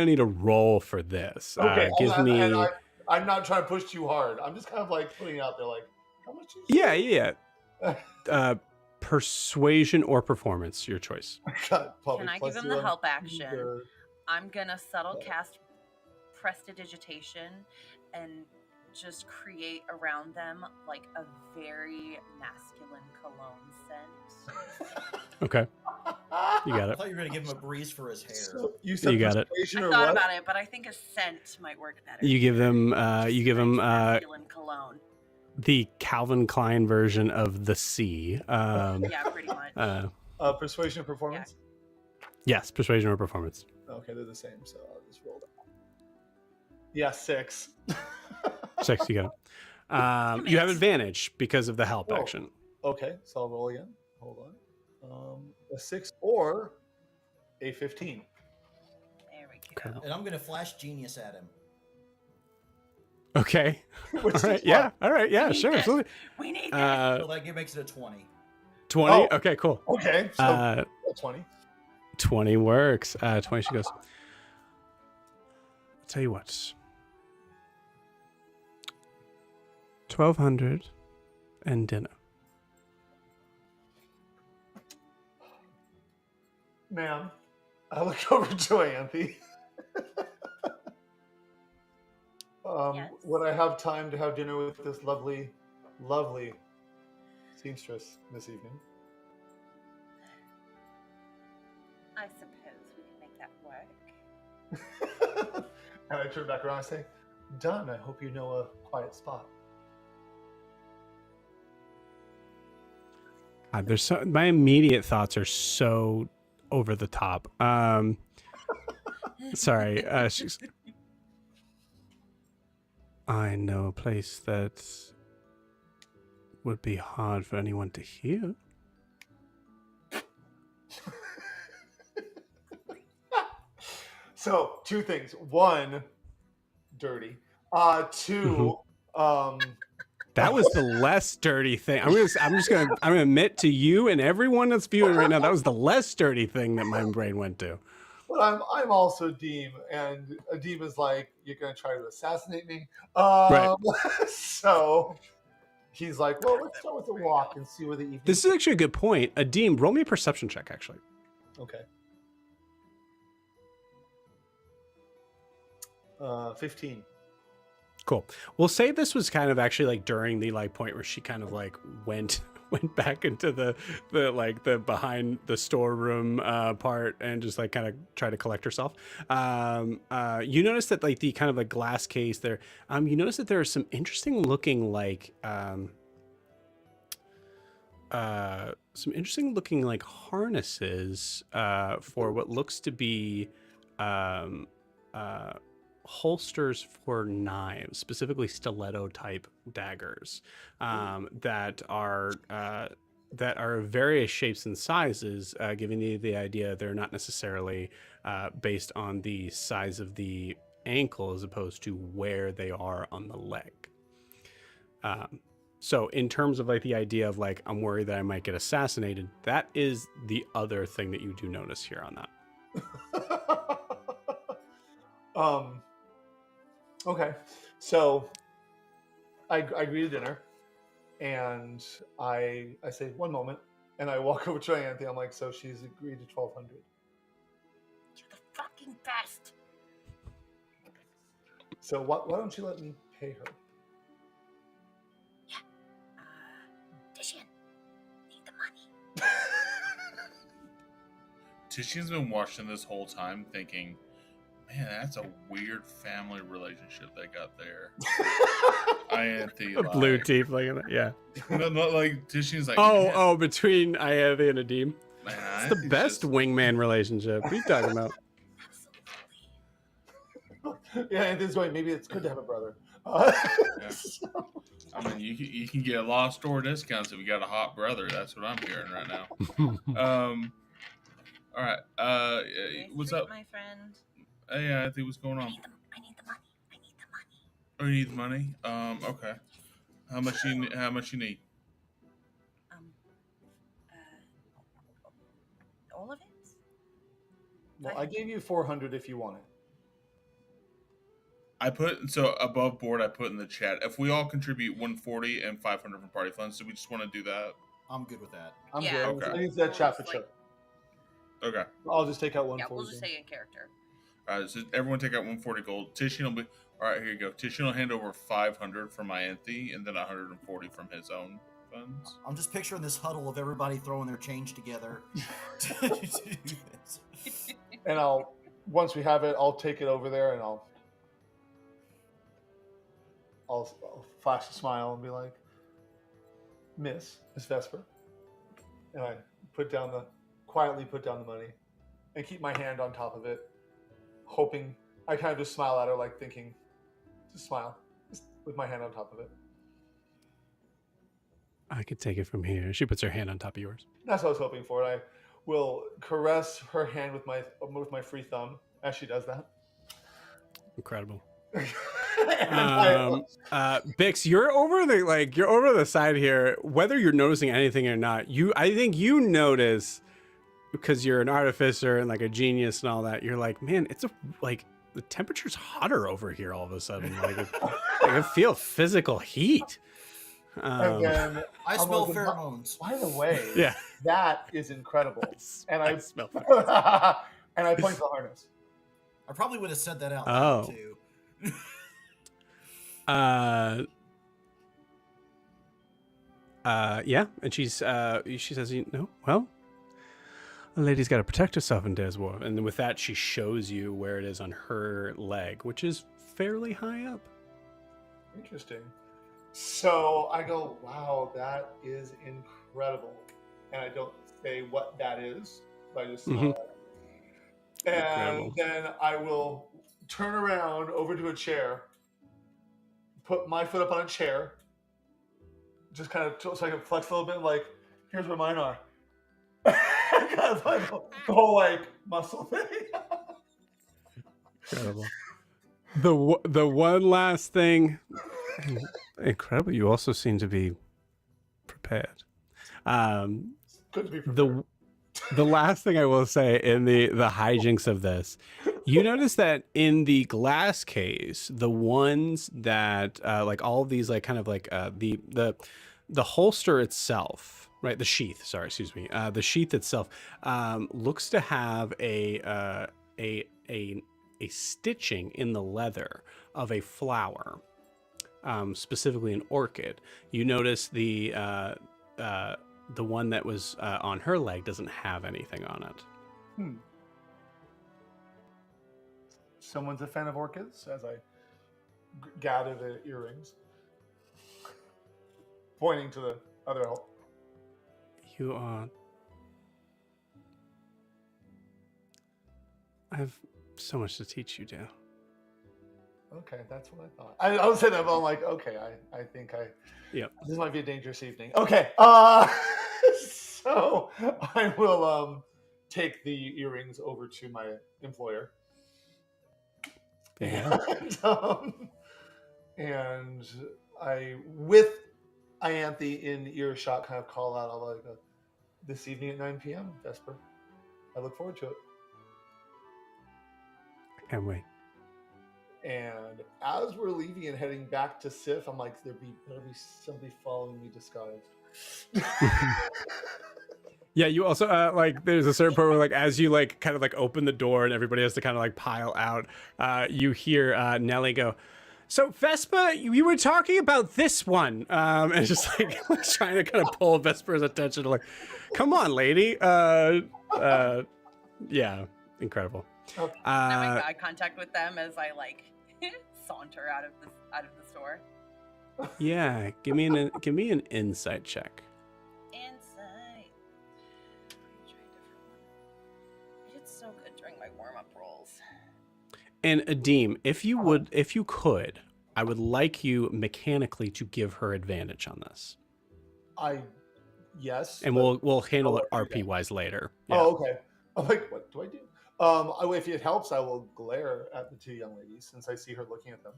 need a roll for this. Okay, Give me. and I'm not trying to push too hard. I'm just kind of like putting it out there, like, how much is Yeah. Persuasion or performance, your choice. Can I give him the help action? I'm gonna subtle cast prestidigitation and just create around them like a very masculine cologne scent. Okay. You got I it. thought you were going to give him a breeze for his hair. So you said You got it. persuasion I or thought what? about it, but I think a scent might work better. You give them masculine cologne. the Calvin Klein version of the sea. Yeah, pretty much. Persuasion or performance? Yes, persuasion or performance. Okay, they're the same, so I'll just roll that. Yeah, 6. 6, you got it. You have advantage because of the help Oh. action. Okay, so I'll roll again. Hold on. A 6 or a 15. There we Okay. go. And I'm going to flash genius at him. Okay. Which All right. is Yeah. All right. Yeah. We need Sure. this. Absolutely. We need that. So that makes it a 20. 20. Oh. Okay. Cool. Okay, so 20. 20 works. 20. She goes. I'll tell you what. 1,200 and dinner. Ma'am, I look over to Anthe. Yes? Would I have time to have dinner with this lovely, lovely seamstress this evening? I suppose we can make that work. And I turn back around and say, done. I hope you know a quiet spot. There's my immediate thoughts are so over the top. Sorry. I know a place that would be hard for anyone to hear. So, 2 things. 1, dirty. 2, That was the less dirty thing. I'm gonna admit to you and everyone that's viewing right now, that was the less dirty thing that my brain went to. but I'm also Deem, and Deem is like, you're gonna try to assassinate me. Right. So he's like, well, let's start with the walk and see where the evening. This is actually a good point. Adeem, roll me a perception check, actually. Okay. 15. Cool. We'll say this was kind of actually like during the like point where she kind of like went back into the behind the storeroom part and just like kind of try to collect herself. You notice that like the kind of like glass case there. You notice that there are some interesting looking like harnesses for what looks to be holsters for knives, specifically stiletto type daggers, that are various shapes and sizes, giving you the idea they're not necessarily based on the size of the ankle as opposed to where they are on the leg. So in terms of like the idea of like, I'm worried that I might get assassinated, that is the other thing that you do notice here on that. Okay, so I agree to dinner, and I say 1 moment, and I walk over to Anthe. I'm like, so she's agreed to 1,200. So why don't you let me pay her? Yeah. Titian, need the money. Titian's been watching this whole time thinking, man, that's a weird family relationship they got there. Ianthe, A blue like, tiefling. Yeah. no, like Titian's like, Oh, man, between Ianthe and Adim. man, It's the Ianthe's best just- wingman relationship. What are you talking about? Absolutely. Yeah, and this is going. Maybe it's good to have a brother. Yeah. I mean, you can get a lot of store discounts if you got a hot brother. That's what I'm hearing right now. All right. You're What's through, up? my friend? Hey, Ianthe, what's going I on? need the money. I need the money. Oh, you need the money? Okay. How much you need? All of it? Well, I gave you 400 if you want it. I put so above board. I put in the chat. If we all contribute 140 and 500 from party funds, do we just want to do that? I'm good with that. I'm Yeah. good. Okay. I need that chat for Like- sure. Okay. I'll just take out Yeah, 140. we'll just say in character. All right. So everyone take out 140 gold. Titian will be. All right. Here you go. Titian will hand over 500 from Ianthe and then 140 from his own funds. I'm just picturing this huddle of everybody throwing their change together. to do this. And once we have it, I'll take it over there and I'll flash a smile and be like, Miss Vesper. And I quietly put down the money and keep my hand on top of it, hoping, I kind of just smile at her, like thinking, just smile, just with my hand on top of it. I could take it from here. She puts her hand on top of yours. That's what I was hoping for. I will caress her hand with my free thumb as she does that. Incredible. And Bix, you're over the side here. Whether you're noticing anything or not, I think you notice, because you're an artificer and like a genius and all that. You're like, man, the temperature's hotter over here all of a sudden. I feel physical heat. and then I I'm smell like, pheromones. by the way, Yeah, that is incredible. And I smell. and I point to the harness. I probably would have said that out Oh. loud too. Yeah, and she says, well, a lady's got to protect herself in Dare's War. And with that, she shows you where it is on her leg, which is fairly high up. Interesting. So I go, wow, that is incredible. And I don't say what that is, but I just smile at it. And Incredible. then I will turn around over to a chair, put my foot up on a chair, just kind of so I can flex a little bit, like, here's where mine are. Kind of like the whole like muscle thing. Incredible. The one last thing, incredible. You also seem to be prepared. Good to be prepared. The last thing I will say in the hijinks of this, you notice that in the glass case, the ones that like all of these, like kind of like the holster itself, right? The sheath. Sorry, excuse me. The sheath itself looks to have a stitching in the leather of a flower, specifically an orchid. You notice the one that was on her leg doesn't have anything on it. Someone's a fan of orchids as I gather the earrings, pointing to the other. You are. I have so much to teach you, Dale. Okay, that's what I thought. I would say that, but I'm like, okay, I think Yep. this might be a dangerous evening. Okay, so I will take the earrings over to my employer. Yeah. And I, with Ianthe in earshot, kind of call out, I'll like, this evening at 9 p.m., Vesper. I look forward to it. I can't wait. And as we're leaving and heading back to Sif, I'm like, better be somebody following me disguised. Yeah, you also like there's a certain point where like as you like kind of like open the door and everybody has to kind of like pile out, you hear Nelly go, "So Vespa, you were talking about this one," and it's just like trying to kind of pull Vespa's attention, like, "Come on, lady." Yeah, incredible. Okay. I make eye contact with them as I like saunter out of the store. Yeah, give me an insight check. Insight. Try a different one. It's so good during my warm-up rolls. And Adim, if you could, I would like you mechanically to give her advantage on this. Yes. And we'll handle it RP wise later. Yeah. Oh, okay. I'm like, what do I do? If it helps, I will glare at the two young ladies since I see her looking at them.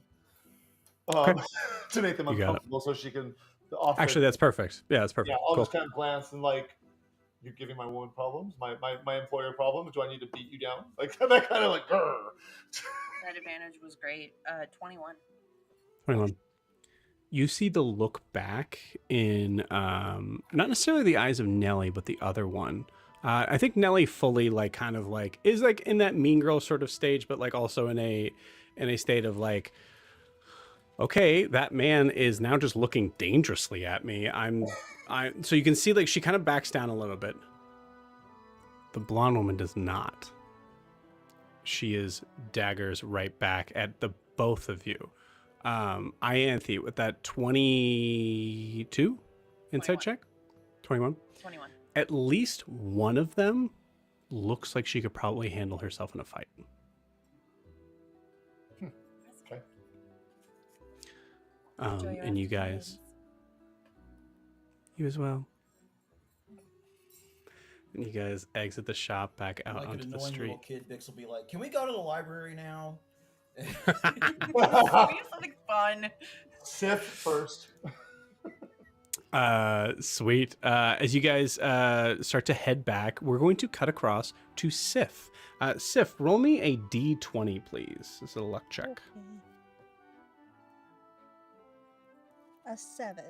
Okay. To make them You got it. uncomfortable, so she can offer. Actually, that's perfect. Yeah, that's perfect. Yeah, I'll Cool. just kind of glance and like, you're giving my woman problems, my employer problems. Do I need to beat you down? Like that kind of like. Grr. That advantage was great. 21. 21. You see the look back in not necessarily the eyes of Nelly, but the other one. I think Nelly fully like kind of like is like in that mean girl sort of stage, but like also in a state of like, okay, that man is now just looking dangerously at me. So you can see like she kind of backs down a little bit. The blonde woman does not. She is daggers right back at the both of you. Ianthe with that 22 inside 21. check? 21? 21. At least one of them looks like she could probably handle herself in a fight. Okay. Enjoy your And you afternoon, guys, ladies. you as well. And you guys exit the shop back out Like an onto the annoying street. little kid, Bix will be like, "Can we go to the library now?" We have something fun. Sif first. Sweet. As you guys start to head back, we're going to cut across to Sif. Sif, roll me a d20, please. This is a luck check. Okay. A 7.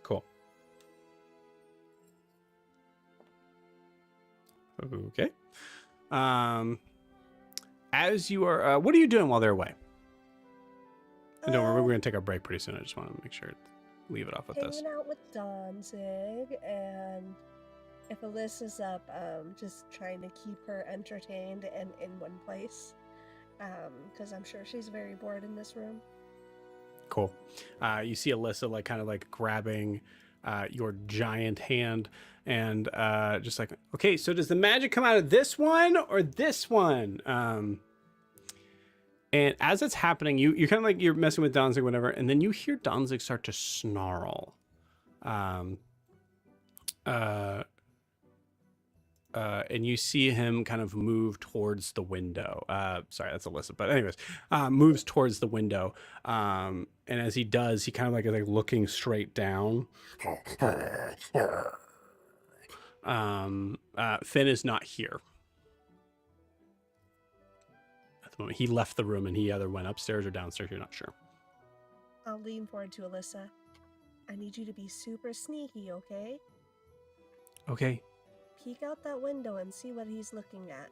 Cool. Okay. As you are, what are you doing while they're away? And don't worry, we're going to take our break pretty soon. I just want to make sure to leave it off with this. Hanging out with Danzig, and if Alyssa's up, just trying to keep her entertained and in one place, because I'm sure she's very bored in this room. Cool. You see Alyssa like kind of like grabbing your giant hand and just like, okay, so does the magic come out of this one or this one? And as it's happening, you're kind of like you're messing with Danzig, whatever, and then you hear Danzig start to snarl. And you see him kind of move towards the window. Sorry, that's Alyssa. But anyways, moves towards the window. And as he does, he kind of like is like looking straight down. Finn is not here. At the moment, he left the room and he either went upstairs or downstairs. You're not sure. I'll lean forward to Alyssa. I need you to be super sneaky, okay? Okay. Peek out that window and see what he's looking at.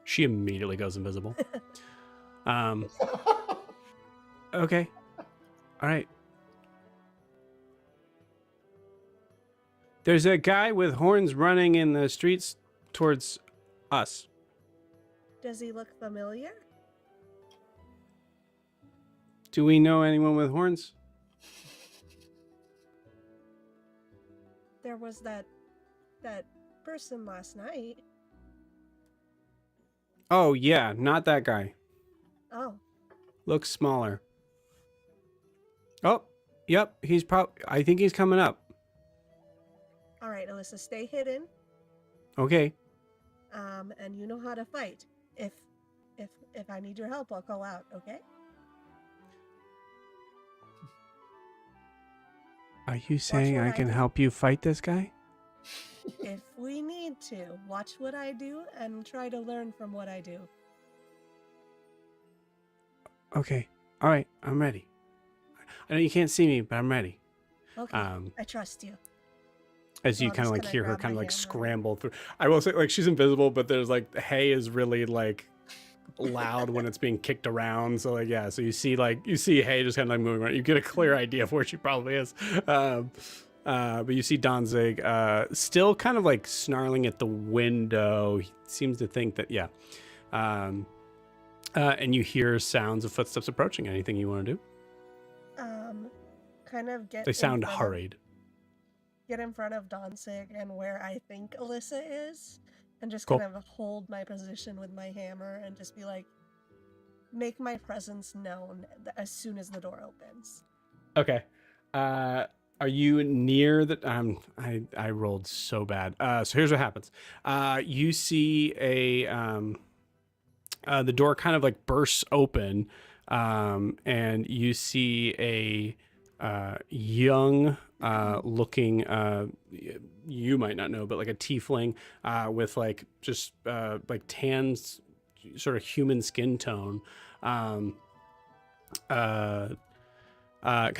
She immediately goes invisible. Okay. All right. There's a guy with horns running in the streets towards us. Does he look familiar? Do we know anyone with horns? There was that person last night. Oh, yeah, not that guy. Oh, Looks smaller. Oh, yep, I think he's coming up. all right, Alyssa, stay hidden. Okay. And you know how to fight. If I need your help, I'll call out, okay? Are you saying what I I can do. help you fight this guy? If we need to, watch what I do and try to learn from what I do. Okay. All right, I'm ready. I know you can't see me, but I'm ready. Okay, Um, I trust you. as you I'll kind of just like kinda hear her grab kind of my like hammer. scramble through. I will say, like, she's invisible, but there's like hay is really like loud when it's being kicked around. So like, yeah, so you see hay just kind of like moving around. You get a clear idea of where she probably is. But you see Danzig still kind of like snarling at the window. He seems to think that, yeah. And you hear sounds of footsteps approaching. Anything you want to do? Kind of get They sound in front hurried. get in front of Danzig and where I think Alyssa is, and just Cool. kind of hold my position with my hammer and just be like, make my presence known as soon as the door opens. Okay. Are you near the? I rolled so bad. So here's what happens. You see the door kind of like bursts open, and you see a young looking, you might not know, but like a tiefling with like just like tan, sort of human skin tone. Kind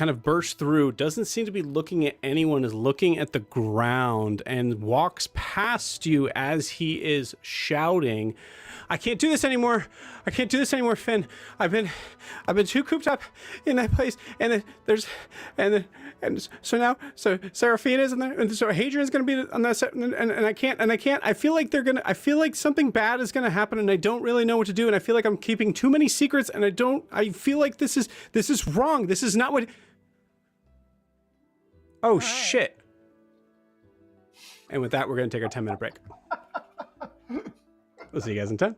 of bursts through, doesn't seem to be looking at anyone, is looking at the ground, and walks past you as he is shouting, "I can't do this anymore! I can't do this anymore, Finn! I've been too cooped up in that place, and so Seraphina's in there, and so Hadrian's gonna be on that set, and I can't. I feel like something bad is gonna happen, and I don't really know what to do, and I feel like I'm keeping too many secrets, and I feel like this is wrong. This is not what. Oh shit! And with that, we're gonna take our 10-minute break. We'll see you guys in 10.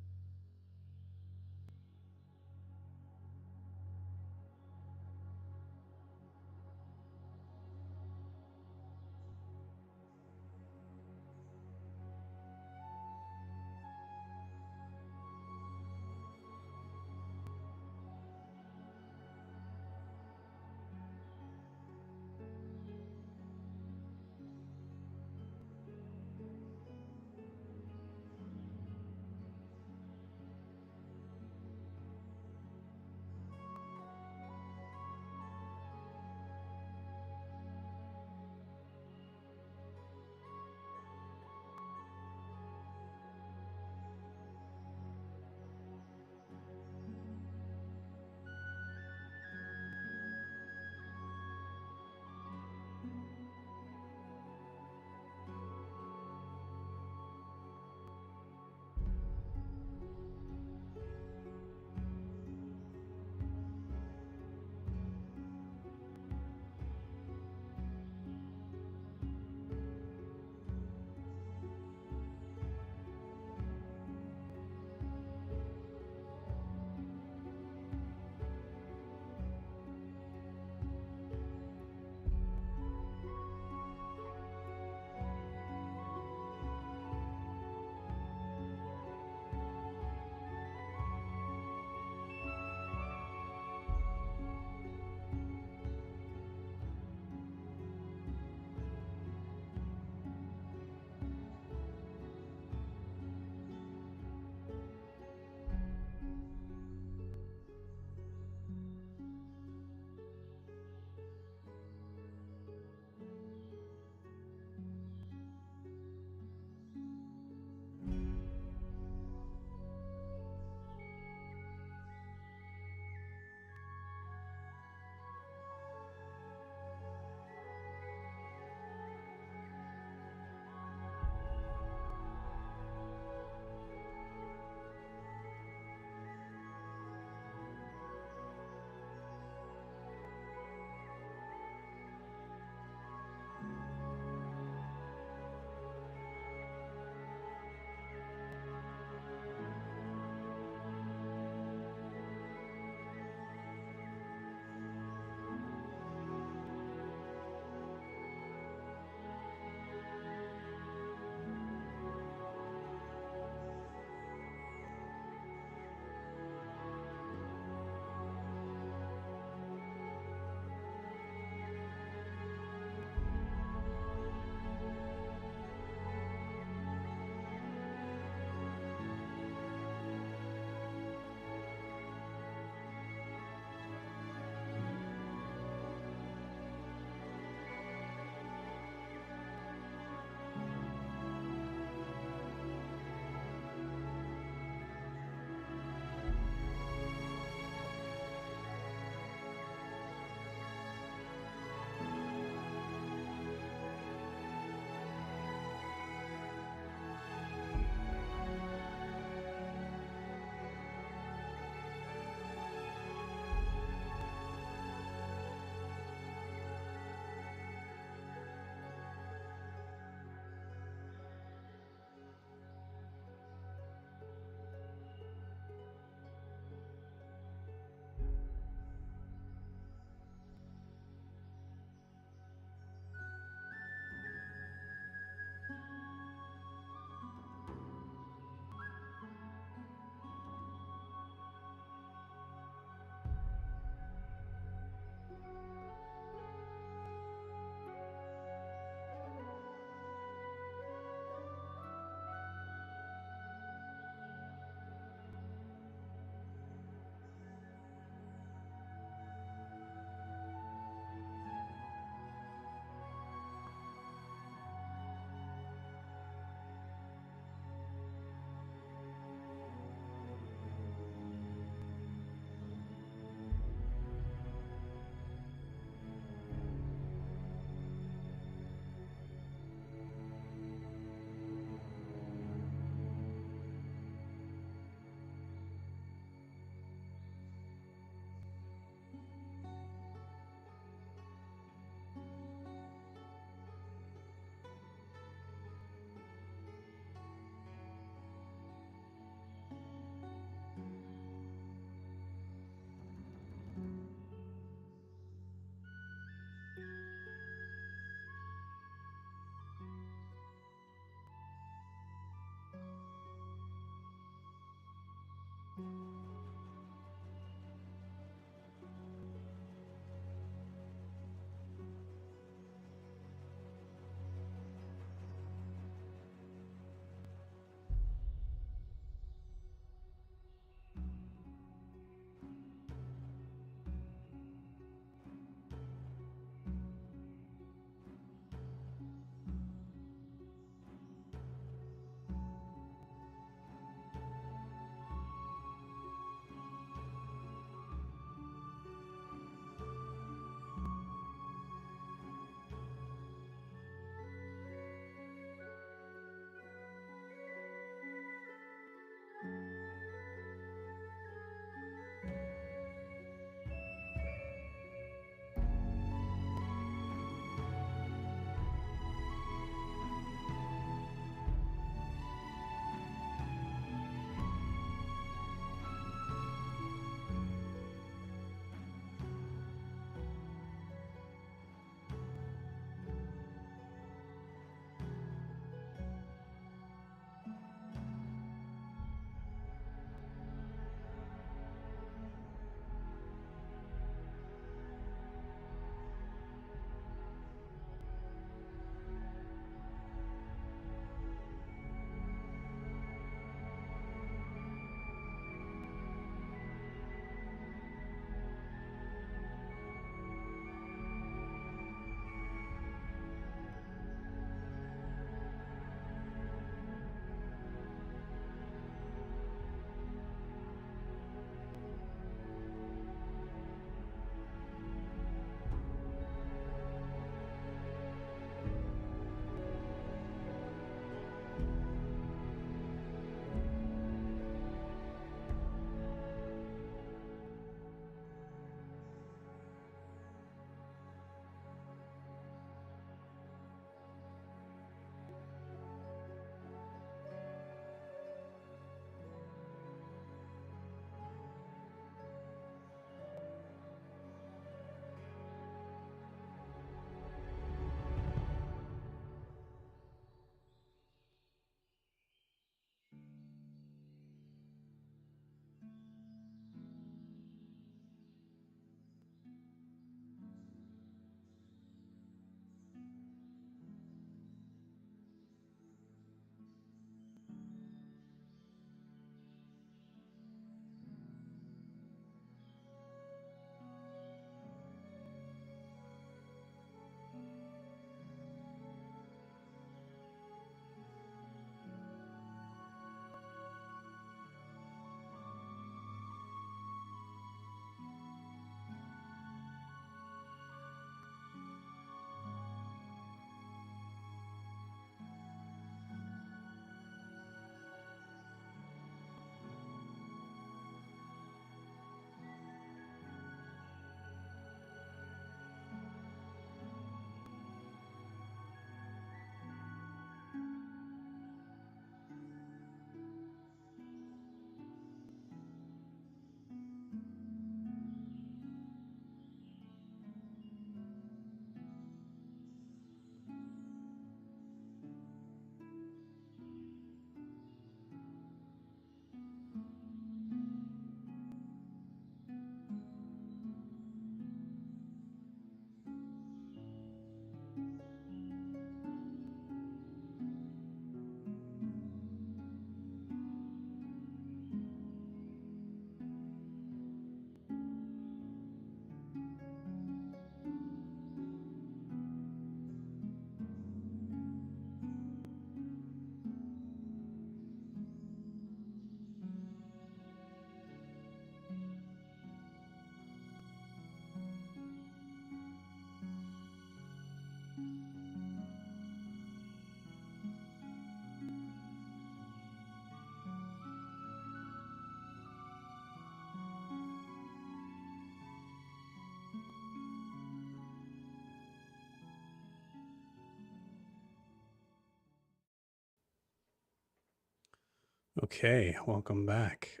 Okay, welcome back.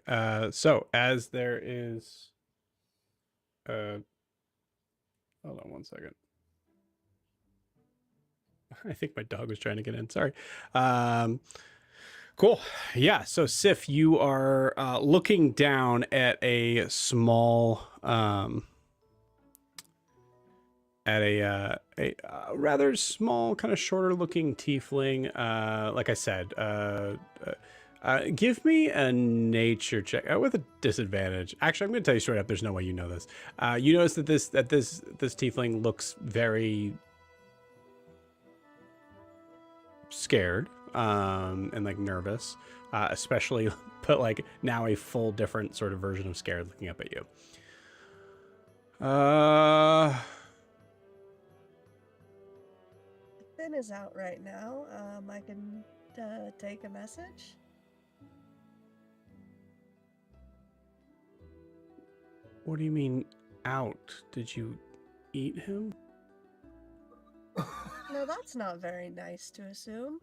So as there is, hold on one second. I think my dog was trying to get in. Sorry. Cool. Yeah. So Sif, you are looking down at a small, at a rather small, kind of shorter looking tiefling. Like I said, give me a nature check with a disadvantage. Actually, I'm going to tell you straight up. There's no way you know this. You notice that this tiefling looks very scared and like nervous, especially, but like now a full different sort of version of scared looking up at you. Finn is out right now. I can take a message. What do you mean out? Did you eat him? No, that's not very nice to assume.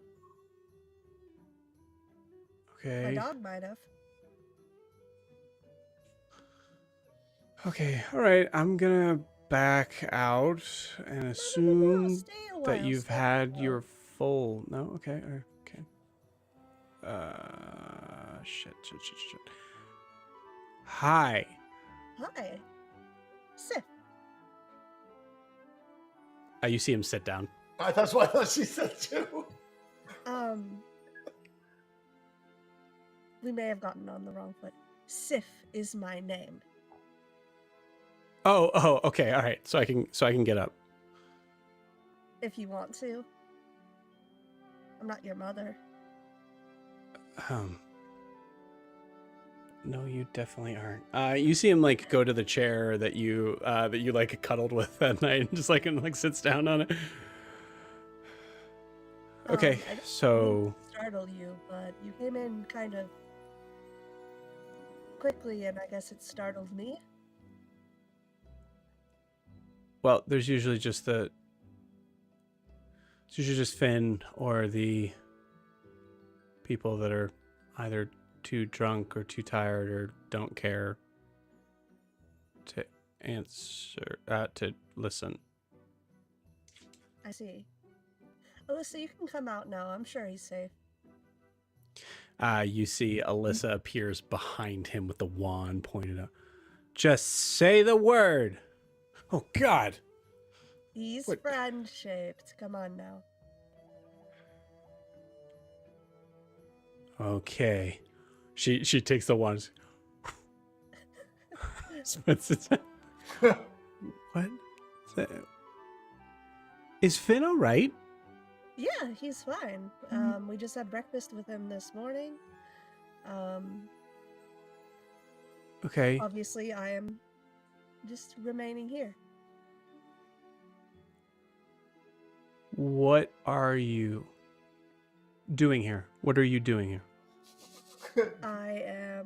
Okay. My dog might have. Okay, all right. I'm gonna back out and assume Stay a while, that you've stay a had while. your full. No, okay, okay. Shit. Hi. Hi. Sif. You see him sit down. That's what I thought she said too. We may have gotten on the wrong foot. Sif is my name. Oh, okay, all right. So I can get up. If you want to. I'm not your mother. No, you definitely aren't. You see him like go to the chair that you like cuddled with that night, and just like sits down on it. Okay, I didn't so mean to startle you, but you came in kind of quickly, and I guess it startled me. well, there's usually just Finn or the people that are either too drunk or too tired or don't care to answer, to listen. I see. Alyssa, you can come out now. I'm sure he's safe. You see Alyssa appears behind him with the wand pointed up. Just say the word. Oh God. He's What? friend-shaped. Come on now. Okay. She takes the wand. Splits it. What? Is Finn all right? Yeah, he's fine. We just had breakfast with him this morning. Okay. Obviously, I am just remaining here. What are you doing here? What are you doing here? I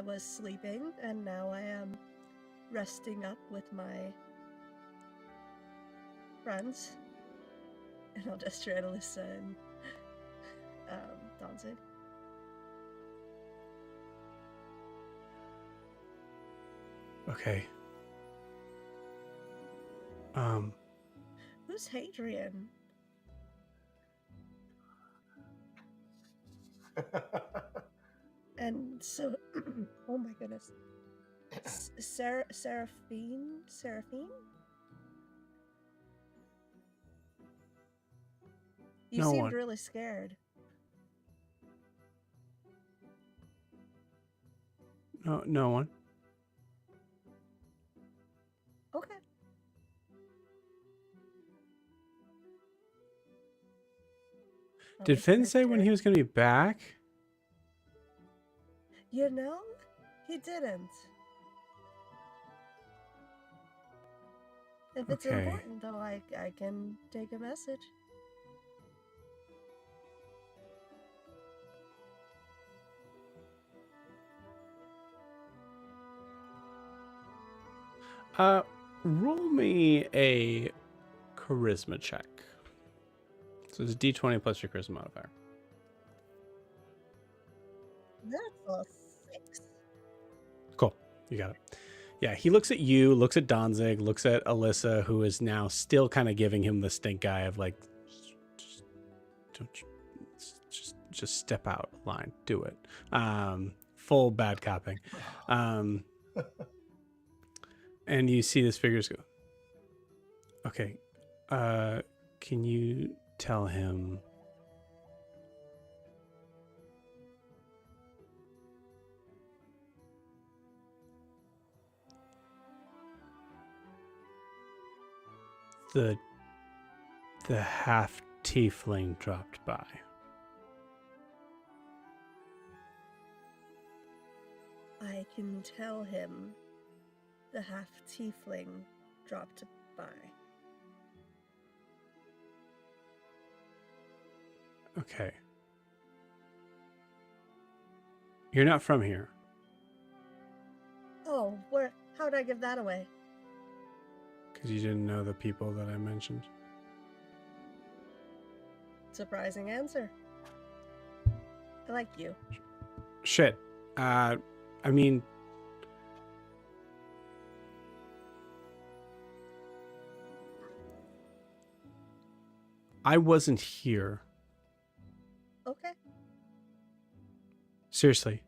was sleeping, and now I am resting up with my friends. And I'll just try to listen. Danzig. Okay. Who's Hadrian? And so, oh my goodness, Seraphine? You No seemed one. really scared. No one. Okay. Did Finn say when he was going to be back? You know, he didn't. If it's Okay. important, though, I can take a message. Roll me a charisma check. So it's a d20 plus your charisma modifier. for 6. Cool. You got it. Yeah, he looks at you, looks at Donzig, looks at Alyssa, who is now still kind of giving him the stink eye of like, just step out of line, do it. Full bad copping. And you see this figures go, okay, can you tell him the half tiefling dropped by? I can tell him the half tiefling dropped by. Okay. You're not from here. Oh, how'd I give that away? Because you didn't know the people that I mentioned. Surprising answer. I like you. Shit. I mean, I wasn't here. Okay. Seriously.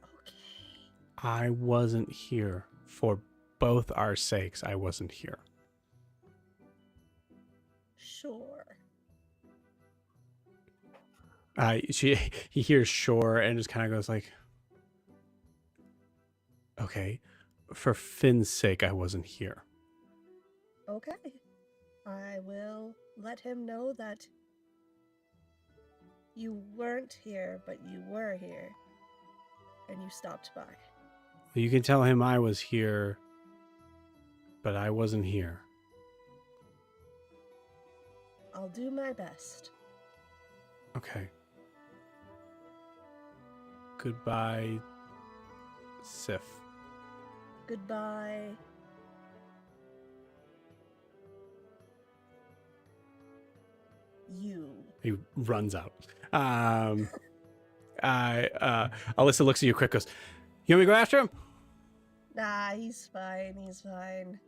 Okay. I wasn't here. For both our sakes, I wasn't here. Sure. He hears sure and just kind of goes like, okay, for Finn's sake, I wasn't here. Okay. I will let him know that you weren't here, but you were here. And you stopped by. You can tell him I was here, but I wasn't here. I'll do my best. Okay. Goodbye, Sif. Goodbye. You. He runs out. Alyssa looks at you quick, goes, you want me to go after him? Nah, he's fine. He's fine.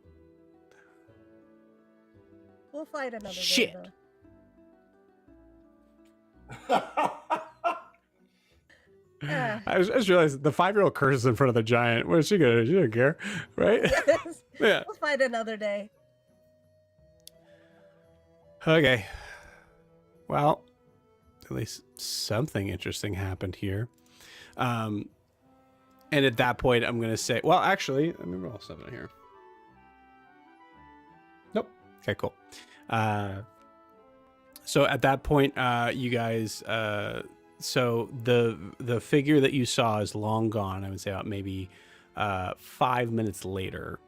We'll fight another Shit. day, though. I just realized the 5-year-old curses in front of the giant. What is she gonna do? She doesn't care, right? Yeah. We'll fight another day. Okay. Well, at least something interesting happened here. And at that point, I'm going to say, well, actually, let me roll something here. Nope. Okay, cool. So at that point, you guys, so the figure that you saw is long gone. I would say about maybe 5 minutes later,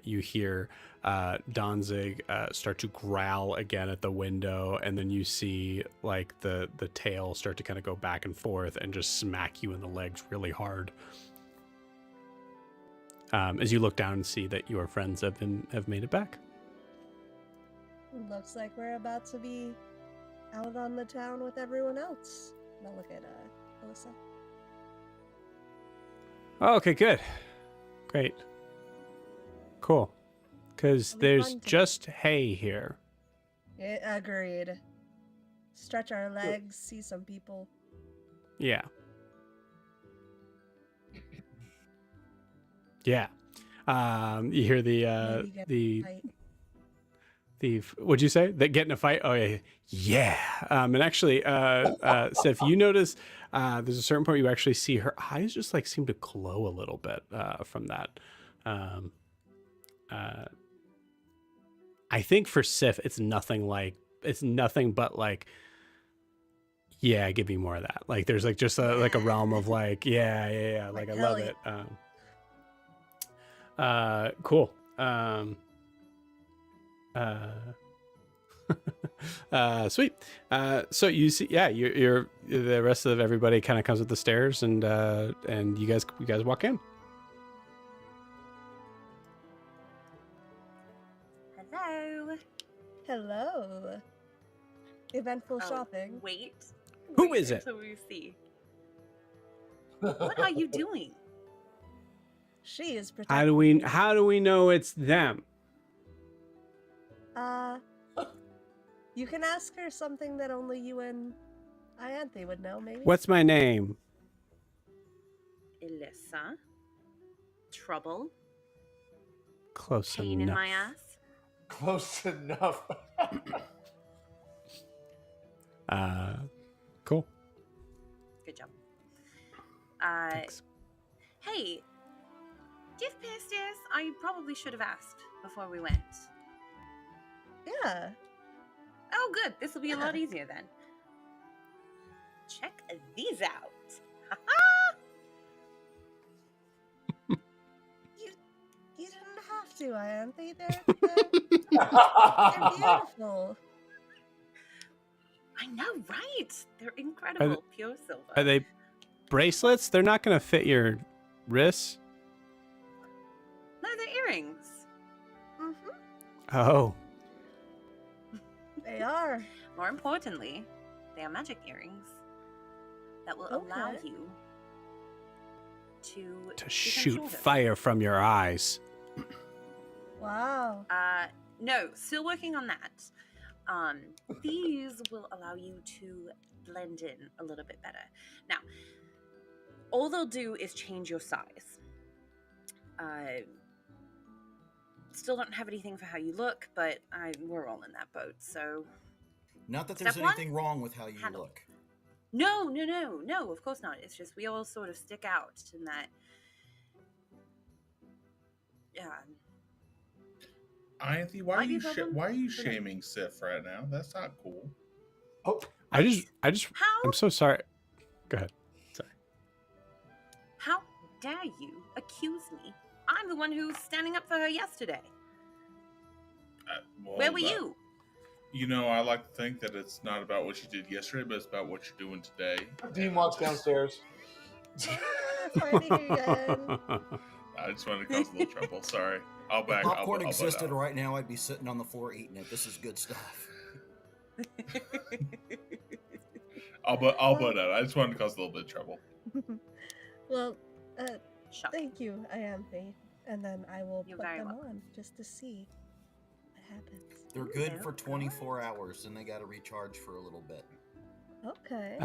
you hear Donzig start to growl again at the window, and then you see like the tail start to kind of go back and forth and just smack you in the legs really hard. As you look down and see that your friends have made it back. Looks like we're about to be out on the town with everyone else. Now look at Alyssa. Oh, okay, good. Great. Cool. Because It'll be there's fun to- just hay here. Yeah, agreed. Stretch our legs, see some people. Yeah. Yeah. You hear Maybe get a fight. what'd you say? That get in a fight? Oh yeah. Yeah. And actually, Sif, you notice there's a certain point you actually see her eyes just like seem to glow a little bit from that. I think for Sif, it's nothing but like, yeah, give me more of that. Like there's like just like a realm of like, yeah. Like I love it. Cool. Sweet. So you see, yeah, you're the rest of everybody kind of comes up the stairs and you guys walk in. Hello. Hello. eventful Oh, shopping. Wait. Who Wait is it? Until we see. What are you doing? She is protecting How do we know it's them? You can ask her something that only you and Ianthe would know, maybe? What's my name? Alyssa. Trouble. Close Pain enough. in my ass. Close enough. Cool. Good job. Thanks. Hey, gift pastors, I probably should have asked before we went. Yeah. Oh, good. This will be a lot easier then. Check these out. Ha-ha! You didn't have to, Ianthe. They're beautiful. I know, right? They're incredible. Pure silver. Are they bracelets? They're not going to fit your wrists. No, they're earrings. Mm-hmm. Oh. They are. More importantly, they are magic earrings that will allow Okay. you to become Shoot shorter. fire from your eyes. Wow. No, still working on that. These will allow you to blend in a little bit better. Now, all they'll do is change your size. Still don't have anything for how you look, but we're all in that boat, so... Not that there's Step one, anything wrong with how you handle. look. No, of course not. It's just we all sort of stick out in that... Ianthe, Might be a problem why are you for them. shaming Sif right now? That's not cool. Oh, I just How? I'm so sorry. Go ahead. Sorry. How dare you accuse me? I'm the one who was standing up for her yesterday. Well, Where were you? You know, I like to think that it's not about what you did yesterday, but it's about what you're doing today. Dean walks downstairs. Fighting again. I just wanted to cause a little trouble. Sorry. I'll back. If popcorn I'll butt existed out. right now, I'd be sitting on the floor eating it. This is good stuff. I'll butt out. I just wanted to cause a little bit of trouble. Well, Shut. thank you, Ianthe. And then I will You're put very them welcome. on just to see what happens. They're good Yeah, for of 24 course. hours, and they got to recharge for a little bit. Okay.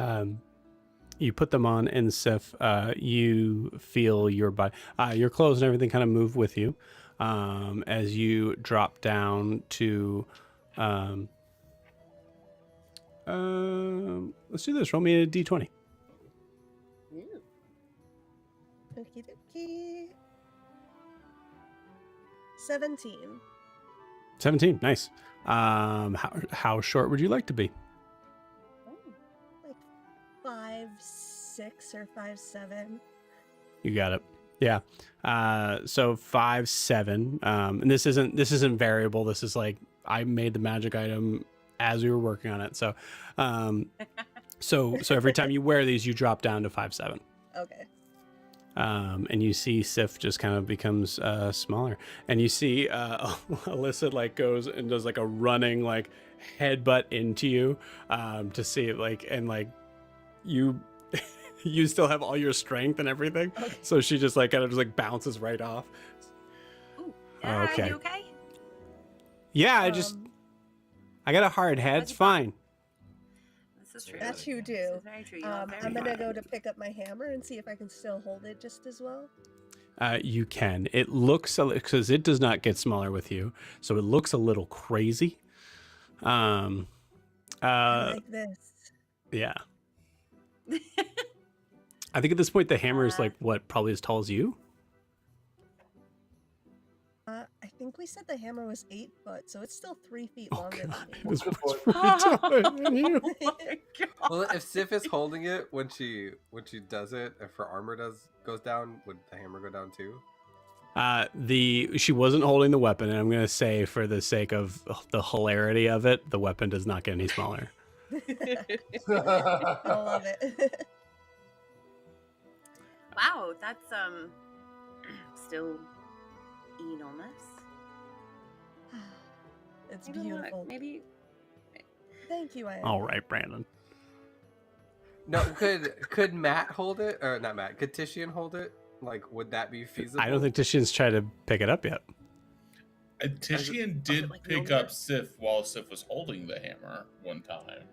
You put them on, and Sif, you feel your body, your clothes and everything kind of move with you as you drop down to. Let's do this. Roll me a d20. Okie dokie. 17. 17. Nice. How short would you like to be? Like 5'6" or 5'7". You got it. Yeah. So 5'7". And this isn't variable. This is like I made the magic item as we were working on it. So, so every time you wear these, you drop down to 5'7". Okay. And you see Sif just kind of becomes smaller, and you see Alyssa like goes and does like a running like headbutt into you to see it like, and like you you still have all your strength and everything, Okay. so she just like kind of just like bounces right off. Ooh. Okay. You okay? Yeah, Um, I got a hard head. It's fine. This is true. That you This do. is very true. You are very I'm gonna right. go to pick up my hammer and see if I can still hold it just as well. You can. It looks because it does not get smaller with you, so it looks a little crazy. I like this. Yeah. I think at this point the hammer is like what, probably as tall as you. I think we said the hammer was 8 foot, so it's still 3 feet Oh longer god, than it me. was Good pretty boy. taller than you. Oh my God. Well, if Sif is holding it when she does it, if her armor goes down, would the hammer go down too? She wasn't holding the weapon, and I'm gonna say for the sake of the hilarity of it, the weapon does not get any smaller. I love it. Wow, that's still enormous. It's Maybe look, beautiful. maybe Thank you, I All right, Brandon. No, could Matt hold it, or not Matt? Could Titian hold it? Like, would that be feasible? I don't think Titian's tried to pick it up yet. Titian Was it did like pick Mjolnir? up Sif while Sif was holding the hammer one time.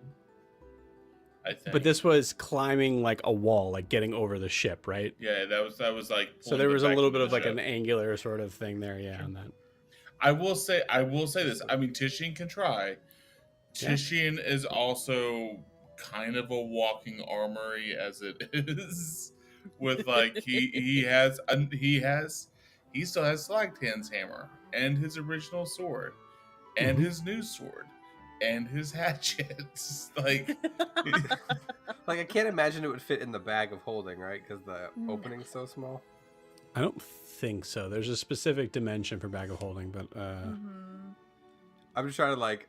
I think. But this was climbing like a wall, like getting over the ship, right? Yeah, that was like. So pulling there them was a back little into bit of the like ship. an angular sort of thing there, yeah, on that. I will say this. I mean, Titian can try. Titian is also kind of a walking armory as it is. With like he still has Slagtan's hammer and his original sword and his new sword and his hatchets. Like Like, I can't imagine it would fit in the bag of holding, right? Because the opening's so small. I don't think so. There's a specific dimension for bag of holding, but I'm just trying to like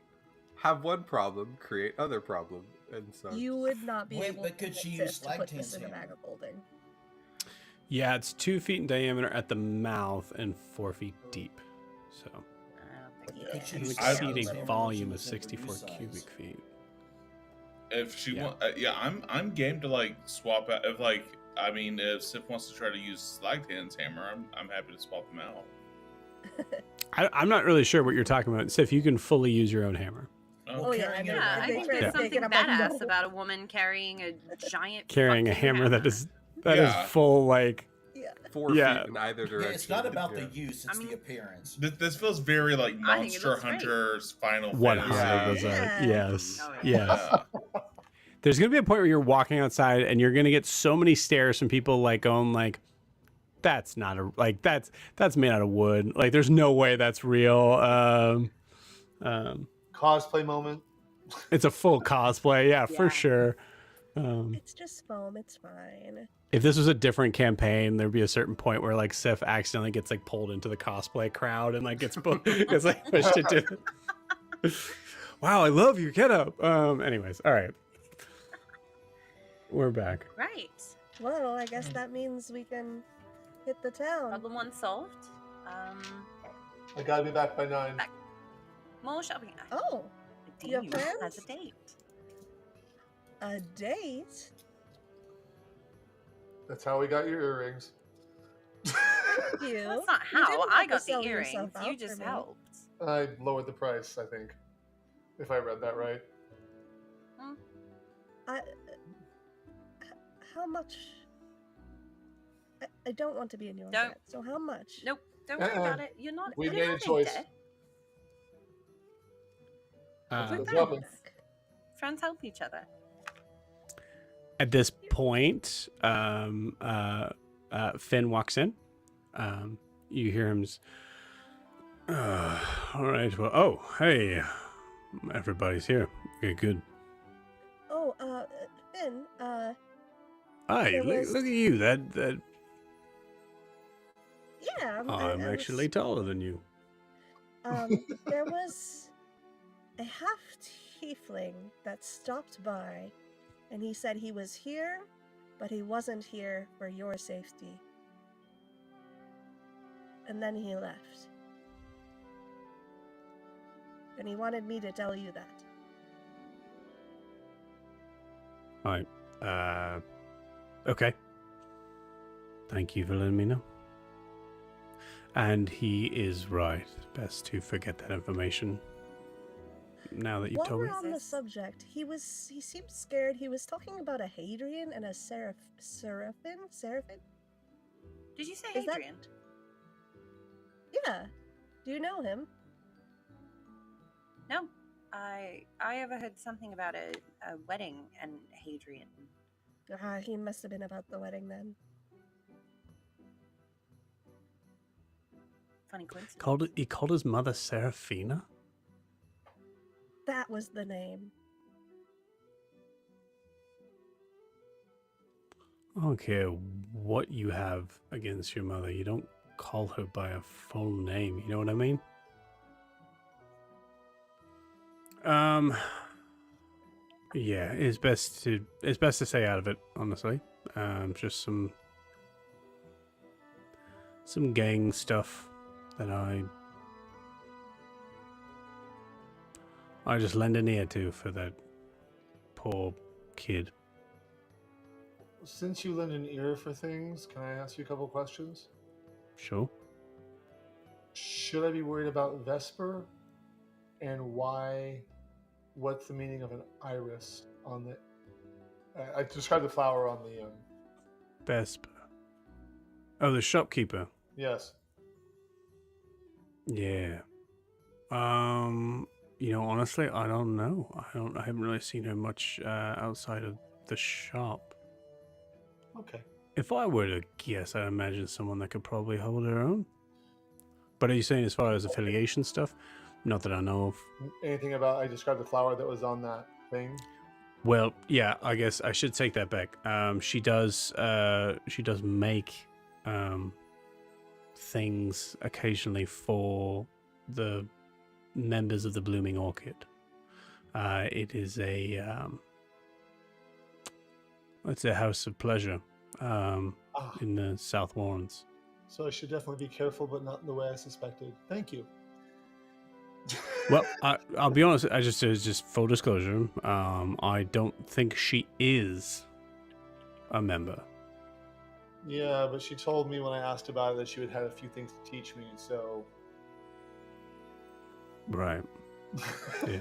have one problem create other problem, and so You would not be Wait, able but to could she get use Sif to put this Slagtan's in a hammer? bag of holding. yeah, it's 2 feet in diameter at the mouth and 4 feet deep. So Could she it would use I- exceed Slagtan's a hammer volume when of she was in 64 reduced cubic size? feet. if she Yeah. I'm game to like swap out. If like I mean, if Sif wants to try to use Slagtan's hammer, I'm happy to swap them out. I'm not really sure what you're talking about. Sif, you can fully use your own hammer. Oh, yeah, carrying I it know. Yeah, around I They think try to there's take something it up on badass no. about a woman carrying a giant Carrying a fucking hammer that is Yeah. full like 4 Yeah. feet in either direction. Yeah, it's not about Yeah. the use; it's I mean- the appearance. This feels very like I think it Monster looks great. Hunter's Final 100%. Fantasy. Yeah. Yes. Oh, yeah. Yes. There's gonna be a point where you're walking outside and you're gonna get so many stares from people like going like, "That's not a like that's made out of wood. Like there's no way that's real." Cosplay moment. It's a full cosplay, yeah, for Yeah. sure. It's just foam. It's fine. If this was a different campaign, there'd be a certain point where like Sif accidentally gets like pulled into the cosplay crowd and like gets like pushed into. Wow, I love your getup. Anyways, all right, we're back. Right. Well, I guess that means we can hit the town. Problem one solved. I gotta be back by 9. Back. More shopping. Oh, Do you have you plans? has a date? a date? That's how we got your earrings. Thank you. That's not You how didn't I have to got the sell yourself earrings. out You for just me. helped. I lowered the price, I think. If I read that right. I, how much? I don't want to be in your Don't. debt. So how much? Nope. Don't worry about it. You're not. We you're made a not in choice. debt. Uh, We're Good friends. job. Friends help each other. At this point, Finn walks in. You hear him. All right. Well. Oh, hey, everybody's here. Okay, good. Oh, Finn, Hi, There look, was- look at you. That yeah. I'm I actually taller than you. There was a half tiefling that stopped by, and he said he was here, but he wasn't here for your safety. And then he left. And he wanted me to tell you that. All right. Okay. Thank you for letting me know. And he is right. Best to forget that information. Now that you While told me. we're on the Sis. subject, he seemed scared. He was talking about a Hadrian and a Seraphim? Did you say Is that- Hadrian? Yeah. Do you know him? No. I ever heard something about a wedding and Hadrian. He must have been about the wedding then. Funny coincidence. He called his mother Seraphina? That was the name. I don't care what you have against your mother. You don't call her by a full name. You know what I mean? Yeah, it's best to stay out of it, honestly. Just some gang stuff that I just lend an ear to for that poor kid. Since you lend an ear for things, can I ask you a couple questions? Sure. Should I be worried about Vesper? And why? What's the meaning of an iris on the? I described the flower on the. Vesper. Oh, the shopkeeper. Yes. Yeah. Honestly, I don't know. I haven't really seen her much outside of the shop. Okay. If I were to guess, I'd imagine someone that could probably hold her own. But are you saying as far as affiliation stuff? Not that I know of. Anything about? I described the flower that was on that thing. Well, yeah, I guess I should take that back. She does make things occasionally for the members of the Blooming Orchid. It is it's a house of pleasure in the South Warrens. So I should definitely be careful, but not in the way I suspected. Thank you. Well, I'll be honest. Just full disclosure. I don't think she is a member. Yeah, but she told me when I asked about it that she would have a few things to teach me. So. Right. Yeah.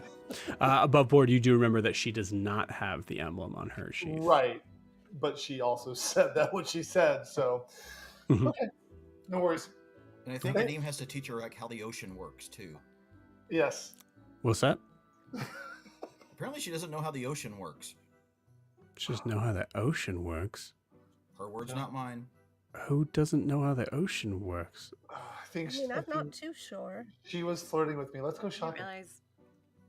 Above board, you do remember that she does not have the emblem on her sheath. Right, but she also said that what she said. So. Mhm. Okay. No worries. And I think Adim has to teach her like how the ocean works too. Yes. What's that? Apparently, she doesn't know how the ocean works. She doesn't know how the ocean works. Her words, not mine. Who doesn't know how the ocean works? I think. I'm not too sure. She was flirting with me. Let's go I didn't shopping. realize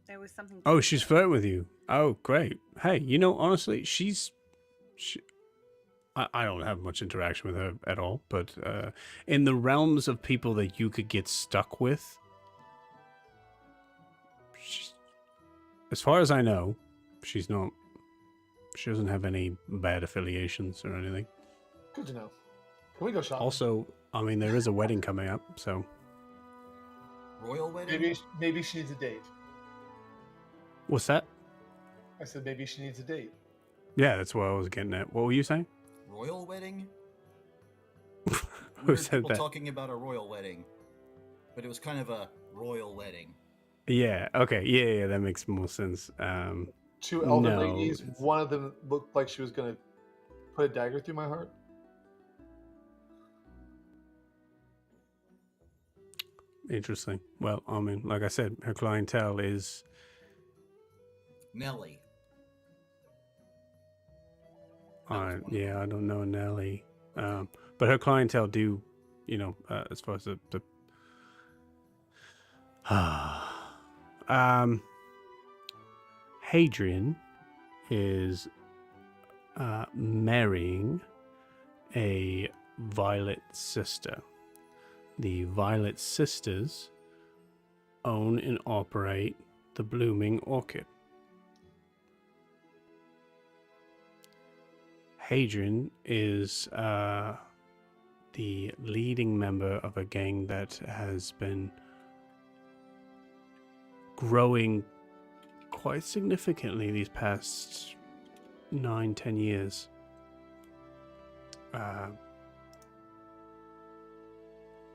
there was something. Oh, she's flirting with you. Oh, great. Hey, honestly, I don't have much interaction with her at all, but in the realms of people that you could get stuck with, as far as I know, she doesn't have any bad affiliations or anything. Good to know. Can we go shopping? Also, I mean, there is a wedding coming up, so Royal wedding? Maybe she needs a date. what's that? I said maybe she needs a date. Yeah, that's what I was getting at. What were you saying? Royal wedding? Who We heard said people that? talking about a royal wedding, but it was kind of a royal wedding. Yeah, okay. Yeah, that makes more sense. Two elder No, ladies. it's- One of them looked like she was going to put a dagger through my heart. Interesting. Well, I mean, like I said, her clientele is Nelly. That was one of yeah, I don't know Nelly, but her clientele do, as far as the Hadrian is marrying a Violet sister. The Violet sisters own and operate the Blooming Orchid. Hadrian is the leading member of a gang that has been growing quite significantly these past 9-10 years.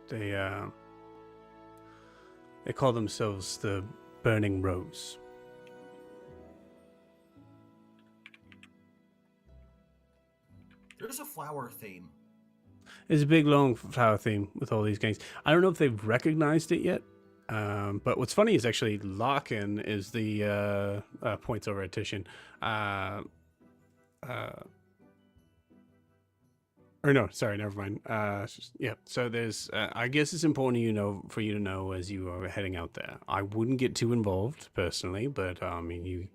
They call themselves the Burning Rose. There's a flower theme. There's a big long flower theme with all these gangs. I don't know if they've recognized it yet. But what's funny is actually Larkin is the points over at Titian. Or no, sorry, never mind. Yeah, so there's. I guess it's important for you to know as you are heading out there. I wouldn't get too involved personally, but I mean,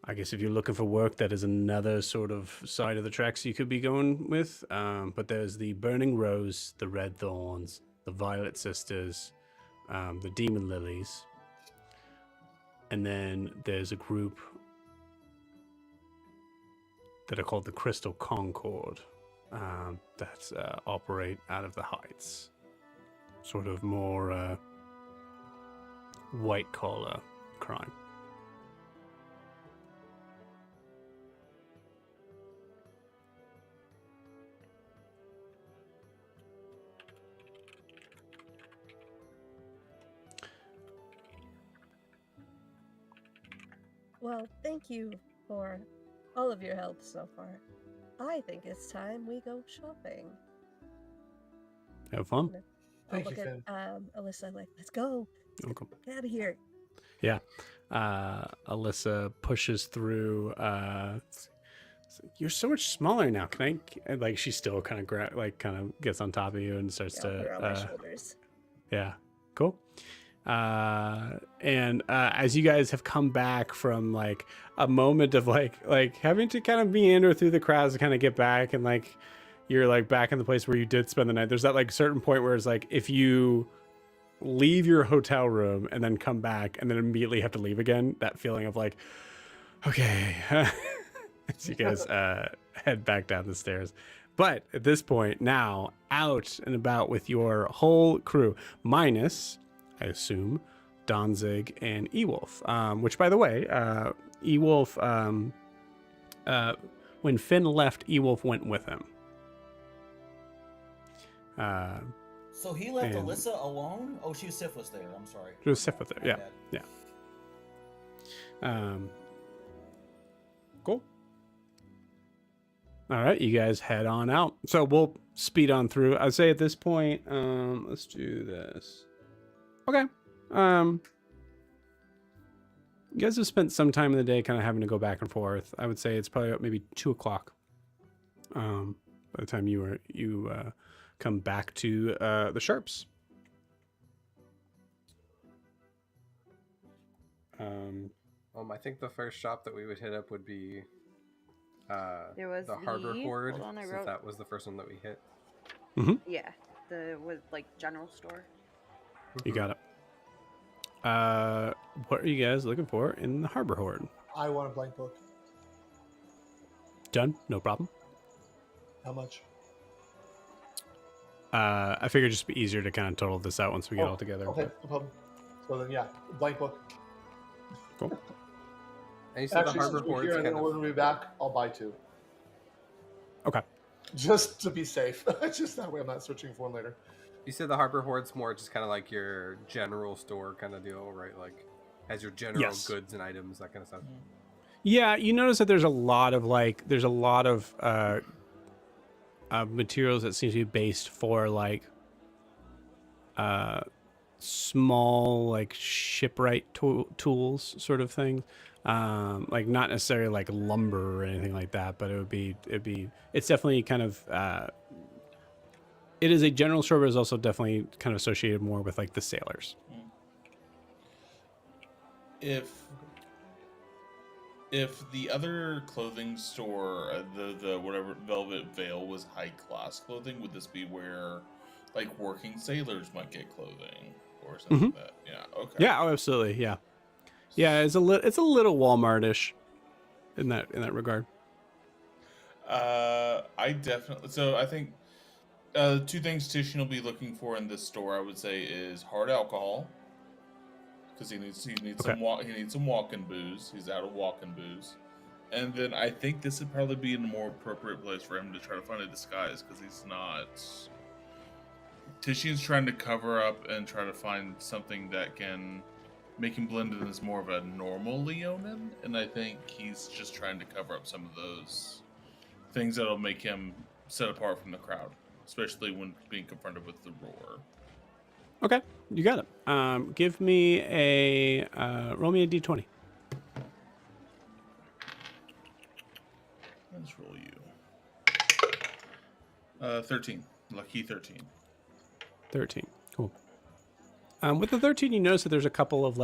I guess if you're looking for work, that is another sort of side of the tracks you could be going with. But there's the Burning Rose, the Red Thorns, the Violet Sisters, the Demon Lilies, and then there's a group that are called the Crystal Concord that operate out of the Heights. Sort of more white collar crying. Well, thank you for all of your help so far. I think it's time we go shopping. Have fun. I'll Thank you, look at Finn. Alyssa like, let's go. Okay. Get out of here. Yeah. Alyssa pushes through. You're so much smaller now. Can I? Like, she still kind of kind of gets on top of you and starts I'll put her on my to. shoulders. Yeah. Cool. And as you guys have come back from like a moment of like having to kind of meander through the crowds to kind of get back, and like you're like back in the place where you did spend the night. There's that like certain point where it's like if you leave your hotel room and then come back and then immediately have to leave again, that feeling of like, okay, as you guys head back down the stairs. But at this point now, out and about with your whole crew, minus, I assume, Donzig and Ewolf, which, by the way, Ewolf, when Finn left, Ewolf went with him. So he left And- Alyssa alone? Oh, Sif was there. I'm sorry. Sif was there, My yeah. bad. Cool. All right, you guys head on out. So we'll speed on through. I'd say at this point, let's do this. Okay. You guys have spent some time in the day kind of having to go back and forth. I would say it's probably about maybe 2 o'clock. By the time you come back to the Sharps. I think the first shop that we would hit up would be There was the Harbor the- Horde, hold on, I since wrote- that was the first one that we hit. Yeah, with like general store. You got it. What are you guys looking for in the Harbor Horde? I want a blank book. Done? No problem. How much? I figured it'd just be easier to kind of total this out once we get all together. Okay, no problem. So then, yeah, blank book. Cool. And you said Actually, the Harbor since we're Horde's here and kind then we're of... gonna be back, I'll buy 2. Okay. Just to be safe. Just that way I'm not searching for them later. You said the Harbor Horde's more just kind of like your general store kind of deal, right? Like, has your general Yes. goods and items, that kind of stuff. Yeah, you notice that there's a lot of materials that seem to be based for like small like shipwright tools sort of thing. Like not necessarily like lumber or anything like that, but it's definitely kind of it is a general store, but it's also definitely kind of associated more with like the sailors. If the other clothing store, the whatever Velvet Veil was high class clothing, would this be where like working sailors might get clothing or something like that? Yeah. Okay. Yeah, oh, absolutely. Yeah. Yeah, it's a little Walmart-ish in that regard. I think 2 things Titian will be looking for in this store, I would say, is hard alcohol, because he needs some walking booze. He's out of walking booze, and then I think this would probably be a more appropriate place for him to try to find a disguise, because he's not. Titian's trying to cover up and try to find something that can make him blend in as more of a normal Leonin, and I think he's just trying to cover up some of those things that'll make him set apart from the crowd, especially when being confronted with the roar. Okay, you got it. Give me roll me a d20. Let's roll you. 13. Lucky 13. 13. Cool. With the 13, you notice that there's a couple of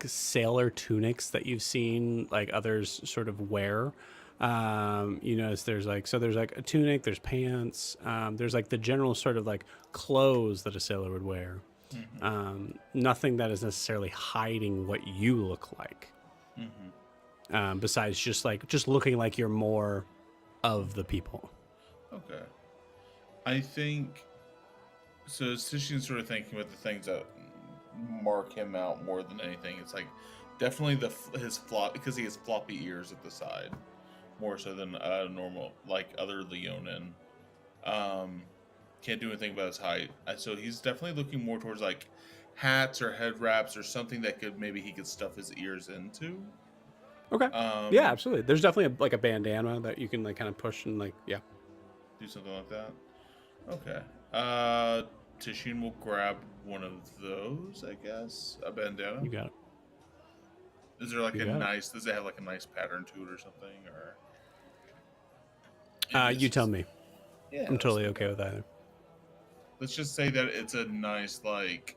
sailor tunics that you've seen like others sort of wear. You notice there's like a tunic, there's pants, there's like the general sort of like clothes that a sailor would wear. Nothing that is necessarily hiding what you look like. Besides just looking like you're more of the people. Okay. I think so. Titian's sort of thinking about the things that mark him out more than anything. It's like definitely his flop because he has floppy ears at the side, more so than normal like other Leonin. Can't do anything about his height, so he's definitely looking more towards like hats or head wraps or something that he could stuff his ears into. Okay. Yeah, absolutely. There's definitely like a bandana that you can like kind of push and like do something like that. Okay. Tishin will grab one of those, I guess. A bandana. You got it. Is there like does it have like a nice pattern to it or something, or? You tell me. Yeah, I'm totally okay with either. Let's just say that it's a nice like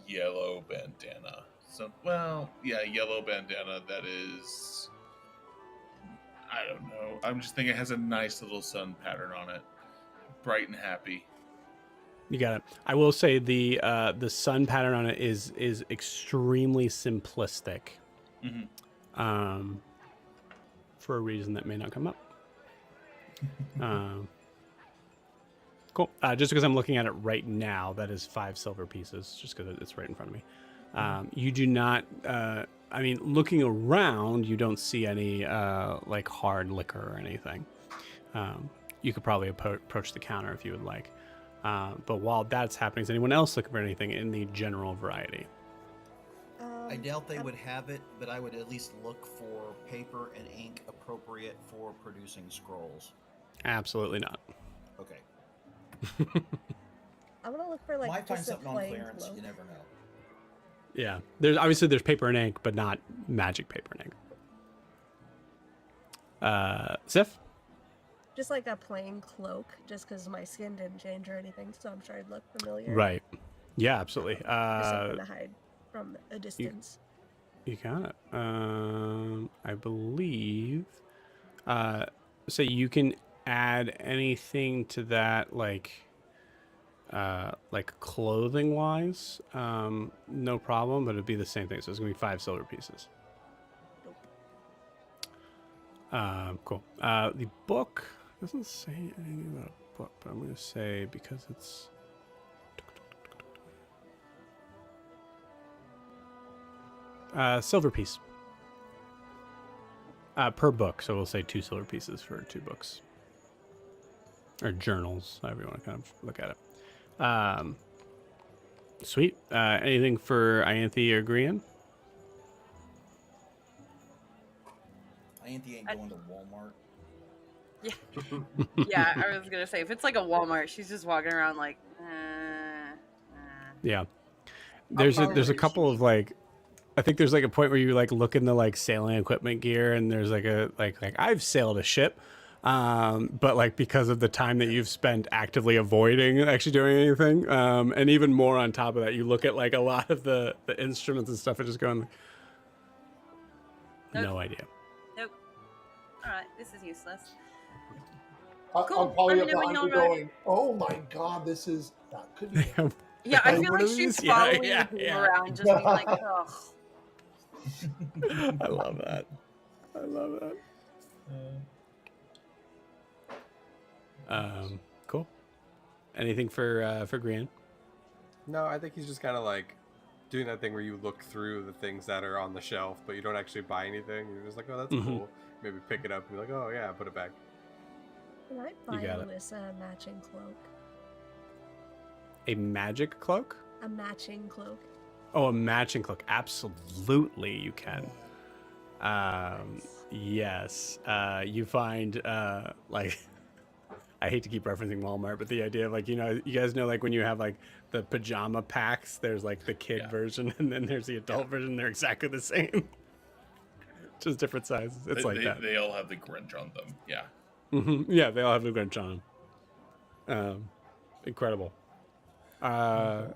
yellow bandana. Yellow bandana that is, I don't know. I'm just thinking it has a nice little sun pattern on it. Bright and happy. You got it. I will say the sun pattern on it is extremely simplistic. Mm-hmm. For a reason that may not come up. Cool. Just because I'm looking at it right now, that is 5 silver pieces, just because it's right in front of me. You do not, looking around, you don't see any like hard liquor or anything. You could probably approach the counter if you would like. But while that's happening, is anyone else looking for anything in the general variety? I doubt they would have it, but I would at least look for paper and ink appropriate for producing scrolls. Absolutely not. Okay. I'm gonna look for like Might find just a something on plain clearance. cloak. You never know. Yeah, there's paper and ink, but not magic paper and ink. Sif? Just like a plain cloak, just because my skin didn't change or anything, so I'm sure I'd look familiar. Right. Yeah, absolutely. Just something to hide from a distance. You got it. I believe. So you can add anything to that, like clothing wise, no problem. But it'd be the same thing. So it's gonna be 5 silver pieces. Cool. The book doesn't say anything about a book, but I'm gonna say because it's. Silver piece. Per book, so we'll say 2 silver pieces for 2 books. Or journals, however you want to kind of look at it. Sweet. Anything for Ianthe or Grian? Ianthe ain't going to Walmart. Yeah. Yeah, I was gonna say, if it's like a Walmart, she's just walking around like, Yeah. There's a couple of like, I think there's like a point where you like look in the like sailing equipment gear and there's like a like I've sailed a ship, but like because of the time that you've spent actively avoiding actually doing anything, and even more on top of that, you look at like a lot of the instruments and stuff and just going, no idea. Nope. All right, this is useless. I'm Cool. probably Let me up know when behind you you're ready. going, oh my god, this is that could be. Yeah, I feel One like of she's these? Yeah, following yeah, you yeah. around, just being like, ugh. I love that. I love that. Cool. Anything for Grian? No, I think he's just kind of like doing that thing where you look through the things that are on the shelf, but you don't actually buy anything. You're just like, oh, that's cool. Maybe pick it up and be like, oh yeah, put it back. Can I buy Alyssa a matching cloak? A magic cloak? A matching cloak. Oh, a matching cloak. Absolutely, you can. Yes. You find like I hate to keep referencing Walmart, but the idea of like, you guys know like when you have like the pajama packs, there's like the kid version and then there's the adult version. They're exactly the same. Just different sizes. It's that. They all have the Grinch on them. Yeah. Yeah, they all have the Grinch on them. Incredible. That's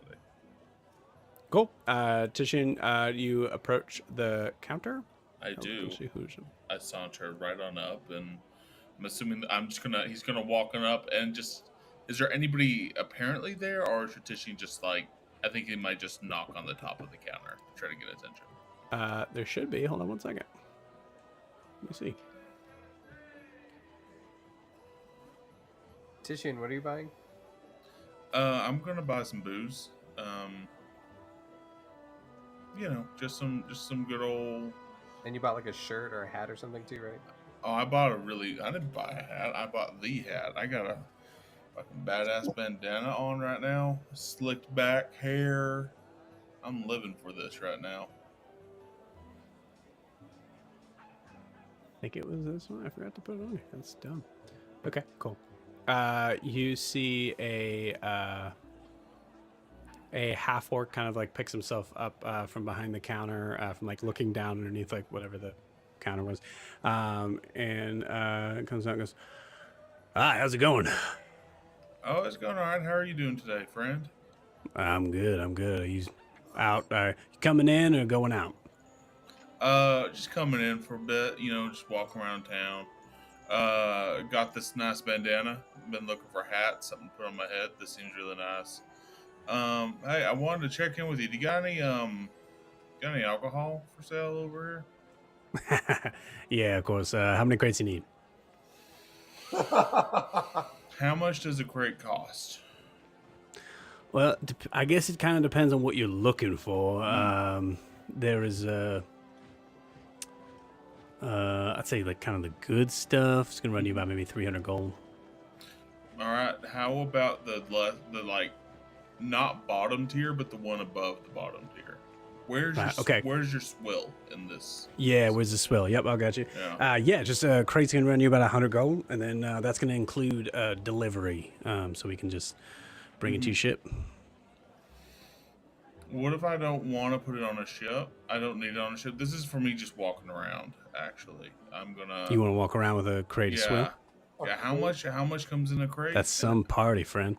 funny. Cool. Tishin, you approach the counter? I do. I saunter right on up, and I'm assuming that he's gonna walk on up and just. Is there anybody apparently there, or should Tishin just like? I think he might just knock on the top of the counter to try to get attention. There should be. Hold on one second. Let me see. Tishin, what are you buying? I'm gonna buy some booze. You know, just some good old. And you bought like a shirt or a hat or something too, right? Oh, I didn't buy a hat. I bought the hat. I got a fucking badass bandana on right now. Slicked back hair. I'm living for this right now. I think it was this one. I forgot to put it on here. That's dumb. Okay, cool. You see a half orc kind of like picks himself up from behind the counter, from like looking down underneath like whatever the counter was, and comes out and goes, "Hi, how's it going?" Oh, it's going all right. How are you doing today, friend? I'm good. Are you out? You coming in or going out? Just coming in for a bit. You know, just walking around town. Got this nice bandana. Been looking for hats, something to put on my head. This seems really nice. Hey, I wanted to check in with you. Do you got any alcohol for sale over here? Yeah, of course. How many crates you need? How much does a crate cost? Well, I guess it kind of depends on what you're looking for. There is I'd say like kind of the good stuff. It's gonna run you about maybe 300 gold. All right. How about the like not bottom tier, but the one above the bottom tier? Where's your swill in this? Yeah, where's the swill? Yep, I got you. Yeah. Just crate's gonna run you about 100 gold, and then that's gonna include delivery, so we can just bring it to your ship. What if I don't want to put it on a ship? I don't need it on a ship. This is for me just walking around. Actually, I'm gonna. You want to walk around with a crate of swill? Yeah. How much comes in a crate? That's some party, friend.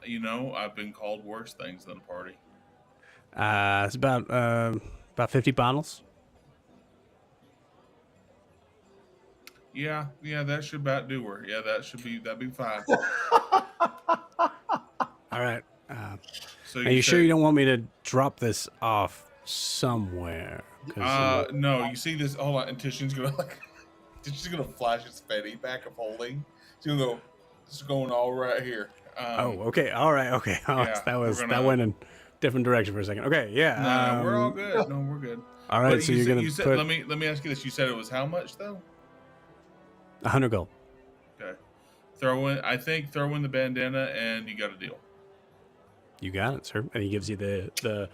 You know, I've been called worse things than a party. It's about 50 bottles. Yeah, that should about do her. Yeah, that'd be fine. All right. So are you sure you don't want me to drop this off somewhere? No. You see this? Hold on. And Tishian's gonna flash his Fetty back of holding. She's gonna go. It's going all right here. Okay. All right. Okay. Yeah, that went in different direction for a second. Okay. Yeah. No, we're all good. No, we're good. All right. So you're gonna put. Let me ask you this. You said it was how much though? 100 gold. Okay. Throw in the bandana and you got a deal. You got it, sir. And he gives you the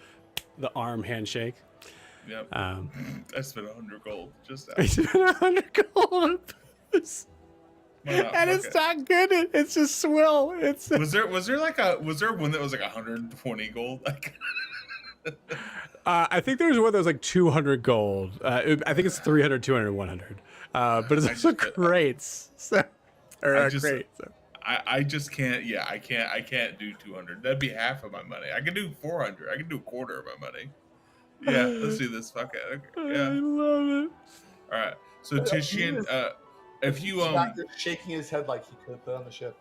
arm handshake. Yep. I spent 100 gold just now. I spent 100 gold. And it's not good. It's just swill. Was there one that was like 120 gold? I think there was one that was like 200 gold. I think it's 300, 200, 100. But it's also crates. I just can't. Yeah, I can't do 200. That'd be half of my money. I can do 400. I can do a quarter of my money. Yeah, let's do this. Fuck it. Okay. Yeah. I love it. All right. So Tishian, if you shaking his head like he could put on the ship,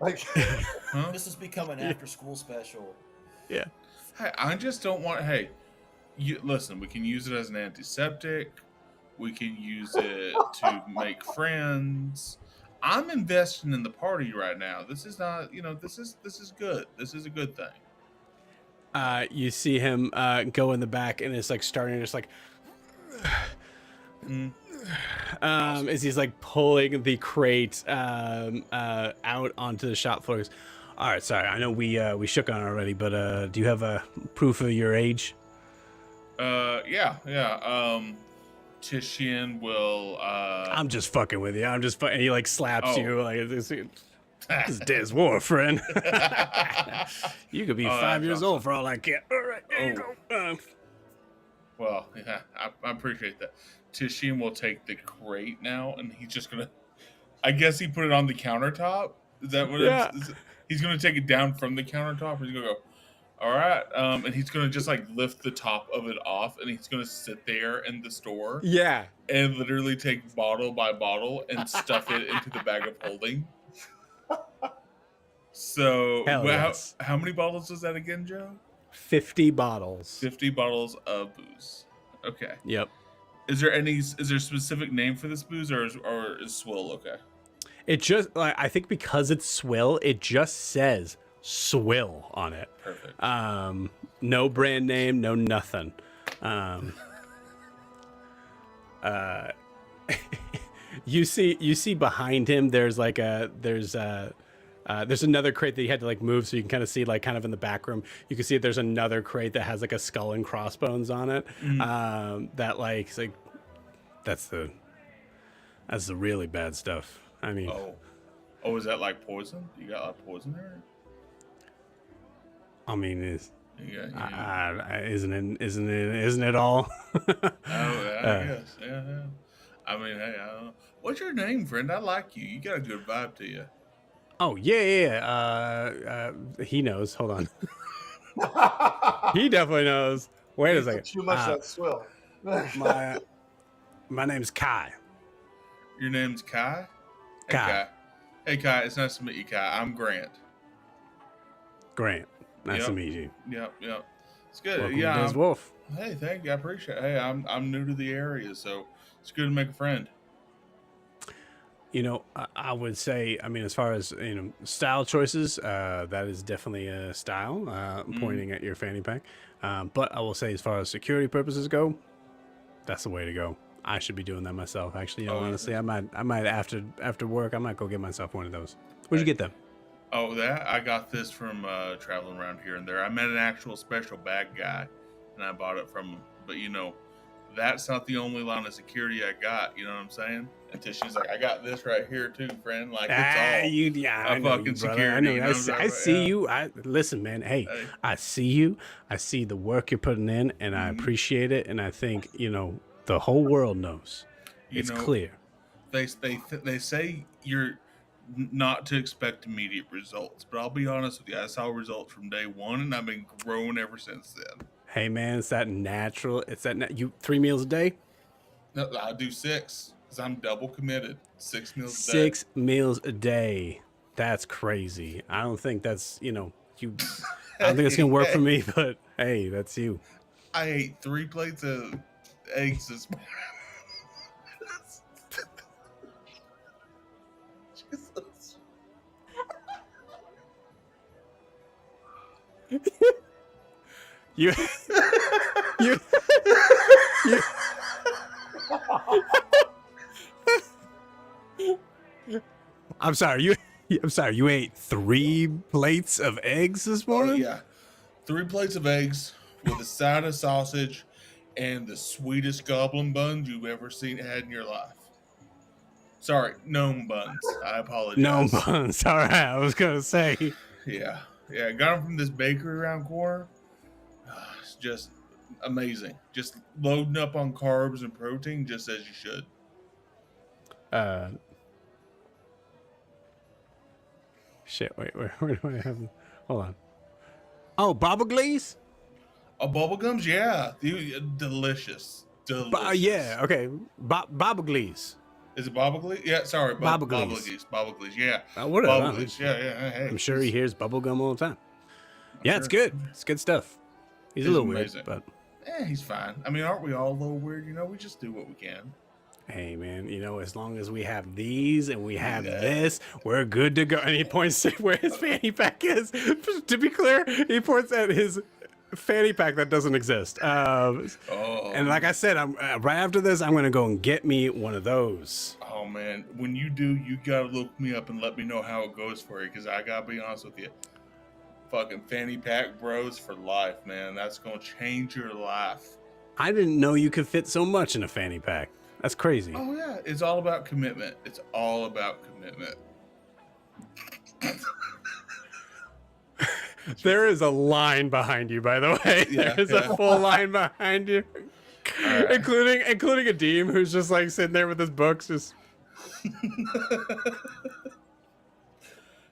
like huh? This has become an after-school special. Yeah. Hey, I just don't want. Hey, you listen. We can use it as an antiseptic. We can use it to make friends. I'm investing in the party right now. This is not, this is good. This is a good thing. You see him go in the back, and it's like starting to just like, as he's like pulling the crate out onto the shop floor. All right, sorry. I know we shook on it already, but do you have a proof of your age? Yeah. Tishian will. I'm just fucking with you. I'm just fucking. He like slaps you like this is Des War, friend. You could be 5 years old for all I care. All right, there you go. Well, yeah, I appreciate that. Tishian will take the crate now, and he's just gonna. I guess he put it on the countertop. Is that what it is? He's gonna take it down from the countertop, and he's gonna go. All right, and he's gonna just like lift the top of it off, and he's gonna sit there in the store, and literally take bottle by bottle and stuff it into the bag of holding. So, how many bottles was that again, Joe? 50 bottles. 50 bottles of booze. Okay. Yep. Is there a specific name for this booze, or is swill okay? It just I think because it's swill, it just says Swill on it. Perfect. No brand name, no nothing. You see behind him there's another crate that you had to like move, so you can kind of see like kind of in the back room you can see that there's another crate that has like a skull and crossbones on it. That like it's like that's the really bad stuff. I mean, oh, is that like poison? You got like poison there? I mean, isn't Yeah. it all? Oh, yeah, I guess. Yeah. I mean, hey, I don't know. What's your name, friend? I like you. You got a good vibe to you. Oh yeah. He knows. Hold on. He definitely knows. Wait a second. Too much that swill. My name's Kai. Your name's Kai? Hey, Kai. Hey, Kai. It's nice to meet you, Kai. I'm Grant. Grant. Nice to Yep. meet you. Yep. It's good. Welcome yeah. to Des Wolf. Hey, thank you. I appreciate it. Hey, I'm new to the area, so it's good to make a friend. You know, I would say, I mean, as far as, style choices, that is definitely a style, pointing at your fanny pack. But I will say, as far as security purposes go, that's the way to go. I should be doing that myself. Actually, honestly, I might after work, I might go get myself one of those. Where'd you get them? Oh, I got this from traveling around here and there. I met an actual special bag guy, and I bought it from him. But that's not the only line of security I got. You know what I'm saying? Until she's like, I got this right here too, friend. Like it's all I know fucking you, brother. security. I know. You know what I'm talking I about? see Yeah. you. Listen, man. Hey, I see you. I see the work you're putting in, and I appreciate it. And I think the whole world knows. It's clear. They say you're not to expect immediate results, but I'll be honest with you. I saw results from day one, and I've been growing ever since then. Hey, man, it's that natural. It's that you 3 meals a day. No, I do 6 because I'm double committed. 6 meals a day. 6 meals a day. That's crazy. I don't think that's you. I don't think it's gonna work for me. But hey, that's you. I ate 3 plates of eggs this morning. Jesus. You. I'm sorry. I'm sorry. You ate 3 plates of eggs this morning? Oh, yeah. 3 plates of eggs with a side of sausage and the sweetest goblin buns you've ever had in your life. Sorry, gnome buns. I apologize. Gnome buns. All right. I was gonna say. Yeah. Got them from this bakery around corner. It's just amazing. Just loading up on carbs and protein, just as you should. Shit. Wait. Where do I have them? Hold on. Oh, Baba Glaze? Oh, bubblegums? Yeah. Delicious. Yeah. Okay. Baba Glaze. Is it Baba Glaze? Yeah, sorry. Baba Glaze. Baba Glaze, yeah. Whatever. Baba Glaze, yeah. Hey, I'm sure he hears bubblegum all the time. Yeah, sure. it's good. It's good stuff. He's a It's little amazing. weird, but he's fine. I mean, aren't we all a little weird? We just do what we can. hey, man, as long as we have these and we have this, we're good to go. And he points to where his fanny pack is. To be clear, he points at his fanny pack that doesn't exist. And like I said, I'm right after this, I'm gonna go and get me one of those. Oh man, when you do, you gotta look me up and let me know how it goes for you. Because I gotta be honest with you, fucking fanny pack bros for life, man. That's gonna change your life. I didn't know you could fit so much in a fanny pack. That's crazy. Oh yeah, it's all about commitment. It's all about commitment. There is a line behind you, by the way. There's a full line behind you, right. including a Deem who's just like sitting there with his books, just.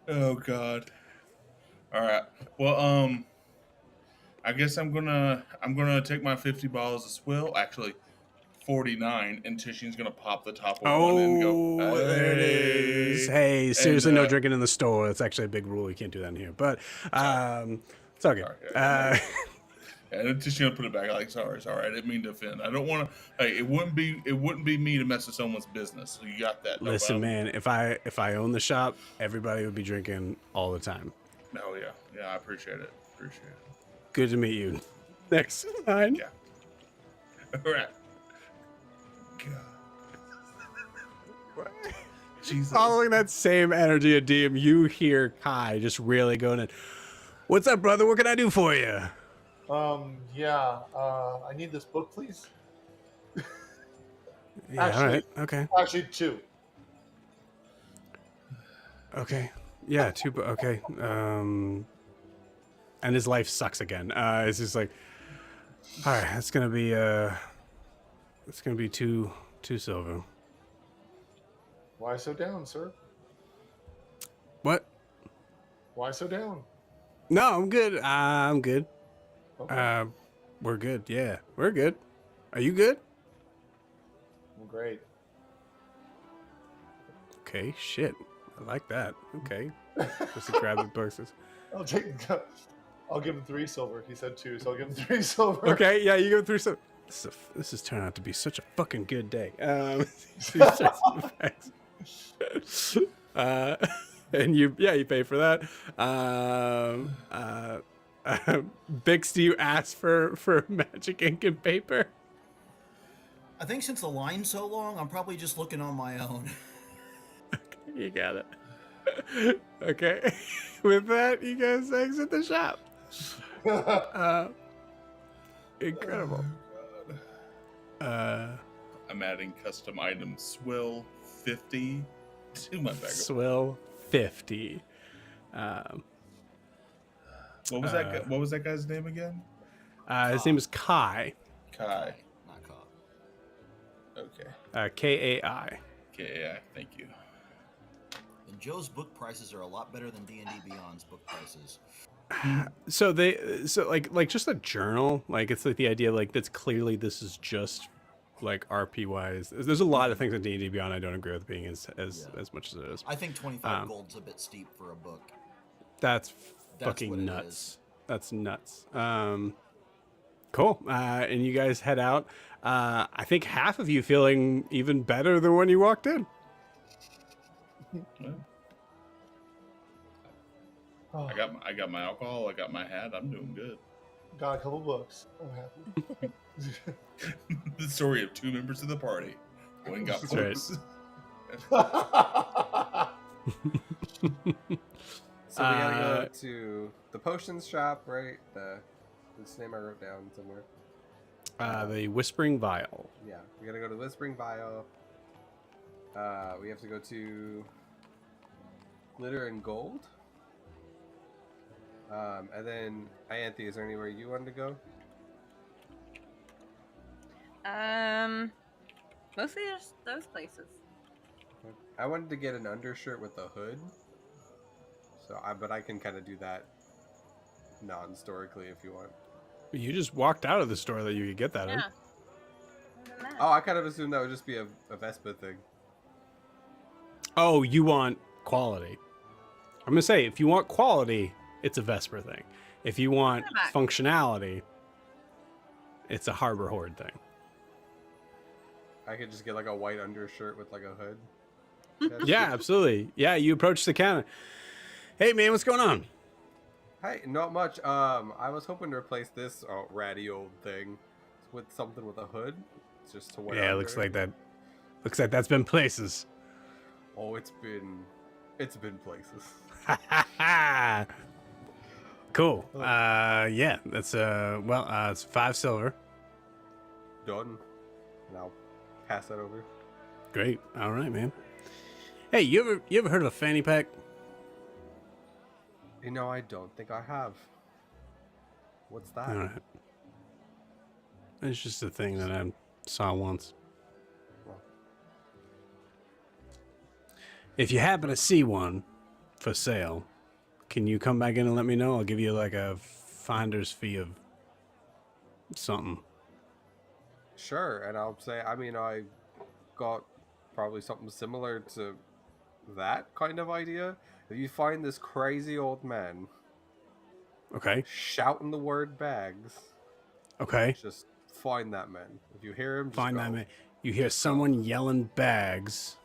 Oh God. All right. Well, I guess I'm gonna take my 50 bottles of swill. Actually, 49, and Tishian's gonna pop the top of one and go. There it is. Hey, seriously, no drinking in the store. It's actually a big rule. You can't do that in here. But it's all good. And then Tishian put it back. Like, sorry. I didn't mean to offend. I don't want to. Hey, it wouldn't be me to mess with someone's business. So you got that. No Listen, problem. man. If I own the shop, everybody would be drinking all the time. Oh yeah, yeah. I appreciate it. Appreciate it. Good to meet you. Next line. Yeah. All right. God. Jesus. Following that same energy of DM, you hear Kai just really going in. What's up, brother? What can I do for you? Yeah. I need this book, please. Yeah, all Actually- right. Okay. Actually, 2. Okay. Yeah, okay. And his life sucks again. It's just like, all right, it's gonna be two silver. Why so down, sir? What? Why so down? No, I'm good. I'm good. Okay. We're good. Yeah, we're good. Are you good? Well, great. Okay, shit. I like that. Okay. Just to grab the books. I'll give him 3 silver. He said 2, so I'll give him 3 silver. Okay, yeah, you go through some. This has turned out to be such a fucking good day. He starts some effects. And you pay for that. Bix, do you ask for magic ink and paper? I think since the line's so long, I'm probably just looking on my own. You got it. Okay. With that, you guys exit the shop. Incredible. I'm adding custom item Twill 50 to my bag. Swill 50. What was that? What was that guy's name again? His name is Kai. Kai. Not caught. Okay. Kai. Okay. Thank you. And Joe's book prices are a lot better than D&D Beyond's book prices. So like just a journal, like it's like the idea like that's clearly this is just like RP wise. There's a lot of things in D&D Beyond I don't agree with being as much as it is. I think 25 gold's a bit steep for a book. That's That's fucking what it nuts. is. That's nuts. Cool. And you guys head out. I think half of you feeling even better than when you walked in. Well, Oh, I got my alcohol. I got my hat. I'm doing good. got a couple books. I'm happy. The story of 2 members of the party. One got That's right. books. So we gotta go to the potions shop, right? This name I wrote down somewhere. The Whispering Vial. Yeah, we gotta go to the Whispering Vial. We have to go to Glitter and Gold. And then, Ianthe, is there anywhere you wanted to go? Mostly just those places. I wanted to get an undershirt with a hood. But I can kind of do that non-storically if you want. You just walked out of the store that you could get that in. Yeah. Other than that. Oh, I kind of assumed that would just be a Vespa thing. Oh, you want quality. I'm going to say, if you want quality, it's a Vesper thing. If you want functionality, it's a Harbor Horde thing. I could just get like a white undershirt with like a hood. Yeah, absolutely. Yeah, you approach the counter. Hey, man, what's going on? Hey, not much. I was hoping to replace this ratty old thing with something with a hood. It's just to wear. Yeah, it looks like that. Looks like that's been places. Oh, it's been places. Cool. Yeah, that's it's 5 silver. Done. And I'll pass that over. Great. All right, man. Hey, you ever heard of a fanny pack? You know, I don't think I have. What's that? All right. It's just a thing that I saw once. Well, If you happen to see one for sale, can you come back in and let me know? I'll give you like a finder's fee of something. sure, and I'll say, I mean, I got probably something similar to that kind of idea. If you find this crazy old man Okay. shouting the word bags, Okay. just find that man. If you hear him, just Find go. that man. You hear someone yelling bags.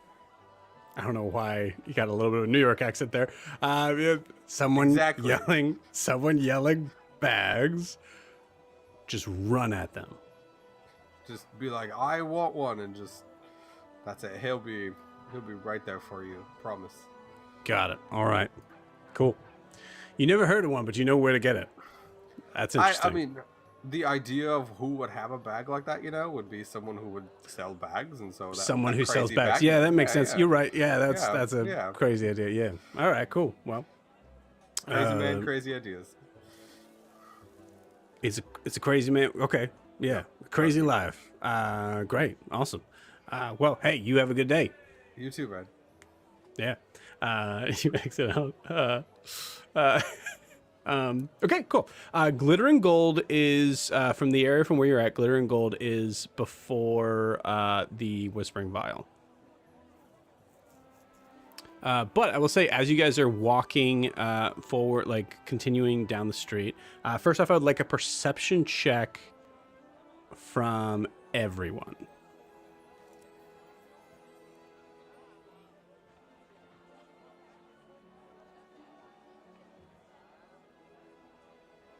I don't know why you got a little bit of a New York accent there. Yeah, someone Exactly. yelling bags. Just run at them. Just be like, I want one, and just that's it. He'll be right there for you. Promise. Got it. All right. Cool. You never heard of one, but you know where to get it. That's interesting. I mean, the idea of who would have a bag like that, would be someone who would sell bags, and so Someone that who sells crazy bags. bag Yeah, man. that makes sense. Yeah. You're right. Yeah, that's a yeah. crazy idea. Yeah. All right. Cool. Well, Crazy man, crazy ideas. It's a crazy man. Okay. Yeah. Crazy life. Great. Awesome. Well, hey, you have a good day. You too, man. Yeah. You exit out. Okay, cool. Glitter and Gold is from the area from where you're at. Glitter and Gold is before the Whispering Vial. But I will say, as you guys are walking forward, like continuing down the street, first off, I would like a perception check from everyone.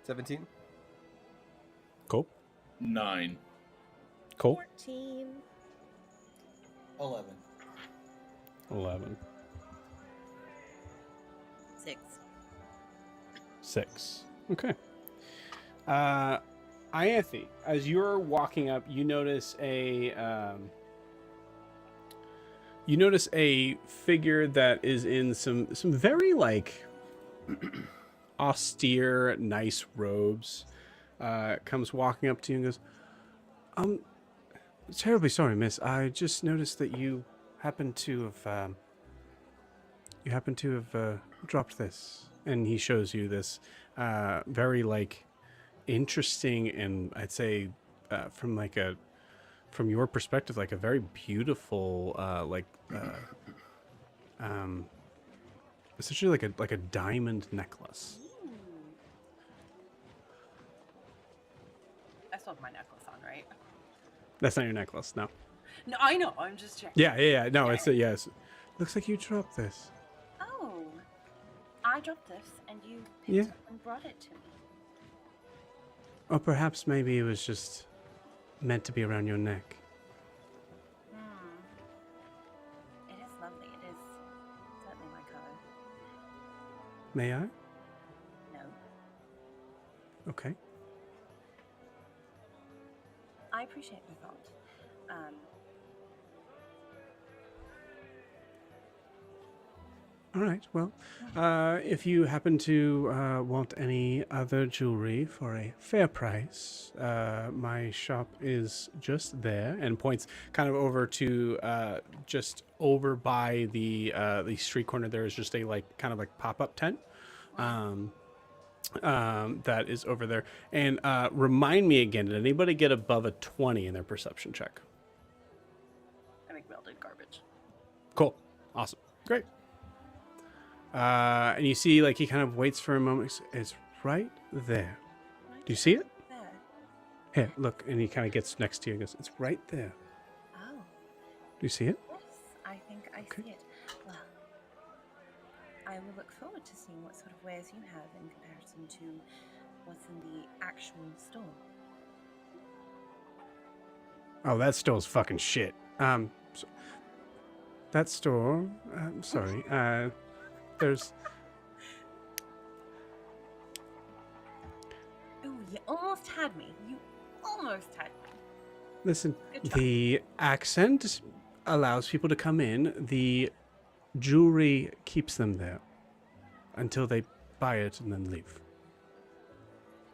$17. Cool. 9. Cool. 14. 11. 11. 6. 6. Okay. Ianthe, as you're walking up, you notice a figure that is in some very like austere, nice robes. Comes walking up to you and goes, terribly sorry, miss. I just noticed that you happen to have dropped this. And he shows you this very like interesting, and I'd say from your perspective, like a very beautiful essentially like a diamond necklace. I still have my necklace on, right? That's not your necklace, no. No, I know. I'm just checking. Yeah. No, it's a yes. Looks like you dropped this. Oh, I dropped this, and you picked Yeah. it up and brought it to me. Or perhaps maybe it was just meant to be around your neck. It is lovely. It is certainly my color. May I? No, Okay. I appreciate the thought. All right. Well, if you happen to want any other jewelry for a fair price, my shop is just there, and points kind of over to just over by the street corner. There is just a kind of pop-up tent that is over there. And remind me again, did anybody get above a 20 in their perception check? I make melted garbage. Cool. Awesome. Great. And you see, he kind of waits for a moment. It's right there. Do you see it? There. Here, look. And he kind of gets next to you and goes, it's right there. Oh, Do you see it? yes. I think I Okay. see it. Well, I will look forward to seeing what sort of wares you have in comparison to what's in the actual store. Oh, that store's fucking shit. That store, I'm sorry, there's... Ooh, you almost had me. You almost had me. Listen, Good try. the accent allows people to come in. The jewelry keeps them there until they buy it and then leave.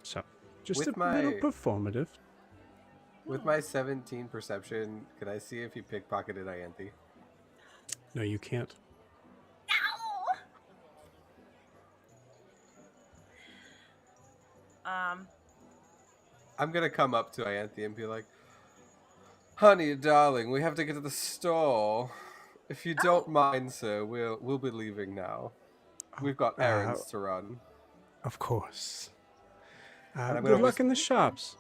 So, just With a little my- performative. With my 17 perception, could I see if he pickpocketed Ianthe? No, you can't. I'm gonna come up to Ianthe and be like, "Honey, darling, we have to get to the store. If you don't mind, sir, we'll be leaving now. We've got errands to run." Of course. I'm Good gonna luck in the shops.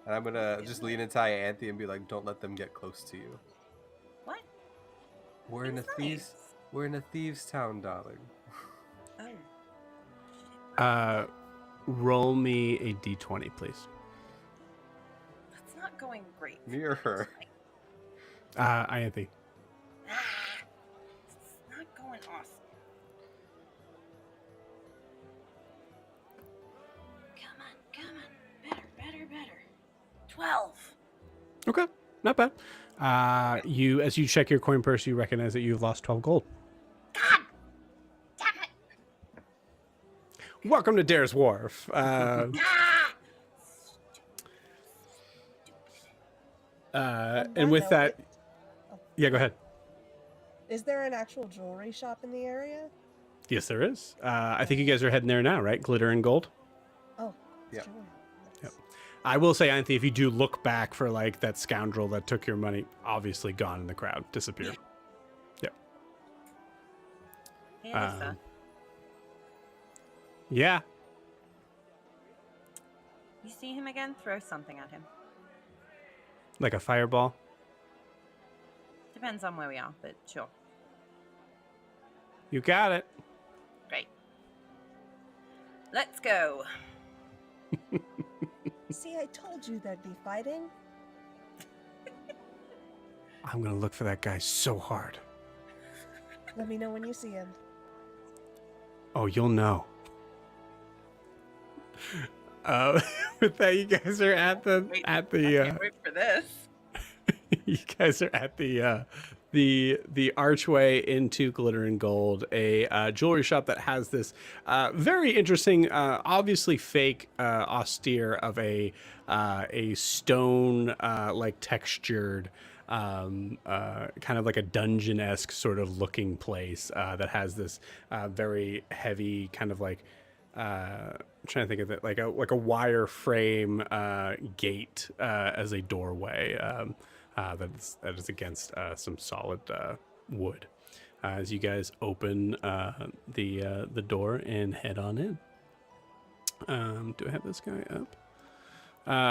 And I'm gonna just lean into Ianthe and be like, "Don't let them get close to you. What? We're in a It's thieves. nice. We're in a thieves' town, darling." Oh. Roll me a d20, please. That's not going great. for Me or me her? tonight. Ianthe. It's not going awesome. Come on. Better. 12. Okay, not bad. As you check your coin purse, you recognize that you've lost 12 gold. God damn it. Welcome to Dare's Wharf. Ah! And with that, yeah, go ahead. Is there an actual jewelry shop in the area? Yes, there is. I think you guys are heading there now, right? Glitter and gold. Oh, Yeah. jewelry. Yep. I will say, Ianthe, if you do look back for like that scoundrel that took your money, obviously gone in the crowd, disappeared. Yep. Hey, Alyssa. Yeah. You see him again? Throw something at him. Like a fireball. Depends on where we are, but sure. You got it. Great. Let's go. See, I told you there'd be fighting. I'm gonna look for that guy so hard. Let me know when you see him. Oh, you'll know. With that, you guys are at the I can't wait for this. you guys are at the archway into Glitter and Gold, a jewelry shop that has this very interesting, obviously fake, austere of a stone like textured, kind of like a dungeon-esque sort of looking place that has this very heavy kind of like. I'm trying to think of it like a wire frame gate as a doorway that is against some solid wood. As you guys open the door and head on in. Do I have this guy up?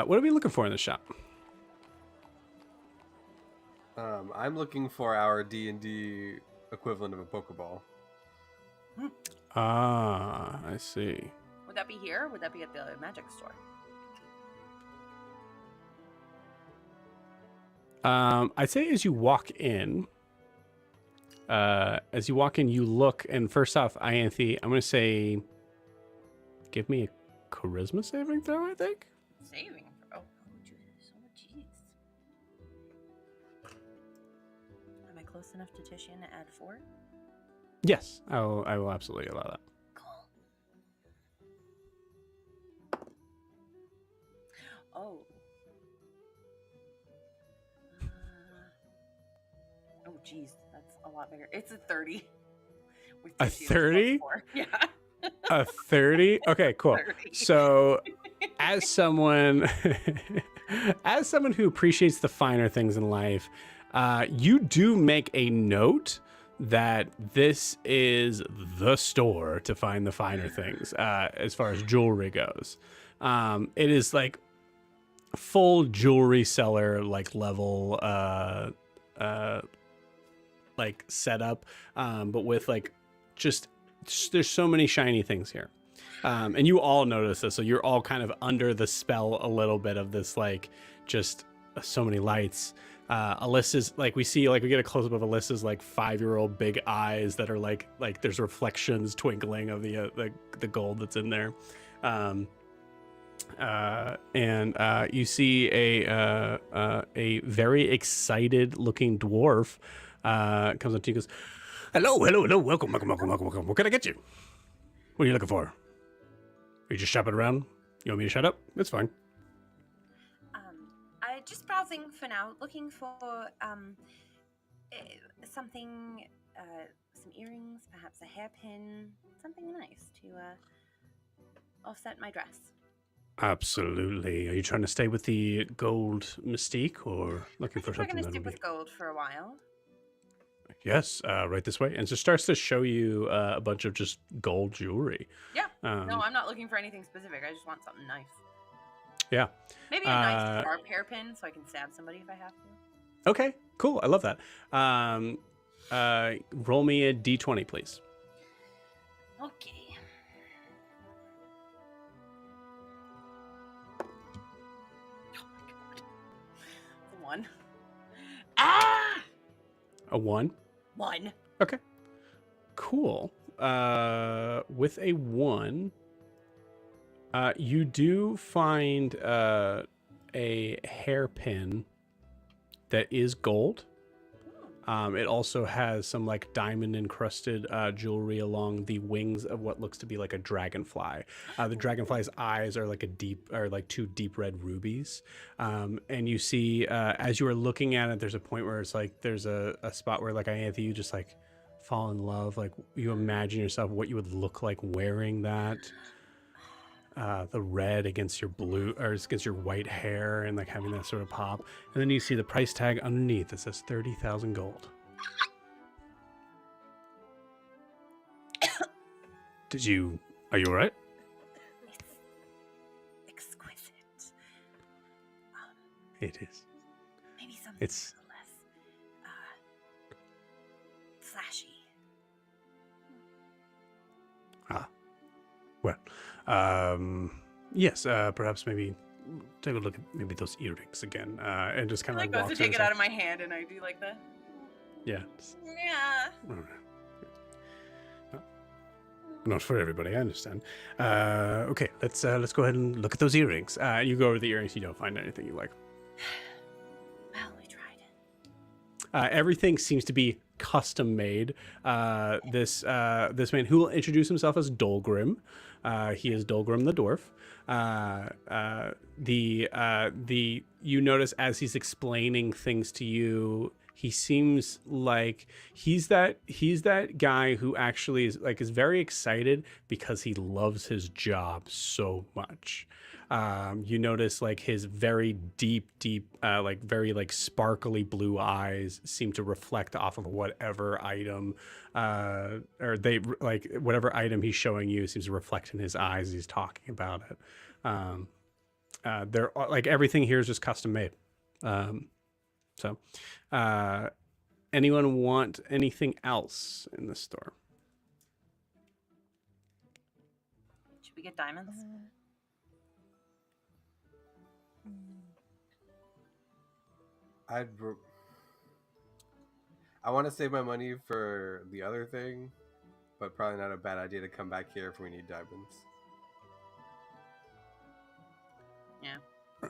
What are we looking for in the shop? I'm looking for our D&D equivalent of a Pokeball. Ah, I see. Would that be here? Or would that be at the magic store? I'd say as you walk in, you look, and first off, Ianthe, I'm going to say, give me a charisma saving throw, I think. Saving throw? Oh, jeez. Am I close enough to Titian to add 4? Yes, I will absolutely allow that. Cool. Oh. Oh, geez, that's a lot bigger. It's a 30. With A Titian's 30? +4. Yeah. A 30? Okay, cool. 30. So, as someone who appreciates the finer things in life, you do make a note that this is the store to find the finer things as far as jewelry goes. It is like full jewelry seller like level like setup, but with like just there's so many shiny things here. And you all notice this, so you're all kind of under the spell a little bit of this, like just so many lights. Alyssa's like we get a close up of Alyssa's like 5-year-old big eyes that are like there's reflections twinkling of the gold that's in there. And you see a very excited looking dwarf comes up to you and goes, hello, welcome. What can I get you? What are you looking for? Are you just shopping around? You want me to shut up? It's fine. Just browsing for now, looking for something, some earrings, perhaps a hairpin, something nice to offset my dress. Absolutely. Are you trying to stay with the gold mystique or looking for something? We're going to stick with gold for a while. Yes, right this way. And so starts to show you a bunch of just gold jewelry. Yeah. No, I'm not looking for anything specific. I just want something nice. Yeah. Maybe a nice sharp hairpin so I can stab somebody if I have to. Okay, cool. I love that. Roll me a d20, please. Okay. Oh my god. It's a 1. Ah! A 1? 1. Okay. Cool. With a 1, you do find a hairpin that is gold. It also has some like diamond encrusted jewelry along the wings of what looks to be like a dragonfly. The dragonfly's eyes are like two deep red rubies. And you see, as you are looking at it, there's a point where it's like there's a spot where like Anthony, you just like fall in love. Like you imagine yourself what you would look like wearing that. The red against your blue or against your white hair and like having that sort of pop. And then you see the price tag underneath that says 30,000 gold. Are you all right? It's exquisite. It is. Maybe something It's a little less flashy. Well, yes, perhaps maybe take a look at maybe those earrings again, and just kind of I like go walk to through take it and out of my hand and I do like the yeah. yeah. All right. Not for everybody, I understand. Okay, let's go ahead and look at those earrings. You go over the earrings, you don't find anything you like. Well, we tried. Everything seems to be custom made. This man who will introduce himself as Dolgrim. He is Dolgrim the dwarf. You notice as he's explaining things to you, he seems like he's that guy who actually is very excited because he loves his job so much. You notice like his very deep, like very like sparkly blue eyes seem to reflect off of whatever item, or they like whatever item he's showing you seems to reflect in his eyes as he's talking about it. They're like everything here is just custom made. So, anyone want anything else in the store? Should we get diamonds? I want to save my money for the other thing, but probably not a bad idea to come back here if we need diamonds. Yeah. All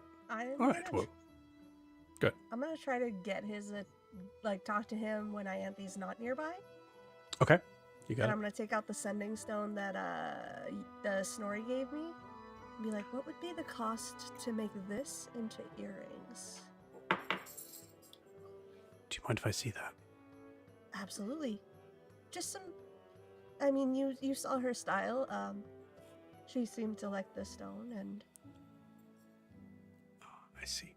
right, well, good. I'm gonna try to get his, talk to him when Ianthe's not nearby. Okay, you got And it. I'm gonna take out the sending stone that the Snorri gave me. And be like, what would be the cost to make this into earrings? Do you mind if I see that? Absolutely. Just some. I mean, you saw her style. She seemed to like the stone, and I see.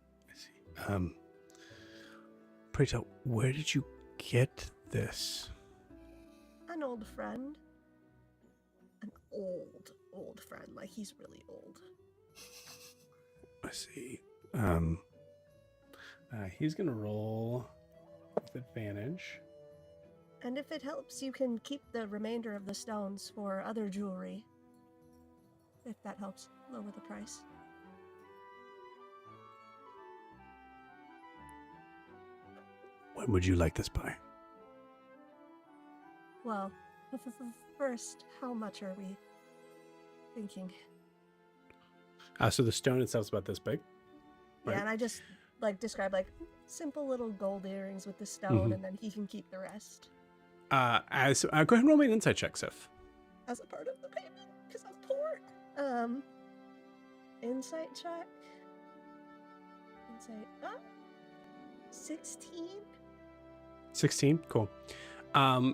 Pray tell, where did you get this? an old friend. An old friend. Like, he's really old. I see. He's gonna roll with advantage. And if it helps, you can keep the remainder of the stones for other jewelry. If that helps lower the price. When would you like this by? Well, first, how much are we thinking? So the stone itself is about this big. Right. Yeah, and I just describe simple little gold earrings with the stone, Mhm. and then he can keep the rest Go ahead and roll me an insight check, Sif. as a part of the payment because I'm poor. Insight check. Insight. 16. 16, cool.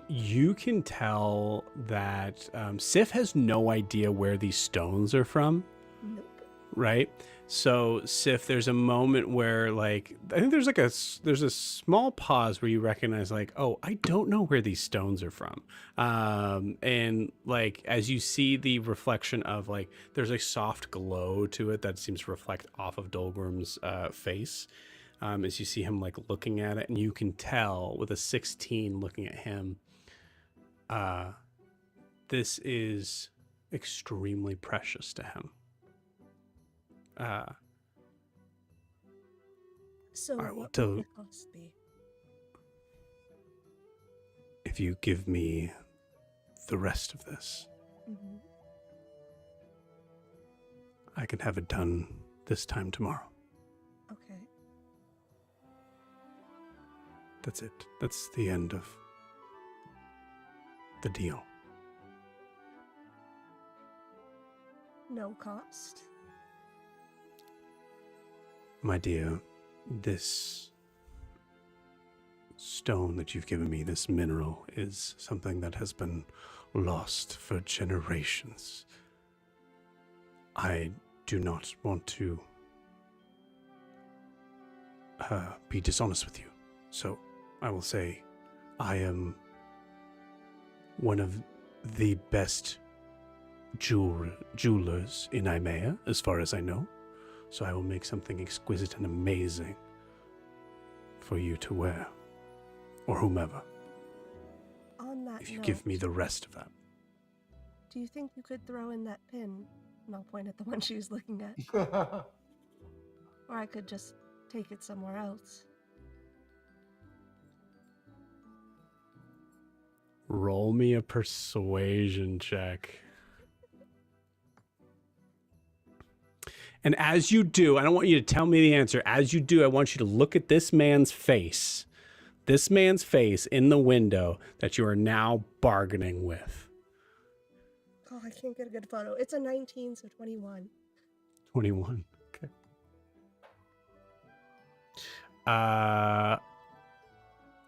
You can tell that Sif has no idea where these stones are from. Nope. right? So Sif, there's a moment where like I think there's a small pause where you recognize like, oh, I don't know where these stones are from, and like as you see the reflection of like there's a soft glow to it that seems to reflect off of Dolgrim's face, as you see him like looking at it, and you can tell with a 16 looking at him, this is extremely precious to him. So I will what tell- would the cost be? If you give me the rest of this, Mm-hmm. I can have it done this time tomorrow. Okay. That's it. That's the end of the deal. No cost? My dear, this stone that you've given me, this mineral, is something that has been lost for generations. I do not want to be dishonest with you. So I will say I am one of the best jewelers in Imea, as far as I know. So I will make something exquisite and amazing for you to wear, or whomever, On that if you note, give me the rest of that. do you think you could throw in that pin? And I'll point at the one she was looking at. Or I could just take it somewhere else. Roll me a persuasion check. And as you do, I don't want you to tell me the answer. As you do, I want you to look at this man's face. This man's face in the window that you are now bargaining with. Oh, I can't get a good photo. It's a 19, so 21. 21. Okay.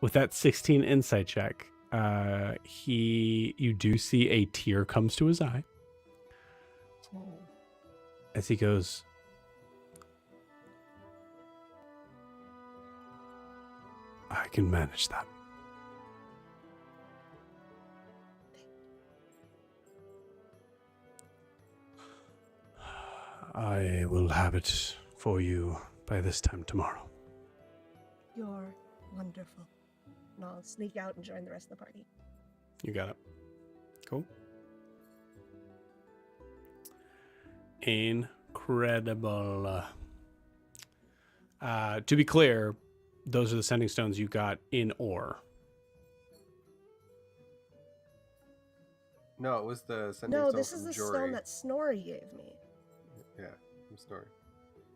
With that 16 insight check, you do see a tear comes to his eye as he goes, I can manage that. I will have it for you by this time tomorrow. You're wonderful. And I'll sneak out and join the rest of the party. You got it. Cool. Incredible. To be clear, those are the sending stones you got in ore. No, it was the sending No, stone this from is the Jory. stone that Snorri gave me. Yeah, from Snorri.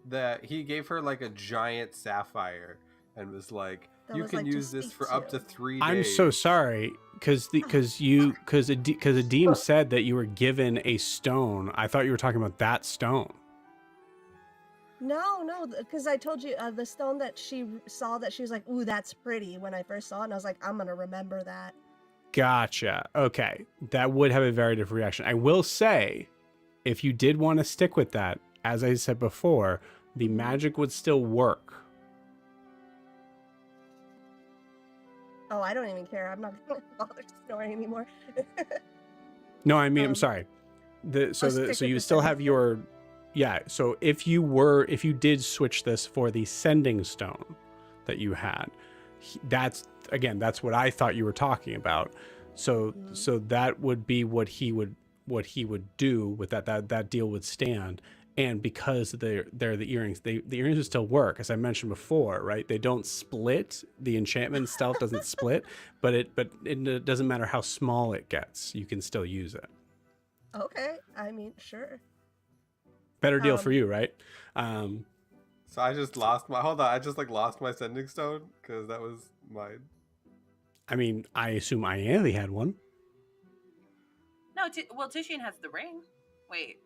That he gave her like a giant sapphire and was like, That "You was, can like, to use this speak for up to. to 3 days." I'm so sorry because Adim said that you were given a stone. I thought you were talking about that stone. No, because I told you the stone that she saw that she was like, ooh, that's pretty when I first saw it. And I was like, I'm going to remember that. Gotcha. Okay. That would have a very different reaction. I will say, if you did want to stick with that, as I said before, the magic would still work. Oh, I don't even care. I'm not going to bother snoring anymore. No, I mean, I'm Um, sorry. So stick with you the still have sending your, yeah. So if you did switch this for the sending stone that you had, that's what I thought you were talking about. So so that would be what he would do with that deal would stand. And because they're the earrings, the earrings would still work, as I mentioned before, right? They don't split. The enchantment itself doesn't split, but it doesn't matter how small it gets. You can still use it. Okay. I mean, sure. Better deal for you, right? So I just lost my. Hold on, I just lost my sending stone because that was mine. I mean, I assume Ianthi had one. No, Tishian has the ring. Wait.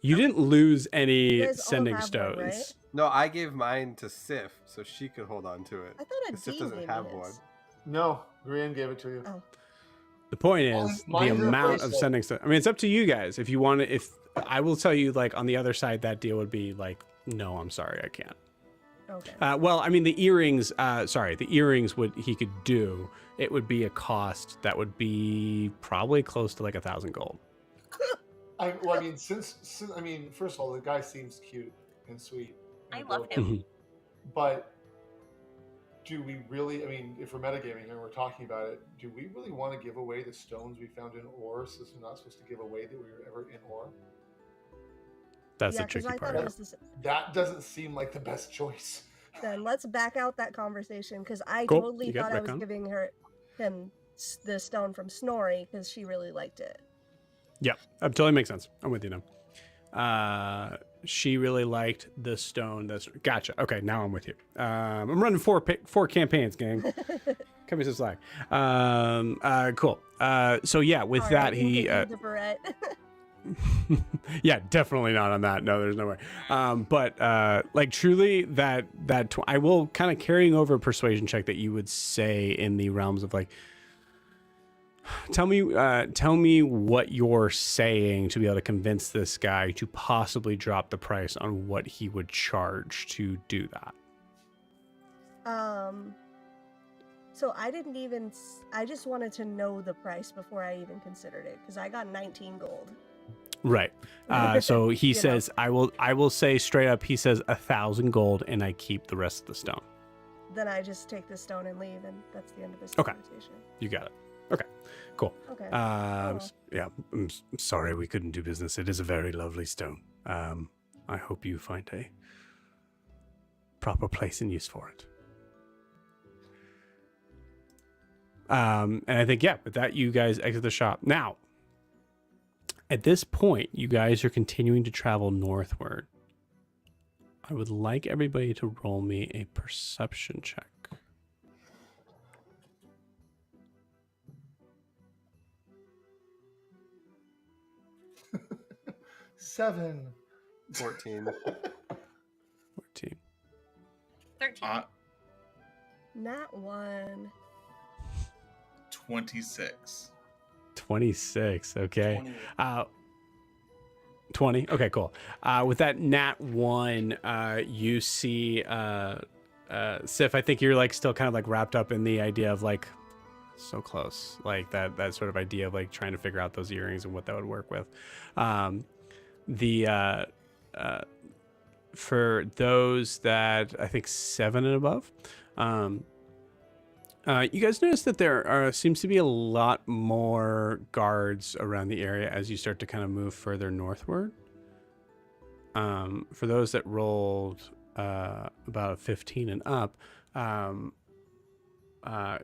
You didn't lose You any guys all sending have stones. one, right? No, I gave mine to Sif so she could hold on to it. I thought Sif Adeem doesn't gave have me one. his. No, Grian gave it to you. Oh. The point is Mine's the a amount of bracelet. sending stones. I mean, it's up to you guys. If you want to, if I will tell you, like, on the other side, that deal would be like, no, I'm sorry, I can't. Okay. Well, I mean, the earrings, the earrings he could do. It would be a cost that would be probably close to like 1,000 gold. I mean, since first of all, the guy seems cute and sweet. I And love adorable. him. But do we really? I mean, if we're metagaming here and we're talking about it, do we really want to give away the stones we found in ore? Since we're not supposed to give away that we were ever in ore. That's Yeah, the 'cause tricky I part. thought it was the That doesn't seem like the best choice. Then let's back out that conversation because I Cool. totally You got thought I was retcon? giving him the stone from Snorri because she really liked it. Yeah, that totally makes sense. I'm with you now. She really liked the stone. That's gotcha. Okay, now I'm with you. I'm running four campaigns, gang. Cut me some slack. Cool. So yeah, with All that right, he. the barrette. Yeah, definitely not on that. No, there's no way. But like truly, I will kind of carrying over a persuasion check that you would say in the realms of like. Tell me what you're saying to be able to convince this guy to possibly drop the price on what he would charge to do that. So I didn't even. I just wanted to know the price before I even considered it because I got 19 gold. Right. So he You says, know. I will say straight up. He says 1,000 gold, and I keep the rest of the stone. Then I just take the stone and leave, and that's the end of this Okay. conversation. You got it. Okay. Cool. Okay. Yeah. I'm sorry we couldn't do business. It is a very lovely stone. I hope you find a proper place and use for it. And I think, yeah, with that, you guys exit the shop. Now, at this point, you guys are continuing to travel northward. I would like everybody to roll me a perception check. Seven. 14. 14. 13. Not one. 26. 26. Okay. 20. 20. Okay, cool. With that nat 1, you see Sif, I think you're like still kind of like wrapped up in the idea of like so close. Like that sort of idea of like trying to figure out those earrings and what that would work with. For those that I think 7 and above, you guys notice that there seems to be a lot more guards around the area as you start to kind of move further northward. For those that rolled about 15 and up,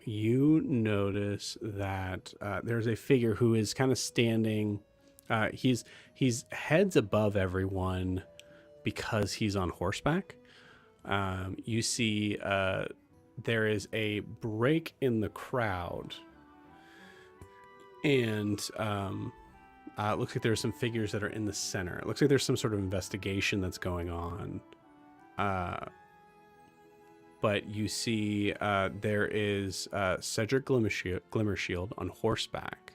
you notice that there's a figure who is kind of standing. He's heads above everyone because he's on horseback. You see there is a break in the crowd, and it looks like there's some figures that are in the center. It looks like there's some sort of investigation that's going on. But you see there is Cedric Glimmershield on horseback,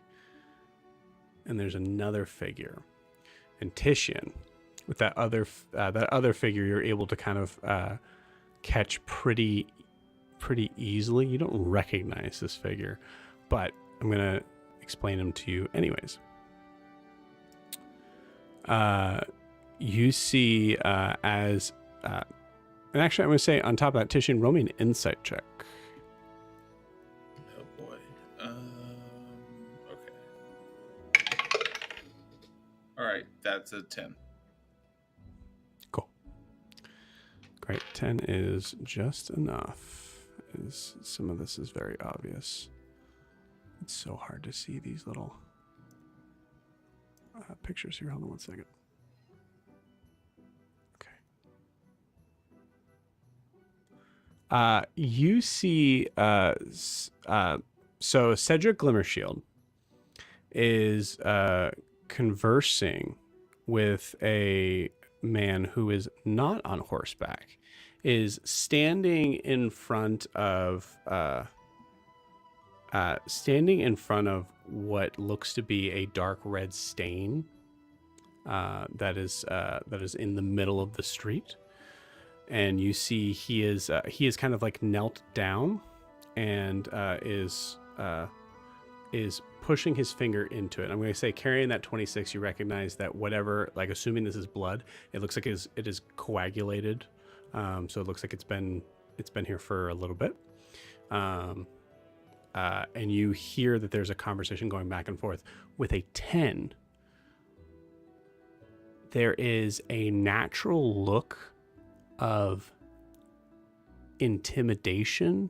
and there's another figure, and Titian with that other figure. You're able to kind of catch pretty easily. You don't recognize this figure, but I'm gonna explain him to you anyways. You see and actually I'm gonna say on top of that, Titian, roll me an insight check. Oh boy. Okay. All right, that's a 10. Cool. Great. 10 is just enough. Some of this is very obvious. It's so hard to see these little pictures here. Hold on one second. Okay. You see, so Cedric Glimmershield is conversing with a man who is not on horseback, is standing in front of what looks to be a dark red stain that is in the middle of the street, and you see he is kind of like knelt down, and is pushing his finger into it. I'm going to say, carrying that 26, you recognize that whatever, like assuming this is blood, it looks like it is coagulated. So it looks like it's been here for a little bit. And you hear that there's a conversation going back and forth. With a 10, there is a natural look of intimidation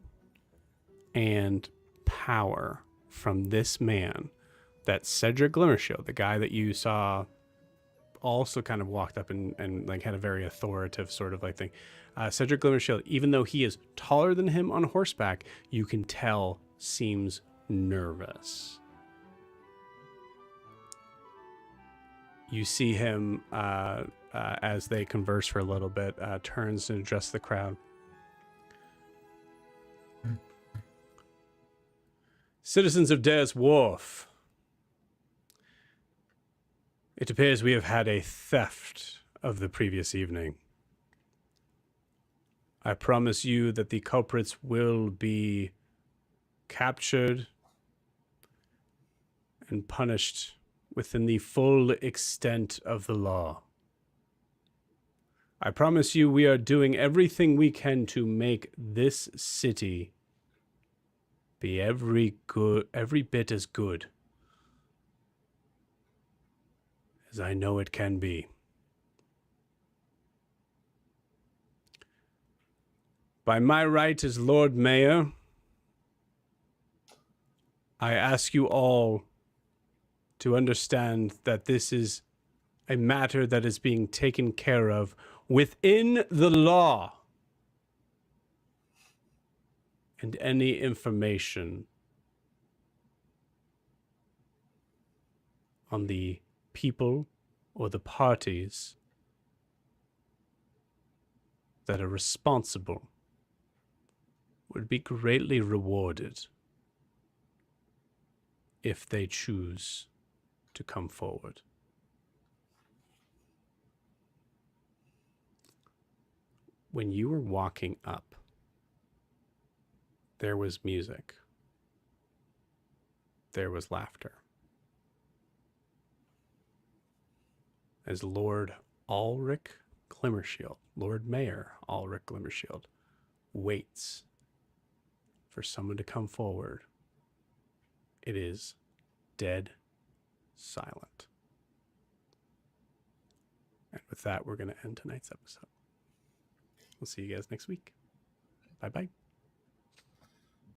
and power from this man, that Cedric Glimmershield, the guy that you saw also kind of walked up and like had a very authoritative sort of like thing. Cedric Glimmershield, even though he is taller than him on horseback, you can tell seems nervous. You see him as they converse for a little bit, turns and addresses the crowd. Citizens of Dare's Wharf, it appears we have had a theft of the previous evening. I promise you that the culprits will be captured and punished within the full extent of the law. I promise you we are doing everything we can to make this city be every bit as good as I know it can be. By my right as Lord Mayor, I ask you all to understand that this is a matter that is being taken care of within the law. And any information on the people or the parties that are responsible would be greatly rewarded if they choose to come forward. When you were walking up, there was music. There was laughter. As Lord Ulrich Glimmershield, Lord Mayor Ulrich Glimmershield, waits for someone to come forward, it is dead silent. And with that, we're going to end tonight's episode. We'll see you guys next week. Bye-bye.